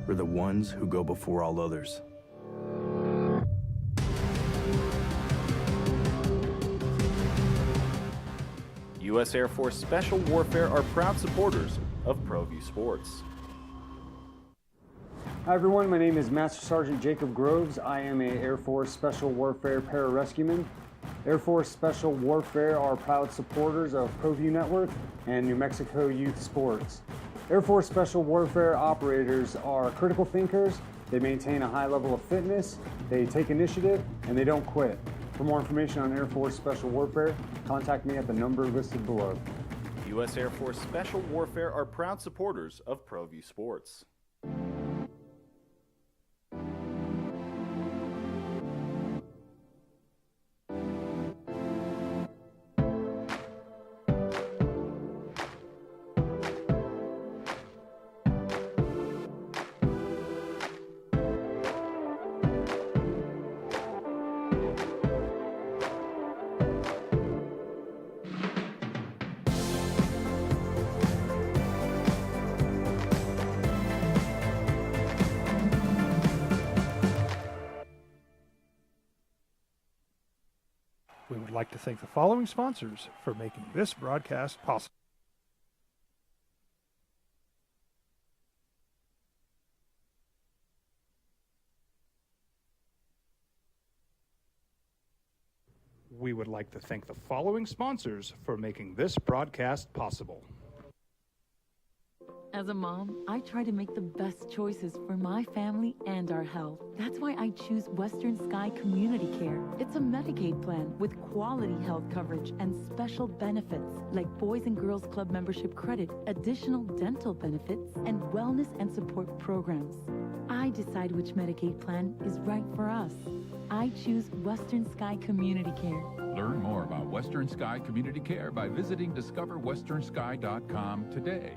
We're the ones who go before all others. U.S. Air Force Special Warfare are proud supporters of ProView Sports. Hi everyone, my name is Master Sergeant Jacob Groves. I am a Air Force Special Warfare pararescueman. Air Force Special Warfare are proud supporters of ProView Network and New Mexico Youth Sports. Air Force Special Warfare operators are critical thinkers. They maintain a high level of fitness, they take initiative, and they don't quit. For more information on Air Force Special Warfare, contact me at the number listed below. U.S. Air Force Special Warfare are proud supporters of ProView Sports. We would like to thank the following sponsors for making this broadcast possible. We would like to thank the following sponsors for making this broadcast possible. As a mom, I try to make the best choices for my family and our health. That's why I choose Western Sky Community Care. It's a Medicaid plan with quality health coverage and special benefits like Boys and Girls Club membership credit, additional dental benefits, and wellness and support programs. I decide which Medicaid plan is right for us. I choose Western Sky Community Care. Learn more about Western Sky Community Care by visiting discoverwesternsky.com today.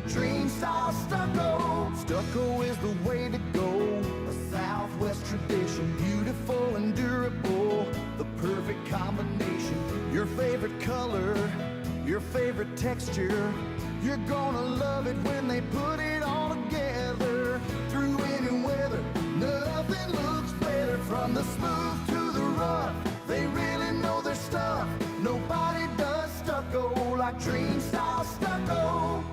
Dream style stucco. Stucco is the way to go. A Southwest tradition, beautiful and durable. The perfect combination. Your favorite color, your favorite texture. You're gonna love it when they put it all together. Through any weather, nothing looks better. From the smooth to the rough, they really know their stuff. Nobody does stucco like like dream style stucco.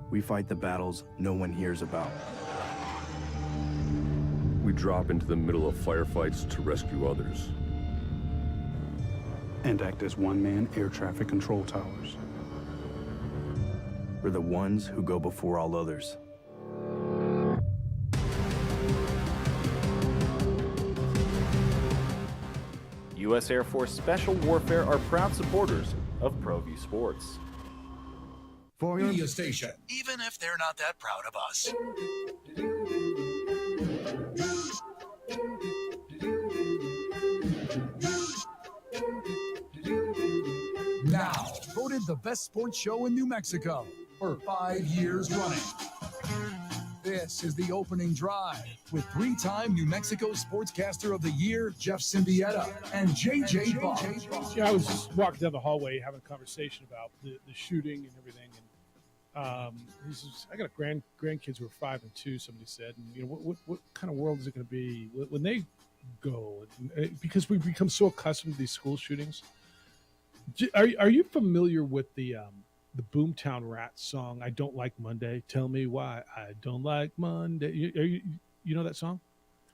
We fight the battles no one hears about. We drop into the middle of firefights to rescue others. And act as one-man air traffic control towers. We're the ones who go before all others. U.S. Air Force Special Warfare are proud supporters of ProView Sports. For your media station, even if they're not that proud of us. Now, voted the best sports show in New Mexico for 5 years running. This is the opening drive with 3-time New Mexico Sportscaster of the Year, Jeff Symbieta, and JJ Buck. Yeah, I was just walking down the hallway having a conversation about the shooting and everything, and he says, "I got grandkids who are 5 and 2." Somebody said, and what kind of world is it going to be when they go? Because we've become so accustomed to these school shootings. Are you familiar with the Boomtown Rats song, "I Don't Like Monday"? Tell me why I don't like Monday. You know that song?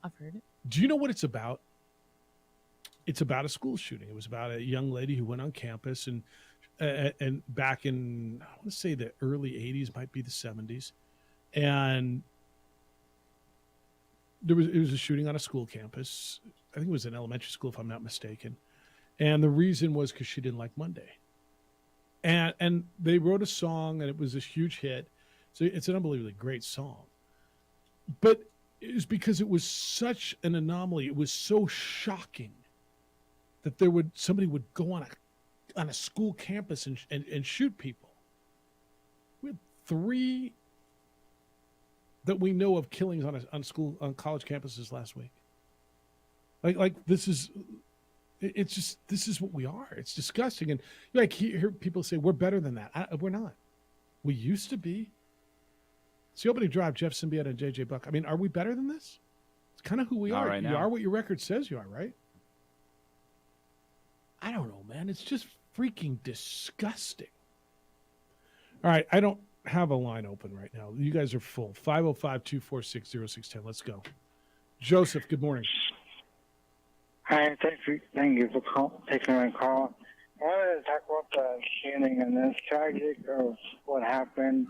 I've heard it. Do you know what it's about? It's about a school shooting. It was about a young lady who went on campus and back in, I want to say the early 80s, might be the 70s. And it was a shooting on a school campus. I think it was an elementary school, if I'm not mistaken. And the reason was because she didn't like Monday. And they wrote a song, and it was this huge hit. So it's an unbelievably great song. But it was because it was such an anomaly. It was so shocking that somebody would go on a school campus and shoot people. We had 3 that we know of killings on college campuses last week. Like this is. It's just, this is what we are. It's disgusting. And you hear people say, we're better than that. We're not. We used to be. It's the opening drive, Jeff Symbieta and JJ Buck. I mean, are we better than this? It's kind of who we are. Right you now. are what your record says you are, right? I don't know, man. It's just freaking disgusting. All right. I don't have a line open right now. You guys are full. 505-246-0610. Let's go. Joseph, good morning. Hi, thank you for taking my call. I wanted to talk about the shooting and this tragic of what happened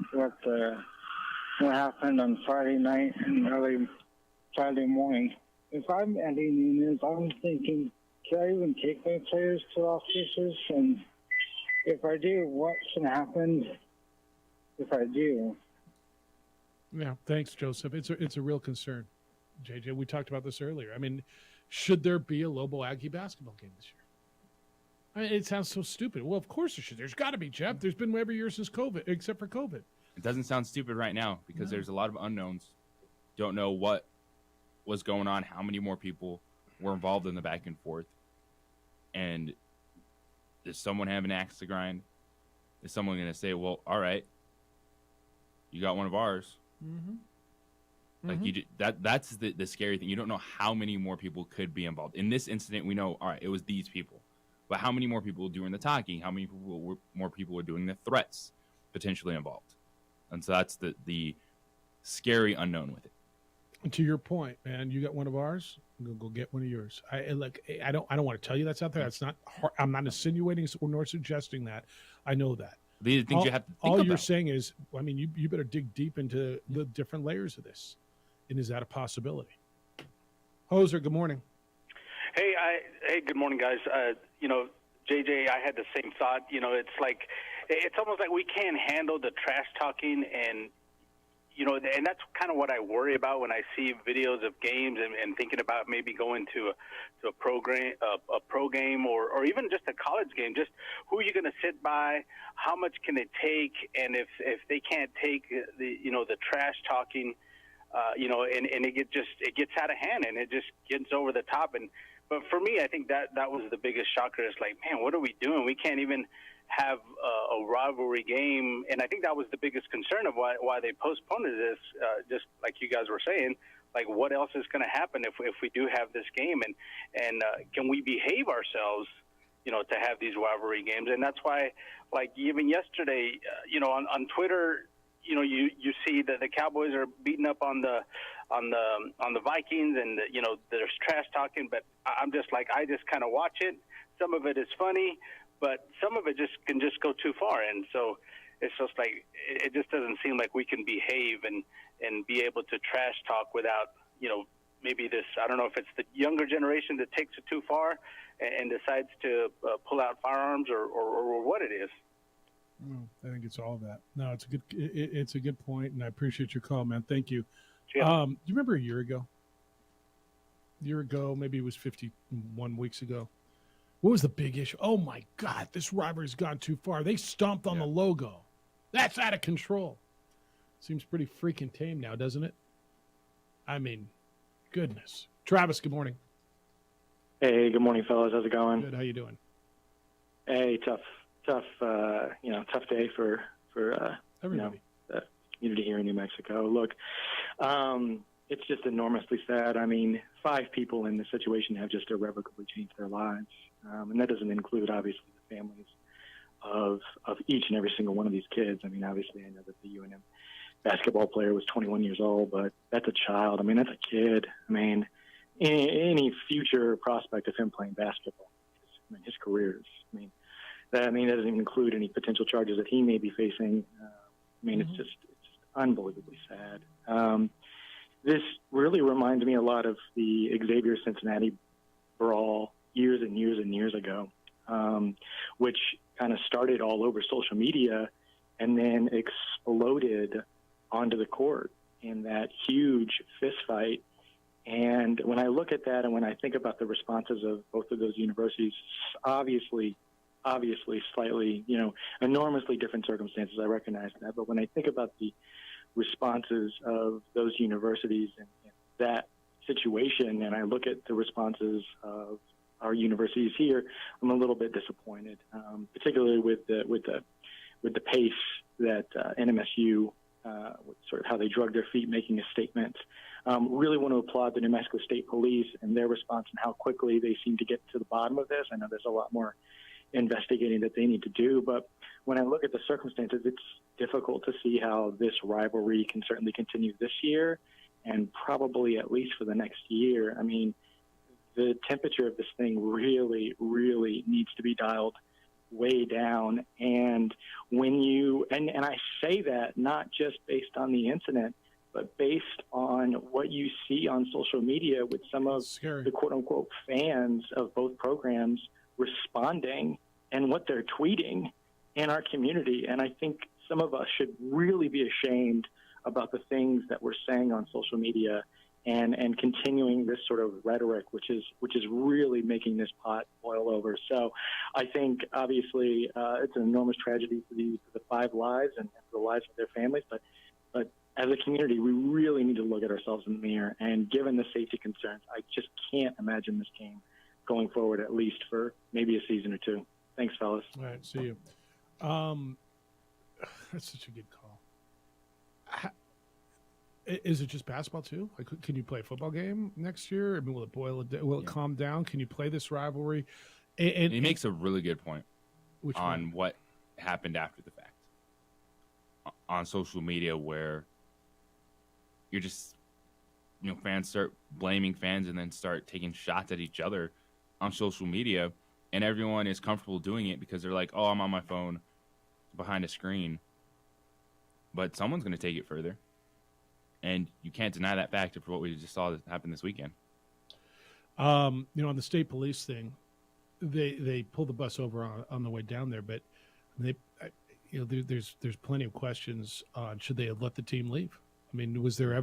on Friday night and early Saturday morning. If I'm Andy Nunez, I'm thinking, can I even take my players to offices? And if I do, what's going to happen if I do? Yeah, thanks, Joseph. It's a real concern, JJ. We talked about this earlier. I mean, should there be a Lobo Aggie basketball game this year? I mean, it sounds so stupid. Well, of course there should. There's got to be, Jeff. There's been every year since COVID, except for COVID. It doesn't sound stupid right now because there's a lot of unknowns. Don't know what was going on, how many more people were involved in the back and forth. And does someone have an axe to grind? Is someone going to say, well, all right, you got one of ours? Mm-hmm. Like that's the scary thing. You don't know how many more people could be involved. In this incident, we know, all right, it was these people. But how many more people were doing the talking? How many more people were doing the threats potentially involved? And so that's the scary unknown with it. And to your point, man, you got one of ours. Go get one of yours. I don't want to tell you that's out there. That's not. I'm not insinuating nor suggesting that. I know that. These are things you have to think all about. You're saying is, I mean, you better dig deep into the different layers of this. And is that a possibility? Hoser, good morning. Hey, good morning, guys. JJ, I had the same thought. It's almost like we can't handle the trash talking, and that's kind of what I worry about when I see videos of games and thinking about maybe going to a pro game or even just a college game. Just who are you going to sit by? How much can it take? And if they can't take the trash talking. And it gets out of hand and it just gets over the top. But for me, I think that was the biggest shocker. It's like, man, what are we doing? We can't even have a rivalry game. And I think that was the biggest concern of why they postponed this, just like you guys were saying. Like, what else is going to happen if we do have this game? And can we behave ourselves to have these rivalry games. And that's why, like even yesterday, on Twitter, you see that the Cowboys are beating up on the Vikings, and there's trash talking. But I'm just like, I just kind of watch it. Some of it is funny, but some of it can just go too far. And so it's just like, it just doesn't seem like we can behave and be able to trash talk without, maybe this, I don't know if it's the younger generation that takes it too far and decides to pull out firearms or what it is. I think it's all that. No, it's a good point, and I appreciate your call, man. Thank you. Yeah. Do you remember a year ago? Maybe it was 51 weeks ago. What was the big issue? Oh my God, this rivalry's gone too far. They stomped on the logo. That's out of control. Seems pretty freaking tame now, doesn't it? I mean, goodness. Travis, good morning. Hey, good morning, fellas. How's it going? Good. How you doing? Hey, tough day for everybody. The community here in New Mexico. Look, it's just enormously sad. I mean, 5 people in this situation have just irrevocably changed their lives, and that doesn't include obviously the families of each and every single one of these kids. I mean, obviously, I know that the UNM basketball player was 21 years old, but that's a child. I mean, that's a kid. I mean, any future prospect of him playing basketball, his careers. That doesn't even include any potential charges that he may be facing. It's just unbelievably sad. This really reminds me a lot of the Xavier Cincinnati brawl years and years and years ago, which kind of started all over social media and then exploded onto the court in that huge fist fight. And when I look at that and when I think about the responses of both of those universities, obviously slightly, enormously different circumstances, I recognize that. But when I think about the responses of those universities and that situation, and I look at the responses of our universities here, I'm a little bit disappointed, particularly with the pace that NMSU, sort of how they drug their feet making a statement. Really want to applaud the New Mexico State Police and their response and how quickly they seem to get to the bottom of this. I know there's a lot more investigating that they need to do, but when I look at the circumstances, it's difficult to see how this rivalry can certainly continue this year and probably at least for the next year. I mean, the temperature of this thing really, really needs to be dialed way down. And when and I say that not just based on the incident, but based on what you see on social media with some of the quote-unquote fans of both programs responding and what they're tweeting in our community. And I think some of us should really be ashamed about the things that we're saying on social media and continuing this sort of rhetoric, which is really making this pot boil over. So I think obviously it's an enormous tragedy for the 5 lives and for the lives of their families, but as a community, we really need to look at ourselves in the mirror. And given the safety concerns, I just can't imagine this game going forward, at least for maybe a season or 2. Thanks, fellas. All right, see you. That's such a good call. Is it just basketball too? Like, can you play a football game next year? I mean, will it will it calm down? Can you play this rivalry? And he makes a really good point on what happened after the fact on social media, where you're just, fans start blaming fans and then start taking shots at each other on social media, and everyone is comfortable doing it because they're like, oh, I'm on my phone behind a screen. But someone's going to take it further. And you can't deny that fact for what we just saw happen this weekend. On the state police thing, they pulled the bus over on the way down there, but there's plenty of questions on should they have let the team leave. I mean, was there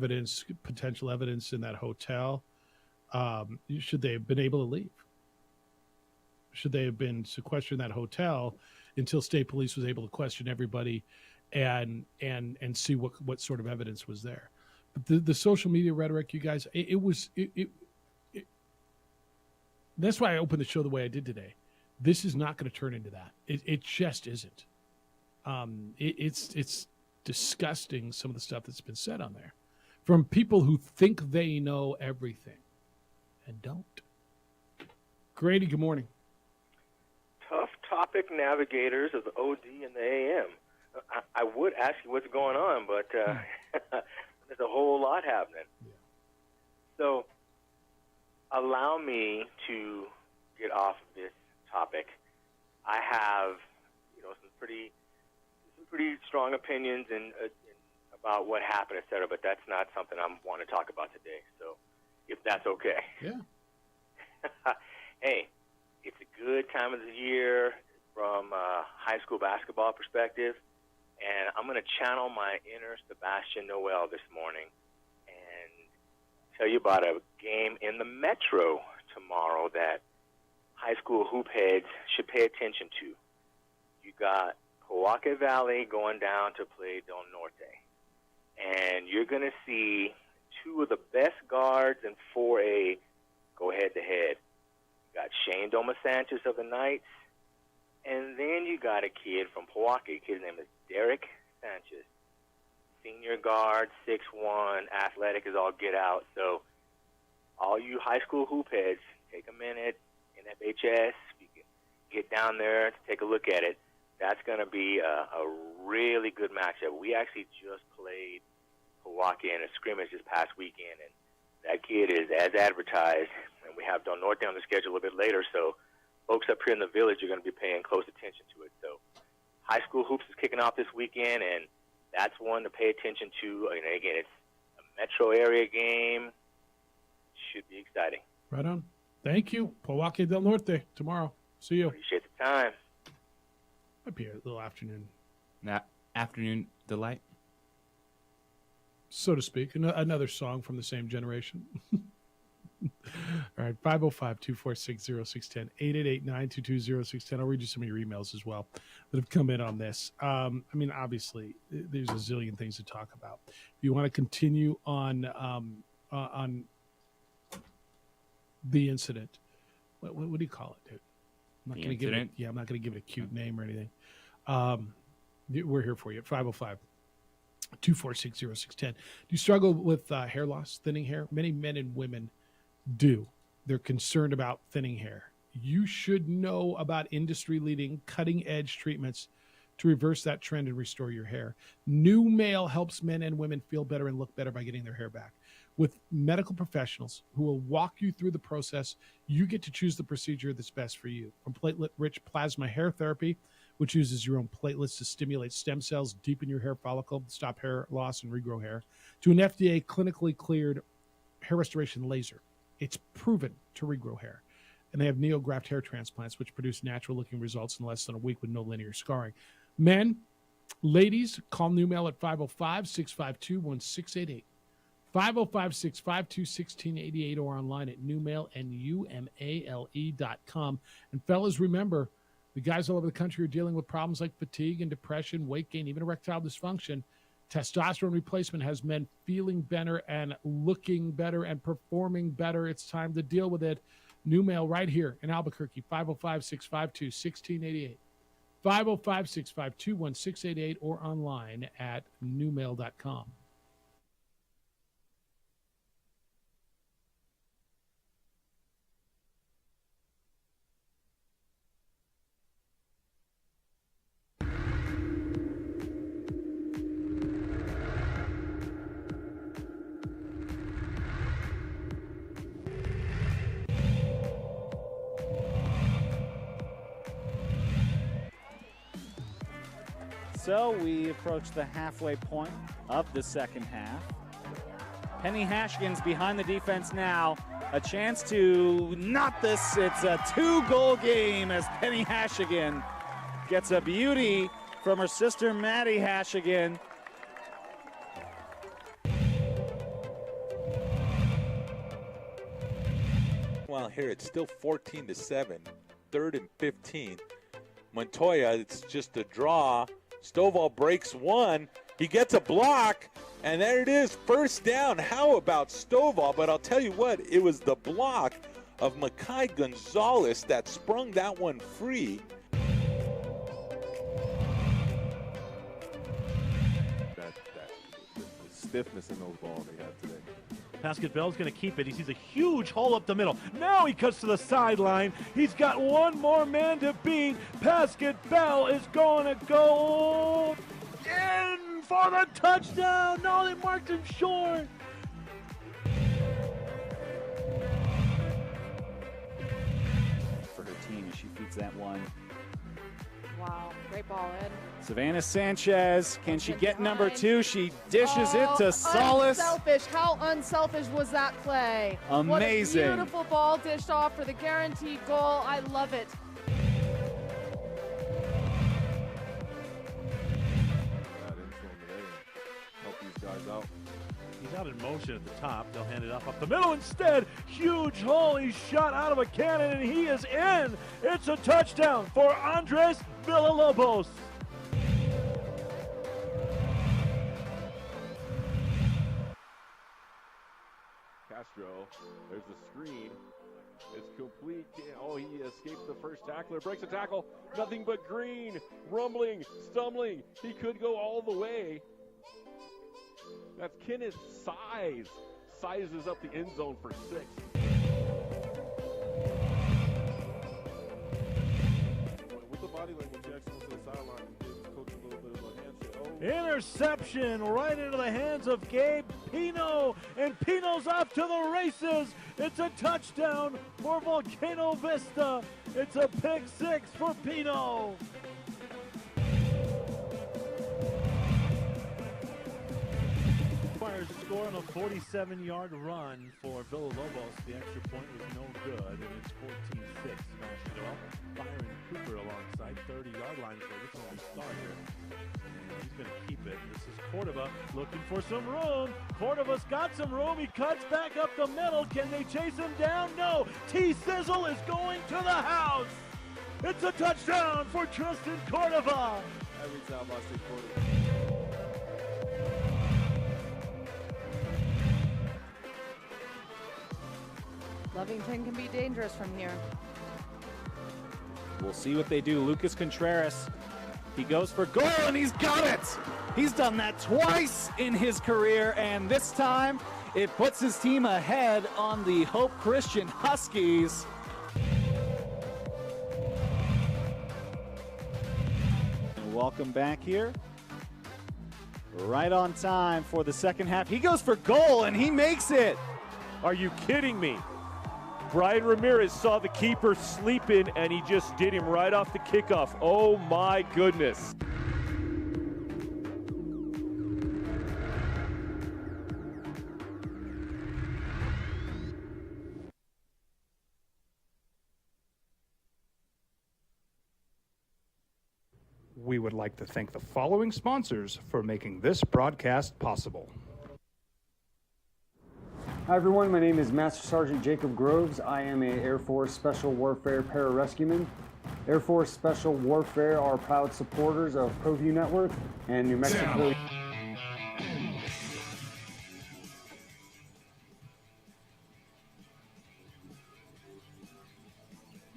potential evidence in that hotel? Should they have been able to leave? Should they have been sequestered in that hotel until state police was able to question everybody and see what sort of evidence was there? But the social media rhetoric, you guys, that's why I opened the show the way I did today. This is not going to turn into that. It just isn't. It's disgusting, some of the stuff that's been said on there from people who think they know everything and don't. Grady, good morning. traffic navigators of the OD and the AM. I would ask you what's going on, but there's a whole lot happening. Yeah. So allow me to get off of this topic. I have, some pretty strong opinions about what happened, et cetera, but that's not something I'm wanting to talk about today. So if that's okay. Yeah. Hey, it's a good time of the year from a high school basketball perspective, and I'm going to channel my inner Sebastian Noel this morning and tell you about a game in the Metro tomorrow that high school hoop heads should pay attention to. You got Powahka Valley going down to play Del Norte, and you're going to see two of the best guards in 4A go head-to-head. You got Shane Domasantis of the Knights, and then you got a kid from Powahka. His name is Derek Sanchez. Senior guard, 6'1", athletic as all get out. So all you high school hoop heads, take a minute in FHS. You can get down there to take a look at it. That's going to be a really good matchup. We actually just played Powahka in a scrimmage this past weekend, and that kid is as advertised. And we have Del Norte on the schedule a little bit later, so folks up here in the village are going to be paying close attention to it. So high school hoops is kicking off this weekend, and that's one to pay attention to. And again, it's a metro area game. Should be exciting. Right on. Thank you. Powahka Del Norte tomorrow. See you. Appreciate the time. Might be a little afternoon. Afternoon delight, so to speak. Another song from the same generation. All right, 505-246-0610, 888-922-0610. I'll read you some of your emails as well that have come in on this. Obviously, there's a zillion things to talk about. If you want to continue on the incident, what do you call it, dude? I'm not going to give it. Yeah, I'm not going to give it a cute name or anything. We're here for you at 505-246-0610. Do you struggle with hair loss, thinning hair? Many men and women do. They're concerned about thinning hair. You should know about industry-leading, cutting-edge treatments to reverse that trend and restore your hair. New Male helps men and women feel better and look better by getting their hair back. With medical professionals who will walk you through the process, you get to choose the procedure that's best for you. From platelet-rich plasma hair therapy, which uses your own platelets to stimulate stem cells, deepen your hair follicle, stop hair loss, and regrow hair, to an FDA clinically cleared hair restoration laser. It's proven to regrow hair. And they have NeoGraft hair transplants, which produce natural-looking results in less than a week with no linear scarring. Men, ladies, call New Male at 505-652-1688. 505-652-1688 or online at newmale.com. And fellas, remember, the guys all over the country are dealing with problems like fatigue and depression, weight gain, even erectile dysfunction. Testosterone replacement has men feeling better and looking better and performing better. It's time to deal with it. New Male right here in Albuquerque, 505-652-1688. 505-652-1688 or online at newmale.com. So we approach the halfway point of the second half. Penny Hashigan's behind the defense now. A chance to knot this. It's a 2-goal game as Penny Hashigan gets a beauty from her sister Maddie Hashigan. Well, here it's still 14-7, 3rd and 15. Montoya, it's just a draw. Stovall breaks one. He gets a block, and there it is, first down. How about Stovall? But I'll tell you what, it was the block of Makai Gonzalez that sprung that one free. The stiffness in those balls they got today. Pascal Bell's going to keep it. He sees a huge hole up the middle. Now he cuts to the sideline. He's got one more man to beat. Pascal Bell is going to go in for the touchdown. No, they marked him short. For her team as she feeds that one. Wow, great ball in. Savannah Sanchez, can she get number 2? She dishes it to Solis. Unselfish. How unselfish was that play? Amazing. What a beautiful ball dished off for the guaranteed goal. I love it. Help these guys out. He's out in motion at the top. They'll hand it up the middle instead. Huge hole. He's shot out of a cannon, and he is in. It's a touchdown for Andres Villalobos. Castro, there's the screen. It's complete. Oh, he escapes the first tackler, breaks a tackle. Nothing but green, rumbling, stumbling. He could go all the way. That's Kenneth Size. Sizes up the end zone for 6. With the body language, Jackson went to the sideline and gave his coach a little bit of a handshake. Interception right into the hands of Gabe Pino, and Pino's off to the races. It's a touchdown for Volcano Vista. It's a pick 6 for Pino. Fires a score on a 47-yard run for Villalobos. The extra point was no good, and it's 14-6. Well, Byron Cooper alongside 30-yard line for this one start here. And he's going to keep it. This is Cordova looking for some room. Cordova's got some room. He cuts back up the middle. Can they chase him down? No. T-Sizzle is going to the house. It's a touchdown for Tristan Cordova. Every time I see Cordova. Lovington can be dangerous from here. We'll see what they do. Lucas Contreras, he goes for goal, and he's got it! He's done that twice in his career, and this time it puts his team ahead on the Hope Christian Huskies. Welcome back here. Right on time for the second half. He goes for goal, and he makes it! Are you kidding me? Brian Ramirez saw the keeper sleeping, and he just did him right off the kickoff. Oh, my goodness. We would like to thank the following sponsors for making this broadcast possible. Hi everyone, my name is Master Sergeant Jacob Groves. I am a Air Force Special Warfare Pararescueman. Air Force Special Warfare are proud supporters of ProView Network and New Mexico.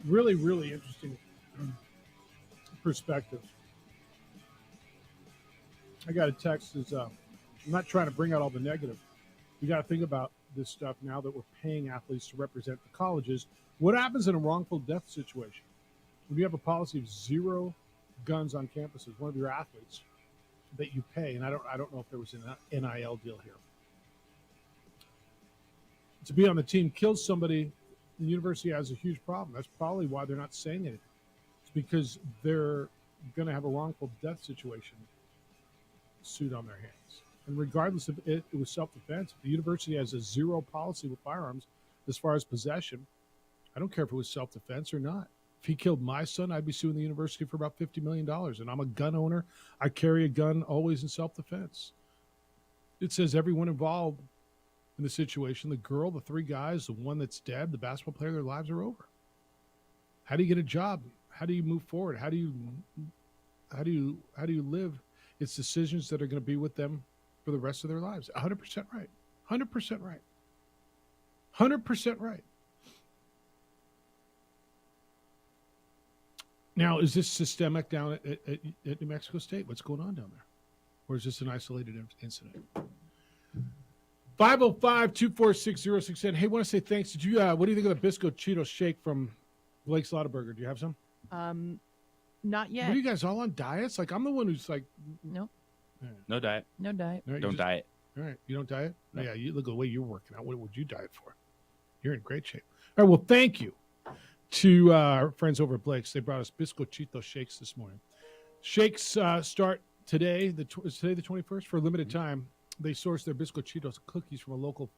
Really, really interesting perspective. I got a text I'm not trying to bring out all the negative. You got to think about this stuff now that we're paying athletes to represent the colleges. What happens in a wrongful death situation when you have a policy of 0 guns on campuses? One of your athletes that you pay, and I don't know if there was an NIL deal here, to be on the team kills somebody. The university has a huge problem. That's probably why they're not saying anything. It's because they're going to have a wrongful death situation suit on their hands. And regardless of it was self-defense, if the university has a 0 policy with firearms as far as possession, I don't care if it was self-defense or not. If he killed my son, I'd be suing the university for about $50 million. And I'm a gun owner. I carry a gun always in self-defense. It says everyone involved in the situation, the girl, the 3 guys, the one that's dead, the basketball player, their lives are over. How do you get a job? How do you move forward? How do you live? It's decisions that are going to be with them for the rest of their lives. 100% right. 100% right. 100% right. Now, is this systemic down at New Mexico State? What's going on down there? Or is this an isolated incident? 505-246-0610. Hey, want to say thanks. Did you? What do you think of the Bisco Cheeto shake from Blake's Lotaburger? Do you have some? Not yet. What are you guys all on diets? Like, I'm the one who's like, No. No diet. No diet. all right, you Don't just- diet. All right, you don't diet? No. Yeah, you look at the way you're working out. What would you diet for? You're in great shape. All right, well, thank you to our friends over at Blake's. They brought us Bisco Cheeto shakes this morning. Shakes start today. Is today the 21st? For a limited time, they source their Bisco Cheetos cookies from a local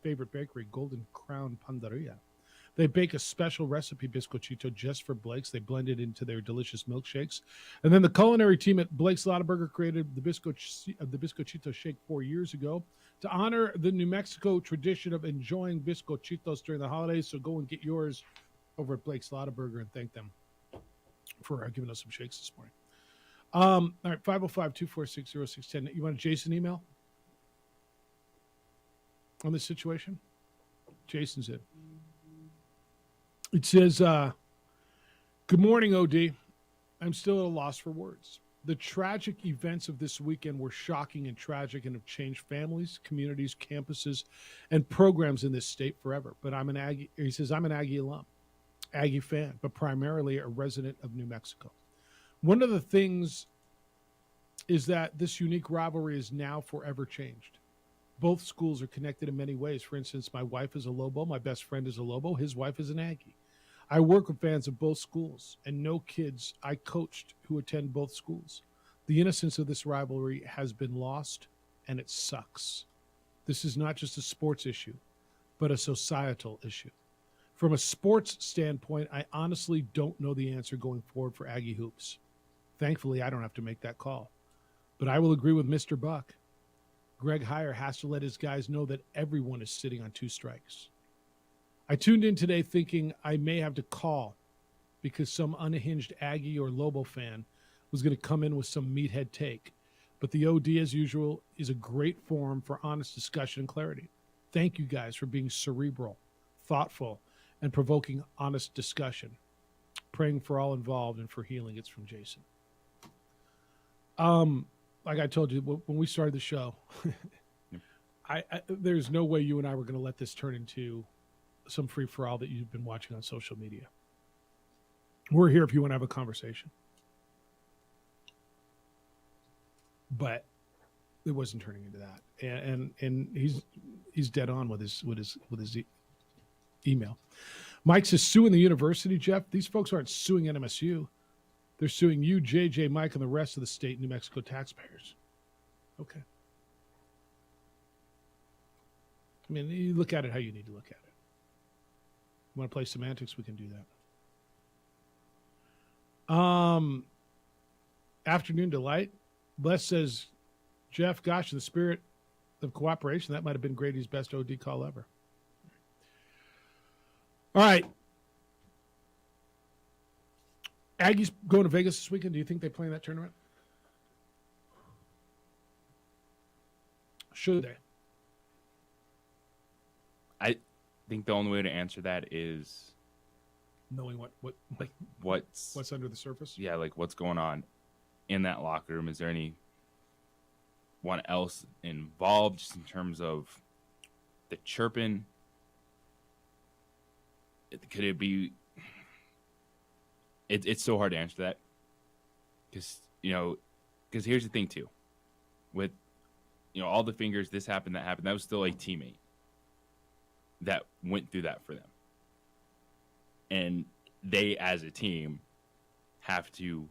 favorite bakery, Golden Crown Pandaria. They bake a special recipe Bisco Cheeto just for Blake's. They blend it into their delicious milkshakes. And then the culinary team at Blake's Lotaburger created the Bisco Cheeto shake 4 years ago to honor the New Mexico tradition of enjoying Bisco Cheetos during the holidays. So go and get yours over at Blake's Lotaburger and thank them for giving us some shakes this morning. All right, 505-246-0610. You want a Jason email on this situation? Jason's in. It says, good morning, OD. I'm still at a loss for words. The tragic events of this weekend were shocking and tragic and have changed families, communities, campuses, and programs in this state forever. But I'm an Aggie. He says, I'm an Aggie alum, Aggie fan, but primarily a resident of New Mexico. One of the things is that this unique rivalry is now forever changed. Both schools are connected in many ways. For instance, my wife is a Lobo. My best friend is a Lobo. His wife is an Aggie. I work with fans of both schools and know kids I coached who attend both schools. The innocence of this rivalry has been lost, and it sucks. This is not just a sports issue, but a societal issue. From a sports standpoint, I honestly don't know the answer going forward for Aggie hoops. Thankfully, I don't have to make that call. But I will agree with Mr. Buck. Greg Heyer has to let his guys know that everyone is sitting on two strikes. I tuned in today thinking I may have to call because some unhinged Aggie or Lobo fan was going to come in with some meathead take. But the OD, as usual, is a great forum for honest discussion and clarity. Thank you guys for being cerebral, thoughtful, and provoking honest discussion. Praying for all involved and for healing. It's from Jason. Like I told you when we started the show, there's no way you and I were going to let this turn into some free-for-all that you've been watching on social media. We're here if you want to have a conversation. But it wasn't turning into that. And he's dead on with his email. Mike says, suing the university, Jeff. These folks aren't suing NMSU. They're suing you, JJ, Mike, and the rest of the state New Mexico taxpayers. Okay. I mean, you look at it how you need to look at it. You want to play semantics? We can do that. Afternoon Delight. Bless says, Jeff, gosh, in the spirit of cooperation, that might have been Grady's best OD call ever. All right. Aggies going to Vegas this weekend. Do you think they play in that tournament? Should they? I think the only way to answer that is knowing what's under the surface. Yeah, like what's going on in that locker room. Is there anyone else involved, just in terms of the chirping? Could it be? It's so hard to answer that because here's the thing too, with all the fingers, this happened, that happened. That was still a teammate that went through that for them, and they as a team have to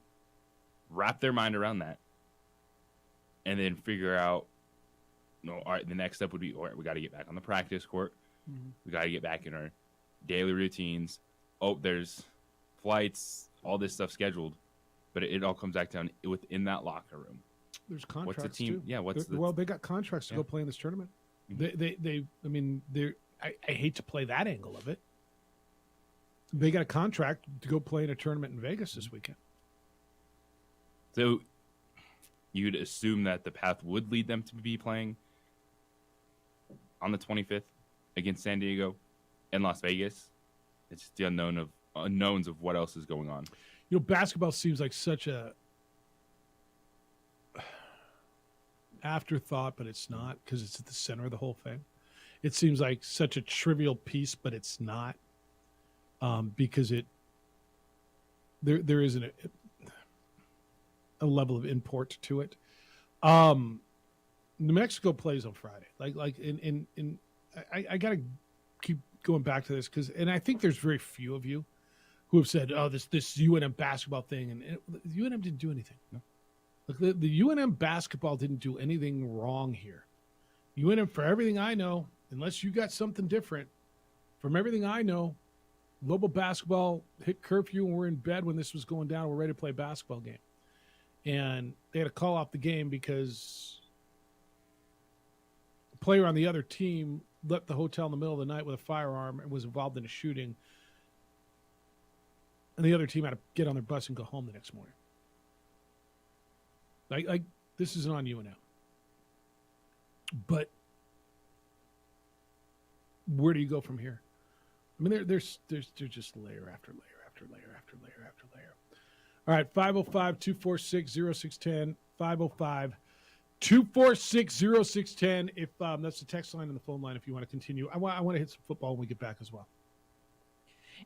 wrap their mind around that, and then figure out, all right, the next step would be, all right, we got to get back on the practice court. Mm-hmm. We got to get back in our daily routines. Oh, there's flights, all this stuff scheduled, but it all comes back down within that locker room. There's contracts. What's the team? Too. Yeah, well, they got contracts to go play in this tournament. Mm-hmm. I hate to play that angle of it. They got a contract to go play in a tournament in Vegas this weekend. So you'd assume that the path would lead them to be playing on the 25th against San Diego and Las Vegas. It's just the unknowns of what else is going on. Basketball seems like such a afterthought, but it's not, because it's at the center of the whole thing. it seems like such a trivial piece, but it's not, because there is a level of import to it. New Mexico plays on Friday. I got to keep going back to this and I think there's very few of you who have said, "Oh, this UNM basketball thing," and UNM didn't do anything. No. Look, the UNM basketball didn't do anything wrong here. UNM, for everything I know, unless you got something different, from everything I know, Lobo basketball hit curfew and we're in bed when this was going down. We're ready to play a basketball game. And they had to call off the game because a player on the other team left the hotel in the middle of the night with a firearm and was involved in a shooting. And the other team had to get on their bus and go home the next morning. Like this isn't on UNM. But where do you go from here? I mean, there's just layer after layer after layer after layer after layer. All right, 505-246-0610, 505-246-0610. If that's the text line and the phone line, if you want to continue. I want to hit some football when we get back as well.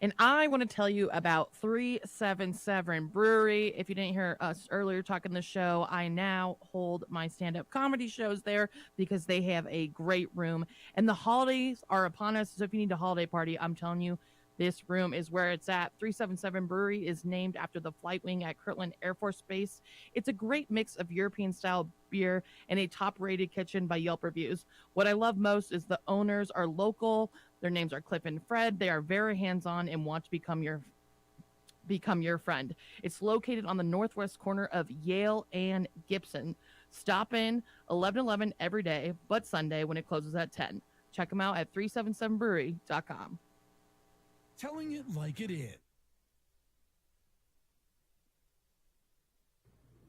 And I want to tell you about 377 Brewery. If you didn't hear us earlier talking the show, I now hold my stand-up comedy shows there because they have a great room. And the holidays are upon us, so if you need a holiday party, I'm telling you, this room is where it's at. 377 Brewery is named after the flight wing at Kirtland Air Force Base. It's a great mix of European-style beer and a top-rated kitchen by Yelp reviews. What I love most is the owners are local. Their names are Cliff and Fred. They are very hands-on and want to become your friend. It's located on the northwest corner of Yale and Gibson. Stop in 11:11 every day, but Sunday when it closes at 10. Check them out at 377brewery.com. Telling it like it is.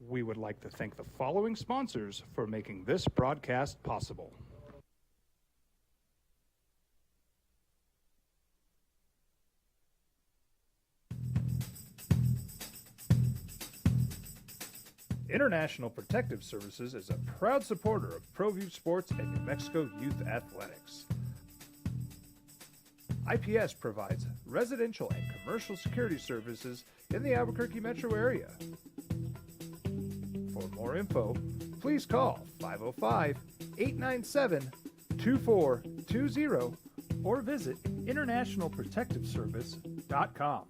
We would like to thank the following sponsors for making this broadcast possible. International Protective Services is a proud supporter of ProView Sports and New Mexico Youth Athletics. IPS provides residential and commercial security services in the Albuquerque metro area. For more info, please call 505-897-2420 or visit internationalprotectiveservice.com.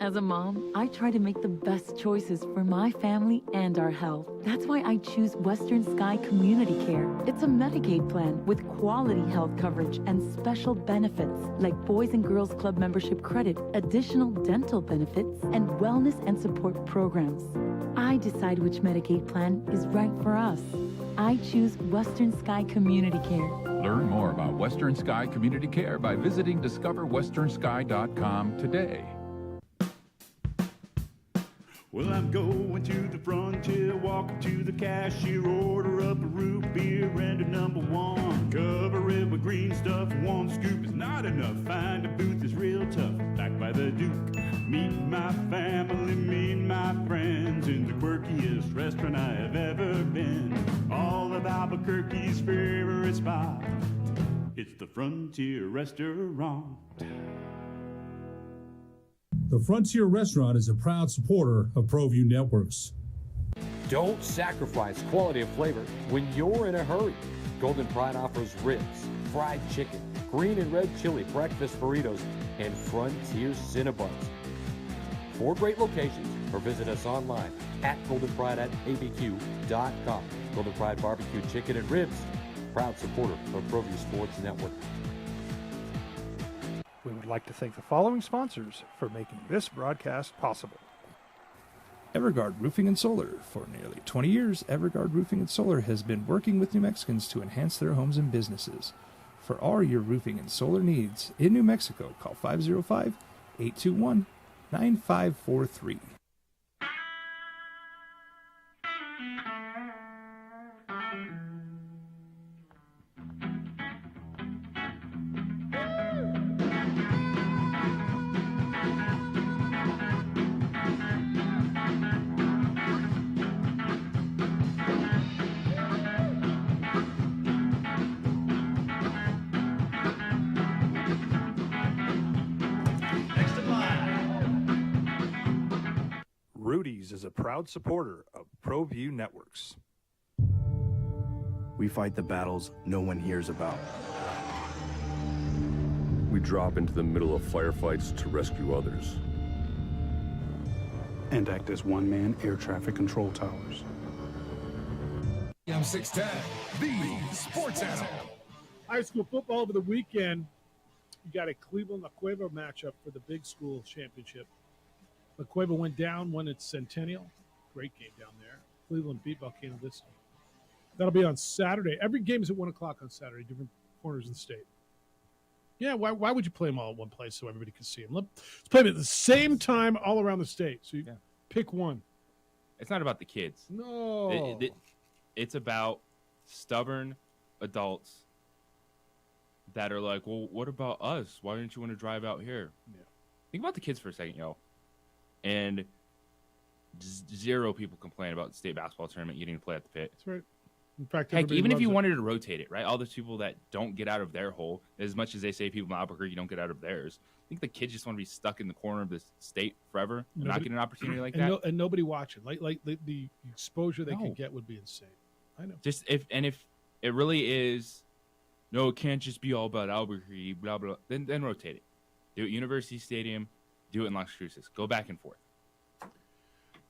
As a mom, I try to make the best choices for my family and our health. That's why I choose Western Sky Community Care. It's a Medicaid plan with quality health coverage and special benefits like Boys and Girls Club membership credit, additional dental benefits, and wellness and support programs. I decide which Medicaid plan is right for us. I choose Western Sky Community Care. Learn more about Western Sky Community Care by visiting discoverwesternsky.com today. Well, I'm going to the frontier, walking to the cashier, order up a root beer and a number one. Cover it with green stuff, one scoop is not enough. Find a booth is real tough, back by the Duke. Meet my family, meet my friends in the quirkiest restaurant I have ever been. All of Albuquerque's favorite spot, it's the Frontier Restaurant. The Frontier Restaurant is a proud supporter of ProView Networks. Don't sacrifice quality of flavor when you're in a hurry. Golden Pride offers ribs, fried chicken, green and red chili breakfast burritos, and Frontier Cinnabons. 4 great locations, or visit us online at goldenpride@abq.com. Golden Pride Barbecue Chicken and Ribs, proud supporter of ProView Sports Network. We would like to thank the following sponsors for making this broadcast possible. Everguard Roofing and Solar. For nearly 20 years, Everguard Roofing and Solar has been working with New Mexicans to enhance their homes and businesses. For all your roofing and solar needs in New Mexico, call 505-821-9543. Industries is a proud supporter of ProView Networks. We fight the battles no one hears about. We drop into the middle of firefights to rescue others. And act as one-man air traffic control towers. I'm 610, the sports animal. High school football over the weekend. You got a Cleveland-La Cueva matchup for the big school championship. La Cueva went down, won its Centennial. Great game down there. Cleveland beat Volcano Vista. That'll be on Saturday. Every game is at 1 o'clock on Saturday, different corners of the state. Yeah, why would you play them all at one place so everybody can see them? Let's play them at the same time all around the state. So you pick one. It's not about the kids. No. It's about stubborn adults that are like, well, what about us? Why didn't you want to drive out here? Yeah. Think about the kids for a second, yo. And zero people complain about the state basketball tournament getting to play at the pit. That's right. In fact, heck, even if you loves it. wanted to rotate it, right? All those people that don't get out of their hole, as much as they say people in Albuquerque don't get out of theirs, I think the kids just want to be stuck in the corner of the state forever and not get an opportunity like that. And nobody watching. Like the exposure they could get would be insane. I know. Just if it really is, no, it can't just be all about Albuquerque, blah blah. Then rotate it. Do it University Stadium. Do it in Las Cruces. Go back and forth.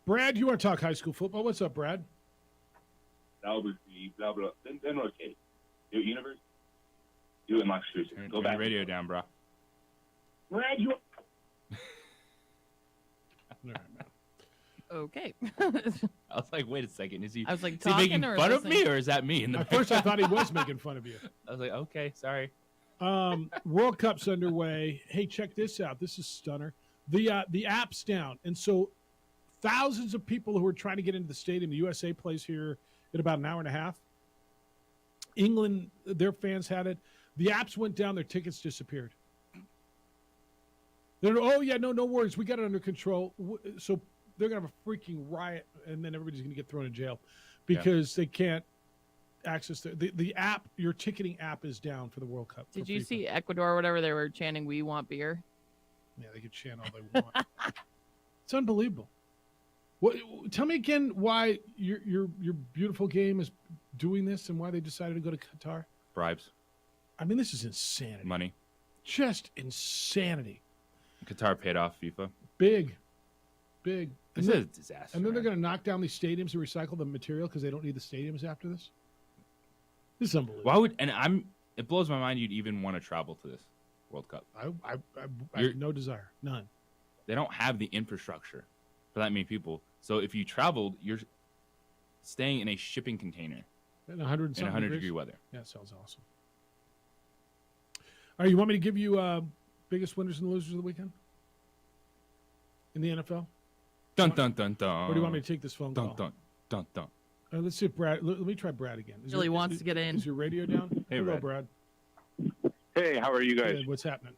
Brad, you want to talk high school football? What's up, Brad? Albuquerque, blah blah. Then rotate. Do it University. Do it in Las Cruces. Go back. Turn your radio down, bro. Brad, you. Okay. I was like, wait a second. Is he making talking or fun of me, listening? or is that me? At first, I thought he was making fun of you. I was like, okay, sorry. World Cup's underway. Hey, check this out. This is stunner. The app's down, and so thousands of people who are trying to get into the stadium. The USA plays here in about an hour and a half. England, their fans had it. The apps went down. Their tickets disappeared. They're no worries. We got it under control. So they're gonna have a freaking riot, and then everybody's gonna get thrown in jail because they can't access the app. Your ticketing app is down for the World Cup. Did you see Ecuador or whatever? They were chanting, "We want beer." Yeah, they could chant all they want. It's unbelievable. What? Tell me again why your beautiful game is doing this and why they decided to go to Qatar. Bribes. I mean, this is insanity. Money. Just insanity. Qatar paid off FIFA. Big. This is a disaster. And then they're going to knock down these stadiums and recycle the material because they don't need the stadiums after this. This is unbelievable. Why would it blows my mind you'd even want to travel to this World Cup. I have no desire, none. They don't have the infrastructure for that many people. So if you traveled, you're staying in a shipping container in 100-degree weather. Yeah, that sounds awesome. All right, you want me to give you biggest winners and losers of the weekend in the NFL? Dun dun dun dun. Or do you want me to take this phone call? Dun dun dun. All right, let's see if Brad. Let me try Brad again. Really wants to get in. Is your radio down? Hey, hello, Brad. Hey, how are you guys? Good. What's happening?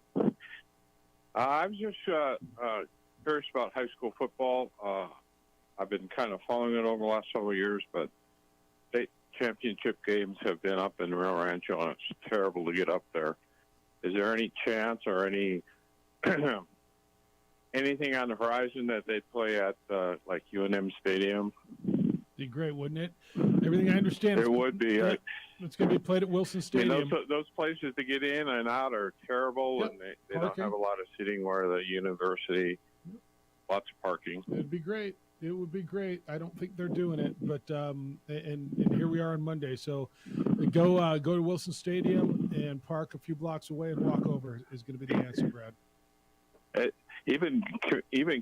I was just curious about high school football. I've been kind of following it over the last several years, but state championship games have been up in Rio Rancho, and it's terrible to get up there. Is there any chance or any anything on the horizon that they play at like UNM Stadium? Be great, wouldn't it? Everything I understand. It would be. It's going to be played at Wilson Stadium. I mean, those places to get in and out are terrible, and they don't have a lot of seating where the university, lots of parking. It'd be great. It would be great. I don't think they're doing it, but and here we are on Monday. So go to Wilson Stadium and park a few blocks away and walk over is going to be the answer, Brad. Even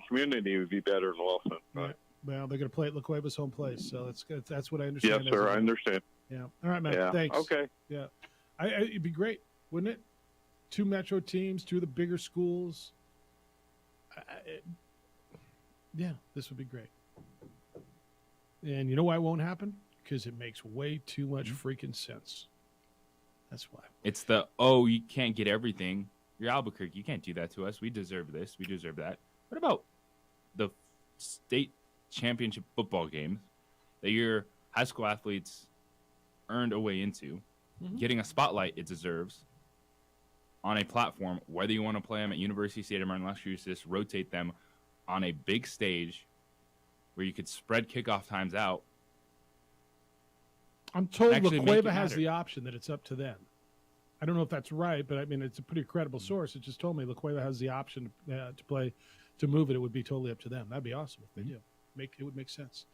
community would be better than Wilson. Right. Well, they're going to play at La Cueva's home place, so that's what I understand. Yes, sir. I understand. Yeah. All right, man. Yeah. Thanks. Okay. Yeah. It'd be great, wouldn't it? 2 metro teams, 2 of the bigger schools. Yeah, this would be great. And you know why it won't happen? Because it makes way too much freaking sense. That's why. It's you can't get everything. You're Albuquerque. You can't do that to us. We deserve this. We deserve that. What about the state championship football games that your high school athletes earned a way into, getting a spotlight it deserves on a platform, whether you want to play them at University Stadium or in Las Cruces, rotate them on a big stage where you could spread kickoff times out. I'm told Actually La make it Cueva has matter. the option that it's up to them. I don't know if that's right, but I mean, it's a pretty credible source. It just told me La Cueva has the option to move it. It would be totally up to them. That'd be awesome if they do. It would make sense.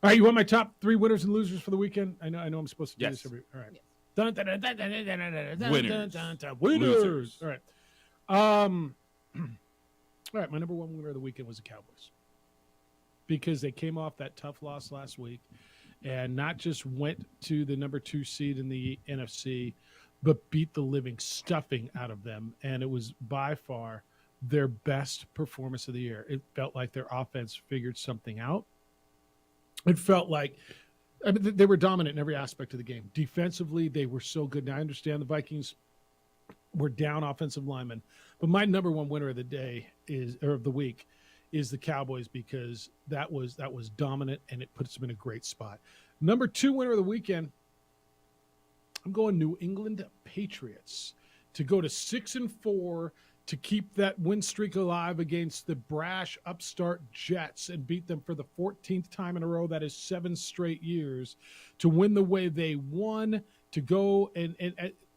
All right, you want my top 3 winners and losers for the weekend? I know I'm supposed to do this every. All right. Dun, dun, dun, dun, dun, dun, dun, dun, dun, dun, Winners. dun, dun, winners. Losers. All right. All right, my number 1 winner of the weekend was the Cowboys because they came off that tough loss last week and not just went to the number 2 seed in the NFC, but beat the living stuffing out of them. And it was by far their best performance of the year. It felt like their offense figured something out. It felt like they were dominant in every aspect of the game. Defensively, they were so good. Now, I understand the Vikings were down offensive linemen, but my number 1 winner of the day of the week is the Cowboys because that was dominant and it puts them in a great spot. Number 2 winner of the weekend, I'm going New England Patriots to go to 6-4 to keep that win streak alive against the brash upstart Jets and beat them for the 14th time in a row. That is 7 straight years to win the way they won, to go and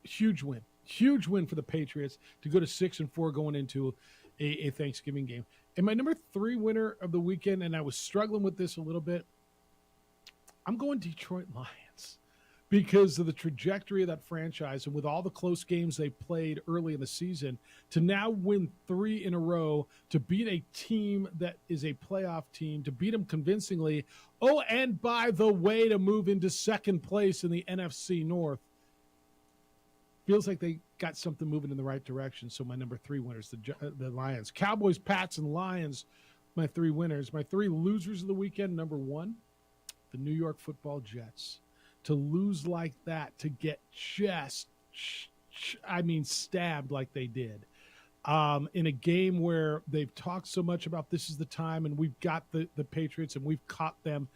huge win for the Patriots to go to 6-4 going into a Thanksgiving game. And my number 3 winner of the weekend, and I was struggling with this a little bit, I'm going Detroit Lions because of the trajectory of that franchise and with all the close games they played early in the season to now win 3 in a row, to beat a team that is a playoff team, to beat them convincingly. Oh, and by the way, to move into second place in the NFC North. Feels like they got something moving in the right direction. So my number 3 winners, the Lions. Cowboys, Pats, and Lions, my 3 winners. My 3 losers of the weekend, number 1, the New York Football Jets. To lose like that, to get just, stabbed like they did. In a game where they've talked so much about this is the time and we've got the Patriots and we've caught them.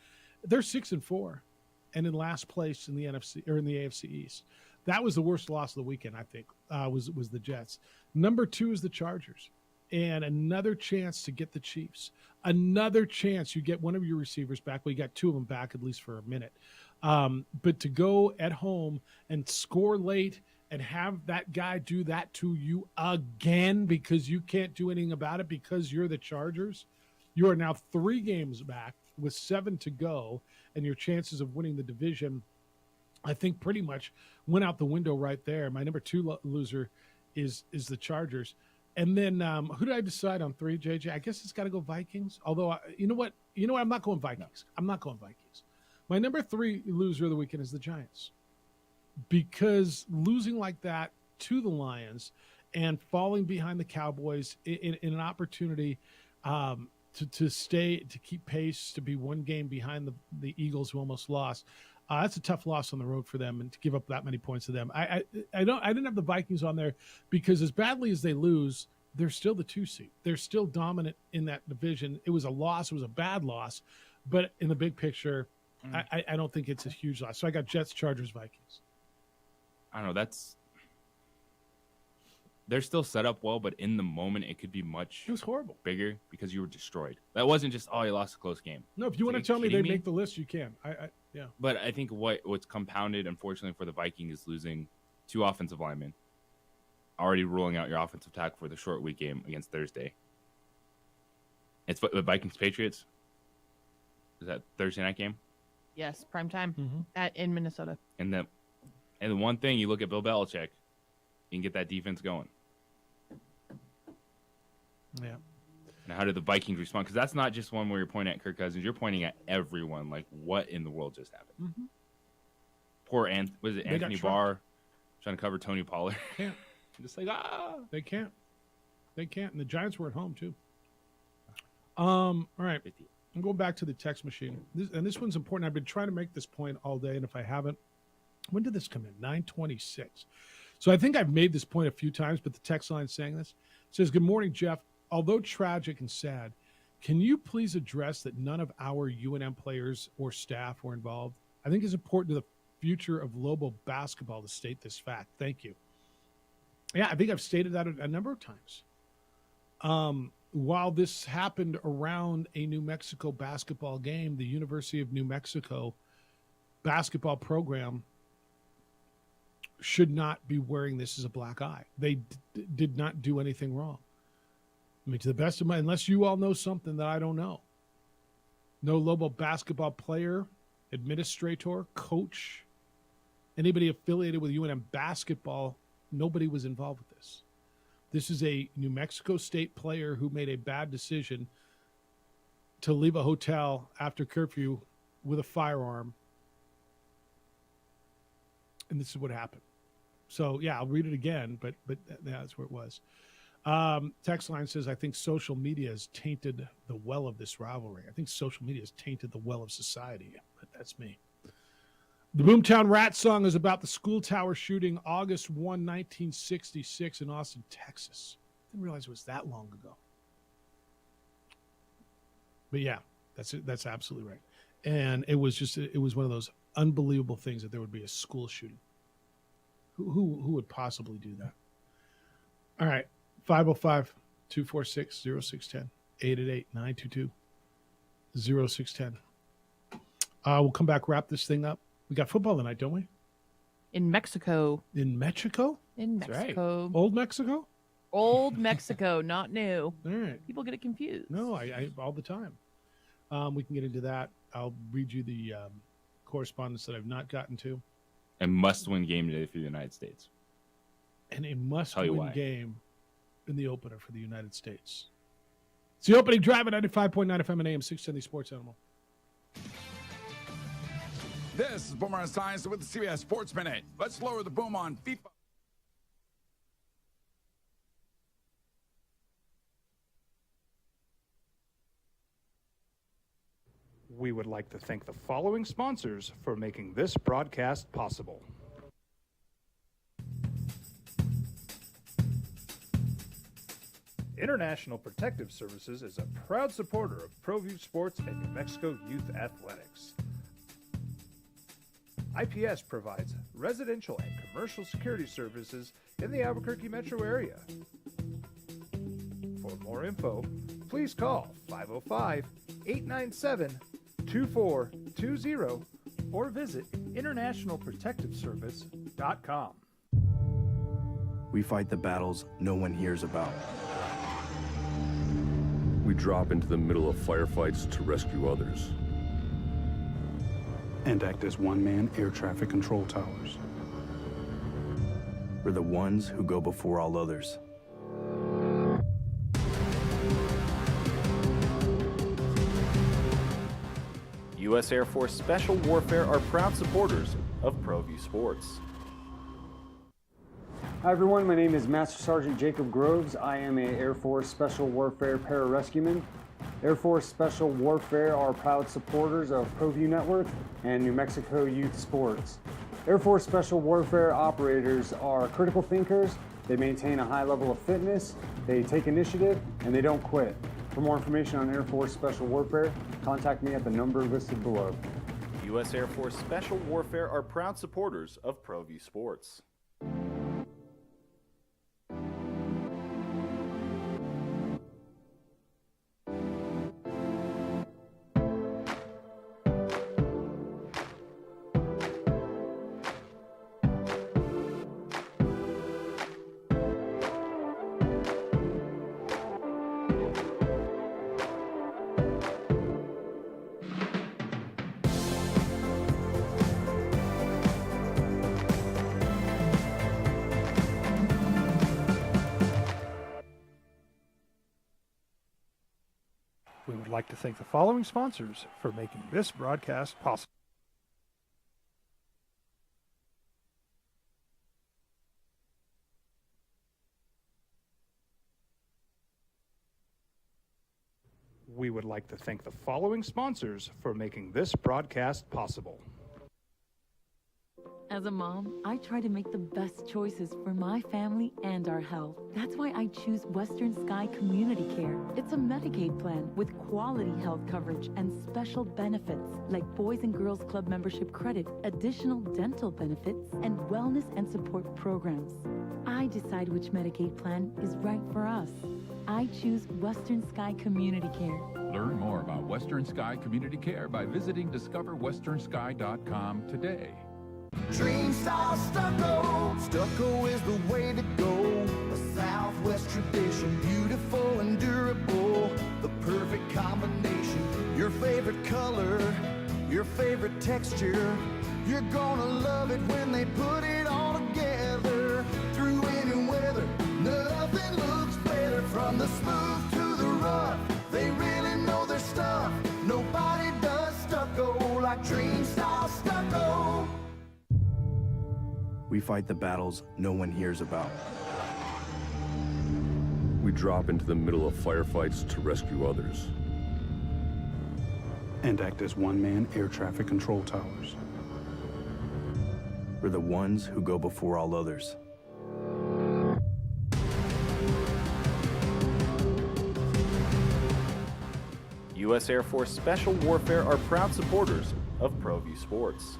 They're 6-4 and in last place in the NFC or in the AFC East. That was the worst loss of the weekend, I think, was the Jets. Number 2 is the Chargers. And another chance to get the Chiefs. Another chance you get one of your receivers back. Well, you got 2 of them back at least for a minute. But to go at home and score late and have that guy do that to you again because you can't do anything about it because you're the Chargers, you are now 3 games back with 7 to go, and your chances of winning the division, I think, pretty much went out the window right there. My number 2 loser is the Chargers. And then who did I decide on 3, JJ? I guess it's got to go Vikings. Although, you know what? I'm not going Vikings. I'm not going Vikings. My number 3 loser of the weekend is the Giants. Because losing like that to the Lions and falling behind the Cowboys in an opportunity to keep pace, to be 1 game behind the Eagles who almost lost, that's a tough loss on the road for them, and to give up that many points to them. I didn't have the Vikings on there because as badly as they lose, they're still the 2 seed. They're still dominant in that division. It was a loss. It was a bad loss. But in the big picture, I don't think it's a huge loss. So I got Jets, Chargers, Vikings. I don't know. They're still set up well, but in the moment, it could be much. It was horrible. Bigger because you were destroyed. That wasn't just you lost a close game. No, if you want to tell me they make the list, you can. Yeah. But I think what's compounded, unfortunately, for the Vikings is losing 2 offensive linemen. Already ruling out your offensive tackle for the short week game against Thursday. It's the Vikings Patriots. Is that Thursday night game? Yes, prime time in Minnesota. And the one thing you look at Bill Belichick, you can get that defense going. Yeah. Now, how did the Vikings respond? Because that's not just one where you're pointing at Kirk Cousins. You're pointing at everyone. Like, what in the world just happened? Mm-hmm. Poor Anthony Barr trying to cover Tony Pollard. Can't. Just like, They can't. And the Giants were at home, too. All right. I'm going back to the text machine. This one's important. I've been trying to make this point all day, and if I haven't, when did this come in? 9:26. So I think I've made this point a few times, but the text line saying this. It says, "Good morning, Jeff. Although tragic and sad, can you please address that none of our UNM players or staff were involved? I think it's important to the future of Lobo basketball to state this fact. Thank you." Yeah, I think I've stated that a number of times. while this happened around a New Mexico basketball game, the University of New Mexico basketball program should not be wearing this as a black eye. They did not do anything wrong. I mean, to the best of my, unless you all know something that I don't know. No Lobo basketball player, administrator, coach, anybody affiliated with UNM basketball, nobody was involved with this. This is a New Mexico State player who made a bad decision to leave a hotel after curfew with a firearm. And this is what happened. So, yeah, I'll read it again, but that's where it was. Text line says, I think social media has tainted the well of this rivalry. I think social media has tainted the well of society, but that's me. The Boomtown Rat song is about the school tower shooting August 1, 1966 in Austin, Texas. I didn't realize it was that long ago. But yeah, that's absolutely right. And it was one of those unbelievable things that there would be a school shooting. Who would possibly do that? All right. 505-246-0610, 888-922-0610. We'll come back, wrap this thing up. We got football tonight, don't we? In Mexico. In Mexico? In That's Mexico. Right. Old Mexico? Old Mexico, not new. All right. People get it confused. No, I all the time. We can get into that. I'll read you the correspondence that I've not gotten to. A must-win game today for the United States. And a must-win game in the opener for the United States. It's the opening drive at 95.9 FM and AM 610, the Sports Animal. This is Boomer Science with the CBS Sports Minute. Let's lower the boom on FIFA. We would like to thank the following sponsors for making this broadcast possible. International Protective Services is a proud supporter of ProView Sports and New Mexico Youth Athletics. IPS provides residential and commercial security services in the Albuquerque metro area. For more info, please call 505-897-2420 or visit internationalprotectiveservice.com. We fight the battles no one hears about. We drop into the middle of firefights to rescue others. And act as one-man air traffic control towers. We're the ones who go before all others. U.S. Air Force Special Warfare are proud supporters of ProView Sports. Hi everyone, my name is Master Sergeant Jacob Groves. I am an Air Force Special Warfare pararescueman. Air Force Special Warfare are proud supporters of ProView Network and New Mexico Youth Sports. Air Force Special Warfare operators are critical thinkers. They maintain a high level of fitness, they take initiative, and they don't quit. For more information on Air Force Special Warfare, contact me at the number listed below. U.S. Air Force Special Warfare are proud supporters of ProView Sports. We would like to thank the following sponsors for making this broadcast possible. We would like to thank the following sponsors for making this broadcast possible. As a mom, I try to make the best choices for my family and our health. That's why I choose Western Sky Community Care. It's a Medicaid plan with quality health coverage and special benefits like Boys and Girls Club membership credit, additional dental benefits, and wellness and support programs. I decide which Medicaid plan is right for us. I choose Western Sky Community Care. Learn more about Western Sky Community Care by visiting discoverwesternsky.com today. Dream style stucco. Stucco is the way to go. A Southwest tradition, beautiful and durable. The perfect combination. Your favorite color, your favorite texture. You're gonna love it when they put it all together. Through any weather, nothing looks better. From the smooth to the rough, they really know their stuff. Nobody does stucco like Dream style stucco. We fight the battles no one hears about. We drop into the middle of firefights to rescue others. And act as one-man air traffic control towers. We're the ones who go before all others. U.S. Air Force Special Warfare are proud supporters of ProView Sports.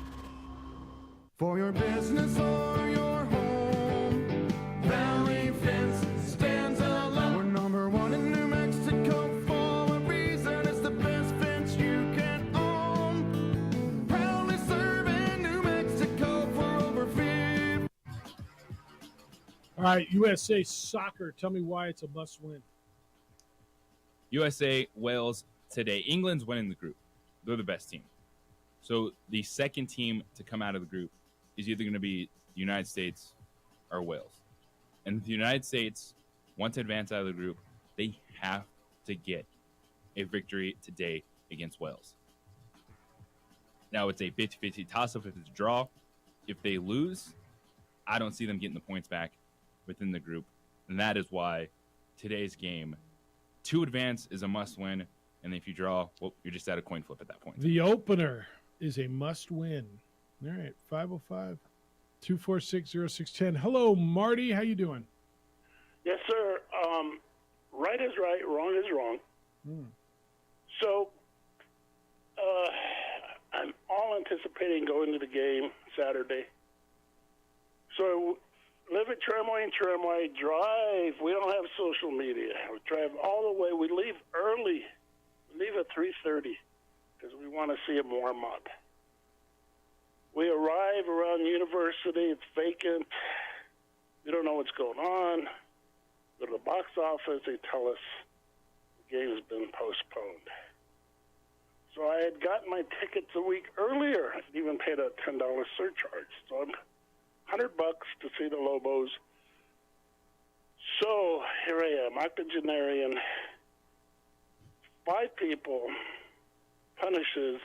For your business or your home, Valley Fence stands alone. We're number one in New Mexico for a reason. It's the best fence you can own. Proudly serving New Mexico for over 50. All right, USA Soccer. Tell me why it's a must-win. USA, Wales today. England's winning the group. They're the best team. So the second team to come out of the group is either going to be the United States or Wales. And if the United States want to advance out of the group, they have to get a victory today against Wales. Now, it's a 50-50 toss-up if it's a draw. If they lose, I don't see them getting the points back within the group. And that is why today's game, to advance, is a must-win. And if you draw, well, you're just at a coin flip at that point. The opener is a must-win. All right, 505-246-0610. Hello, Marty. How you doing? Yes, sir. Right is right, wrong is wrong. So, I'm all anticipating going to the game Saturday. So, live at Tramway, drive. We don't have social media. We drive all the way. We leave early. We leave at 3:30 because we want to see them warm up. We arrive around University. It's vacant. We don't know what's going on. Go to the box office. They tell us the game has been postponed. So I had gotten my tickets a week earlier. I even paid a $10 surcharge. So I'm $100 to see the Lobos. So here I am, octogenarian. 5 people punishes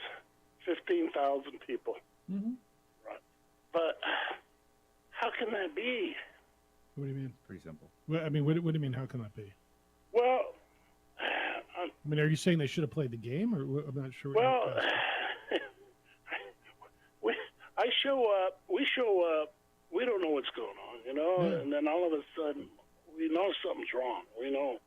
15,000 people. Mm-hmm. Right. But how can that be? What do you mean? Pretty simple. Well, I mean, what do you mean, how can that be? Well, I mean, are you saying they should have played the game, or I'm not sure? Well, I show up, we show up, we don't know what's going on, you know, Yeah. and then all of a sudden we know something's wrong. We know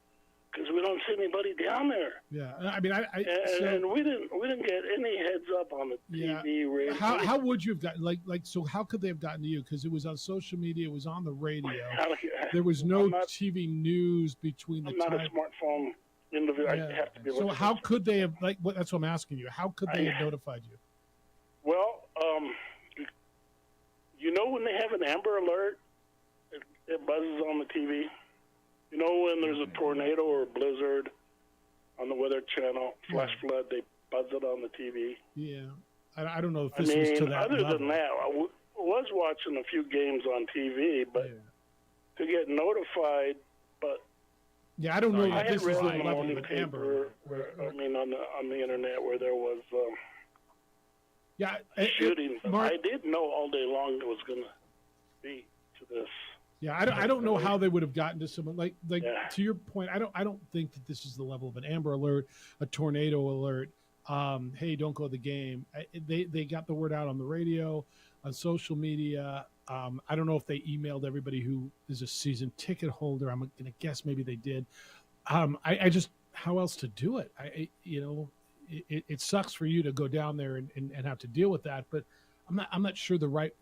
because we don't see anybody down there. Yeah, I mean, and we didn't get any heads up on the TV. Radio. How would you have gotten so? How could they have gotten to you? Because it was on social media, it was on the radio. There was no TV news between the I'm not time. a smartphone individual. Yeah. I have to be. So how could they have that's what I'm asking you. How could they have notified you? Well, you know when they have an Amber Alert, it buzzes on the TV. You know when there's a tornado or a blizzard on the Weather Channel, flash flood, they buzz it on the TV. Yeah, I don't know if I this was to mean, that other level. than that, I was watching a few games on TV, but to get notified, but yeah, I don't know I if had this read was in the the level morning of an paper, Amber. I mean, on the internet where there was Yeah, shooting. Mark- I did know all day long it was going to be to this. Yeah, I don't know how they would have gotten to someone like to your point. I don't think that this is the level of an Amber Alert, a tornado alert. Hey, don't go to the game. They got the word out on the radio, on social media. I don't know if they emailed everybody who is a season ticket holder. I'm going to guess maybe they did. I just how else to do it? It sucks for you to go down there and have to deal with that, but I'm not sure the right.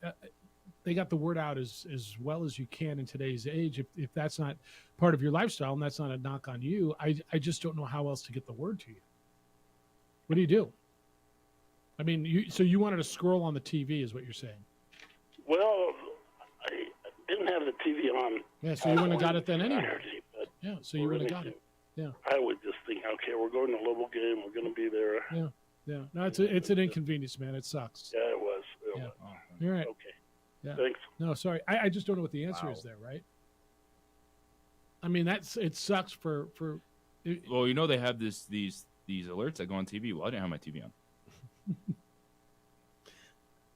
they got the word out as well as you can in today's age. If that's not part of your lifestyle, and that's not a knock on you, I just don't know how else to get the word to you. What do you do? I mean, you wanted to scroll on the TV, is what you're saying? Well, I didn't have the TV on. Yeah, so you wouldn't have got it then anyway. Saturday, but Yeah, so you would have got it. Yeah. I would just think, okay, we're going to Louisville game. We're going to be there. Yeah. Yeah. No, it's an inconvenience, man. It sucks. Yeah, it was. Yeah. You're right. Okay. Yeah. Thanks. No, sorry. I just don't know what the answer is there, right? I mean, it sucks for. Well, you know they have these alerts that go on TV. Well, I didn't have my TV on.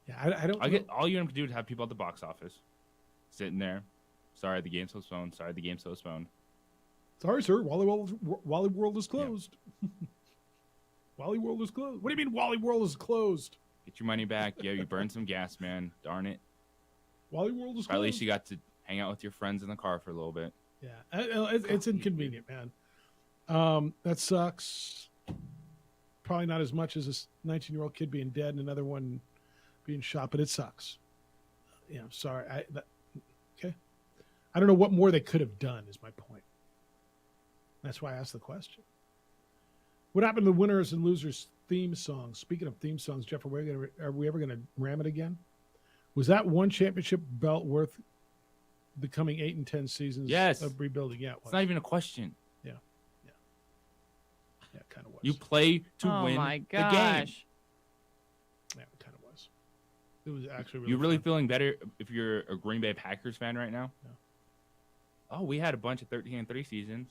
Yeah, I don't. All you have to do is have people at the box office sitting there. Sorry, the game's postponed. Sorry, the game's postponed. Sorry, sir. Wally World is closed. Yeah. Wally World is closed. What do you mean Wally World is closed? Get your money back. Yeah, you burned some gas, man. Darn it. Wally World is closed. At least you got to hang out with your friends in the car for a little bit. Yeah, it's inconvenient, man. That sucks. Probably not as much as a 19-year-old kid being dead and another one being shot, but it sucks. Yeah, I'm sorry. Okay. I don't know what more they could have done is my point. That's why I asked the question. What happened to the winners and losers theme song? Speaking of theme songs, Jeff, are we ever going to ram it again? Was that one championship belt worth the coming 8 and 10 seasons of rebuilding? Yeah, it's not even a question. Yeah, it kind of was. You play to win my the game. gosh. Yeah, it kind of was. It was actually really You really fun. feeling better if you're a Green Bay Packers fan right now? Yeah. Oh, we had a bunch of 13-3 seasons.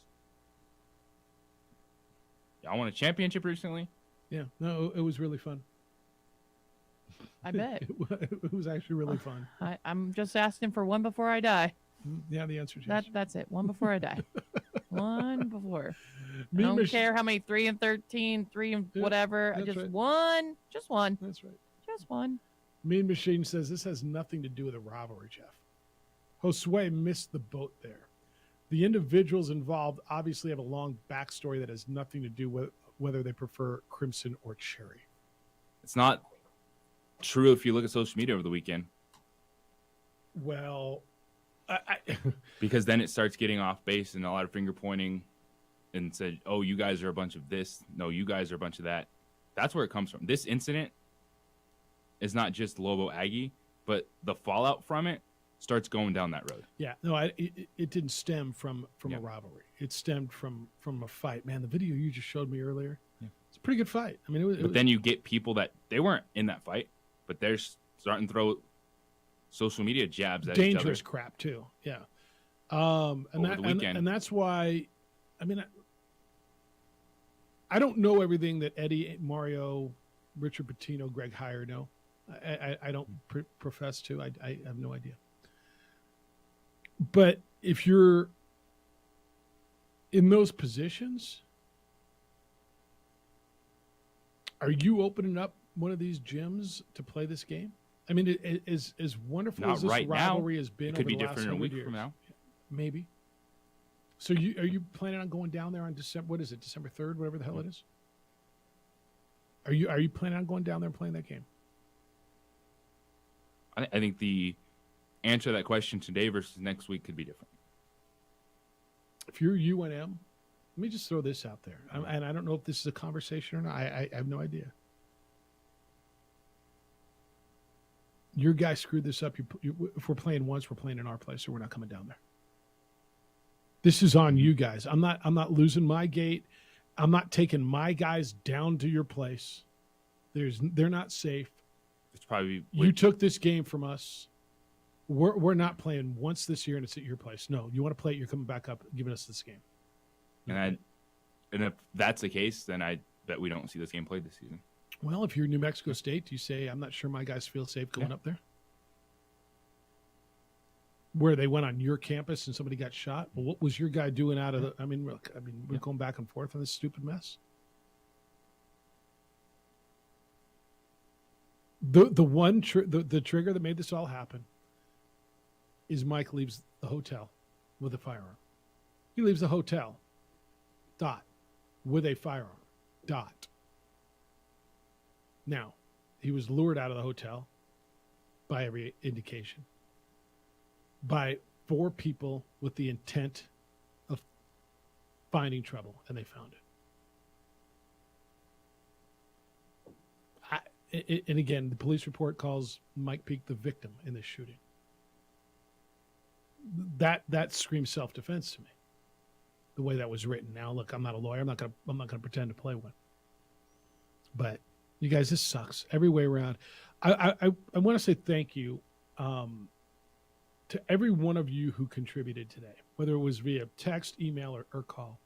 Y'all won a championship recently? Yeah, no, it was really fun. I bet. It was actually really fun. I'm just asking for one before I die. Yeah, the answer is yes. That's it. One before I die. One before. Me I don't Mich- care how many 3 and 13, 3 and whatever. that's Just right. one. Just one. That's right. Just one. Mean Machine says this has nothing to do with a rivalry, Jeff. Josue missed the boat there. The individuals involved obviously have a long backstory that has nothing to do with whether they prefer Crimson or Cherry. It's not true if you look at social media over the weekend. Well, Because then it starts getting off base and a lot of finger pointing and said, oh, you guys are a bunch of this. No, you guys are a bunch of that. That's where it comes from. This incident is not just Lobo Aggie, but the fallout from it starts going down that road. Yeah, no, it didn't stem from a rivalry. It stemmed from a fight. Man, the video you just showed me earlier, it's a pretty good fight. I mean, it was. Then you get people that they weren't in that fight, but they're starting to throw social media jabs at dangerous each other. crap too. Yeah, Over the weekend. and that's why. I mean, I don't know everything that Eddie, Mario, Richard Pitino, Greg Heyer know. I don't profess to. I have no idea. But if you're in those positions, are you opening up one of these gyms to play this game? I mean, as wonderful Not as this right rivalry now. has been It could over be the last different in a 100 week years, from now. maybe. So are you planning on going down there on December? What is it, December 3rd, whatever the hell it is? Are you planning on going down there and playing that game? I think the answer to that question today versus next week could be different. If you're UNM, let me just throw this out there, and I don't know if this is a conversation or not. I have no idea. Your guy screwed this up. If we're playing once, we're playing in our place, or we're not coming down there. This is on you guys. I'm not losing my gate. I'm not taking my guys down to your place. They're not safe. It's probably You took this game from us. We're not playing once this year, and it's at your place. No, you want to play it, you're coming back up, giving us this game. And if that's the case, then I bet we don't see this game played this season. Well, if you're New Mexico State, do you say, I'm not sure my guys feel safe going up there? Where they went on your campus and somebody got shot? Well, what was your guy doing out of the... I mean, look, we're going back and forth on this stupid mess. The trigger that made this all happen is Mike leaves the hotel with a firearm. He leaves the hotel, with a firearm, Now, he was lured out of the hotel by every indication. by 4 people with the intent of finding trouble, and they found it. And again, the police report calls Mike Peake the victim in this shooting. That screams self-defense to me, the way that was written. Now, look, I'm not a lawyer. I'm not gonna pretend to play one. But you guys, this sucks every way around. I want to say thank you to every one of you who contributed today, whether it was via text, email, or call.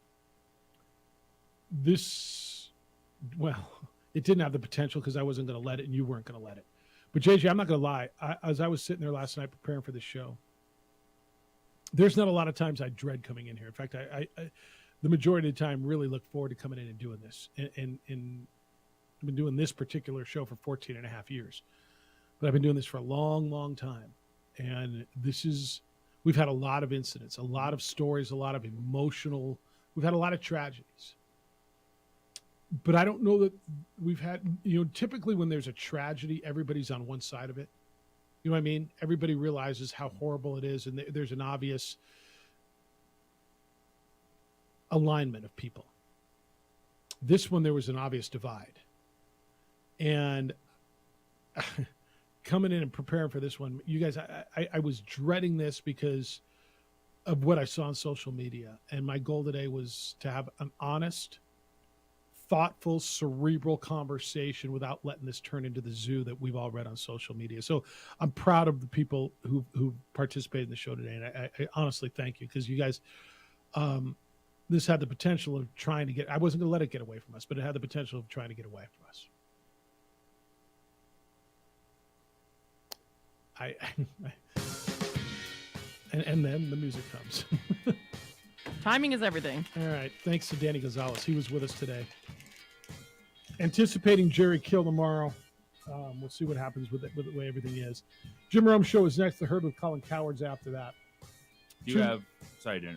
It didn't have the potential because I wasn't going to let it and you weren't going to let it. But JJ, I'm not going to lie. As I was sitting there last night preparing for this show, there's not a lot of times I dread coming in here. In fact, I the majority of the time really look forward to coming in and doing this. And I've been doing this particular show for 14 and a half years. But I've been doing this for a long, long time. And we've had a lot of incidents, a lot of stories, a lot of we've had a lot of tragedies. But I don't know that we've had, typically when there's a tragedy, everybody's on one side of it. You know what I mean? Everybody realizes how horrible it is, and there's an obvious alignment of people. This one, there was an obvious divide. And coming in and preparing for this one, you guys, I was dreading this because of what I saw on social media. And my goal today was to have an honest, thoughtful, cerebral conversation without letting this turn into the zoo that we've all read on social media. So I'm proud of the people who participated in the show today. And I honestly thank you, because you guys, this had the potential of trying to I wasn't going to let it get away from us, but it had the potential of trying to get away from us. And then the music comes. Timing is everything. All right. Thanks to Danny Gonzalez. He was with us today. Anticipating Jerry Kill tomorrow. We'll see what happens with the way everything is. Jim Rome Show is next. The Herd with Colin Cowards after that. Do you have, sorry to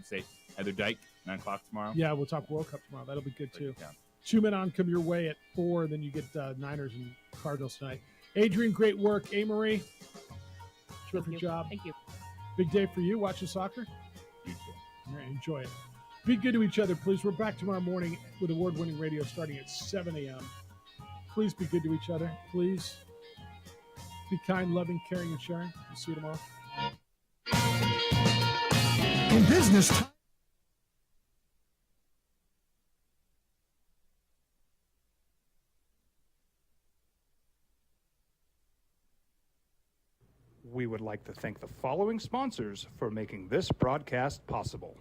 say, Heather Dyke, 9 o'clock tomorrow? Yeah, we'll talk World Cup tomorrow. That'll be good too. Yeah. 2 men on come your way at 4, and then you get Niners and Cardinals tonight. Adrian, great work. A-Marie, terrific job. Thank you. Big day for you watching soccer. You too. All right, enjoy it. Be good to each other, please. We're back tomorrow morning with award-winning radio starting at 7 a.m. Please be good to each other. Please be kind, loving, caring, and sharing. We'll see you tomorrow. In business time. We would like to thank the following sponsors for making this broadcast possible.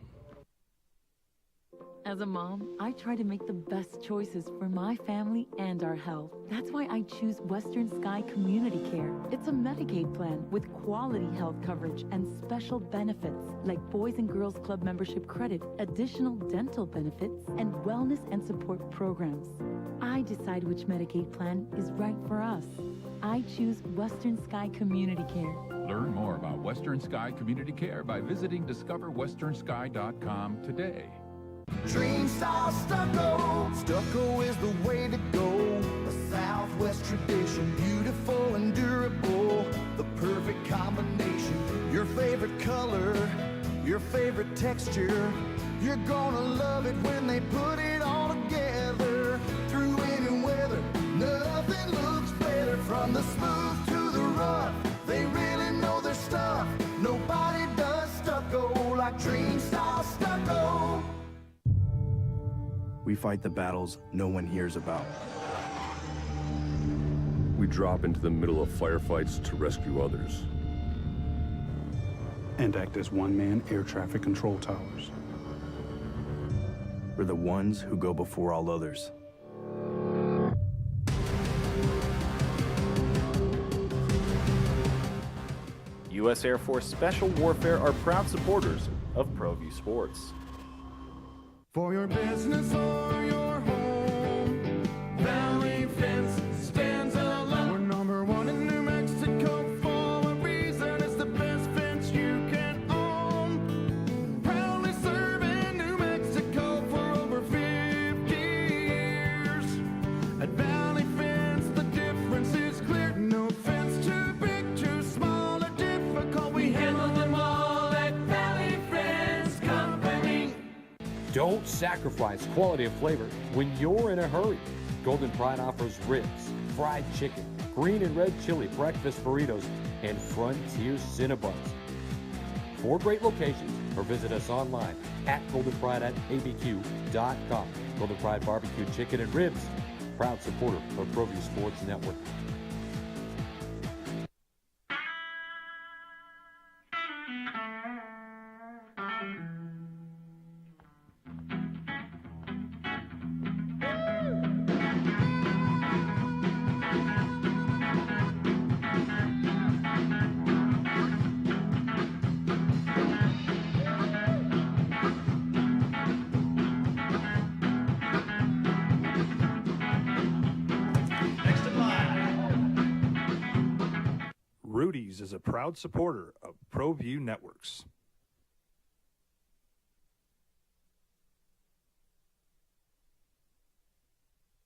As a mom, I try to make the best choices for my family and our health. That's why I choose Western Sky Community Care. It's a Medicaid plan with quality health coverage and special benefits like Boys and Girls Club membership credit, additional dental benefits, and wellness and support programs. I decide which Medicaid plan is right for us. I choose Western Sky Community Care. Learn more about Western Sky Community Care by visiting discoverwesternsky.com today. Dream style stucco. Stucco is the way to go. A Southwest tradition, beautiful and durable. The perfect combination. Your favorite color, your favorite texture. You're gonna love it when they put it all together. Through any weather, nothing looks better. From the smooth to the rough, they really know their stuff. Nobody does stucco like Dream style stucco. We fight the battles no one hears about. We drop into the middle of firefights to rescue others. And act as one-man air traffic control towers. We're the ones who go before all others. U.S. Air Force Special Warfare are proud supporters of ProView Sports. For your business or your home, Valley Fence stands alone. We're number 1 in New Mexico for a reason. It's the best fence you can own. Proudly serving New Mexico for over 50 years. At Valley Fence, the difference is clear. No fence too big, too small, or difficult. We handle them Don't sacrifice quality of flavor when you're in a hurry. Golden Pride offers ribs, fried chicken, green and red chili breakfast burritos, and Frontier Cinnabons. 4 great locations, or visit us online at goldenpride@abq.com. Golden Pride Barbecue Chicken and Ribs, proud supporter of ProView Sports Network. Rudy's is a proud supporter of ProView Networks.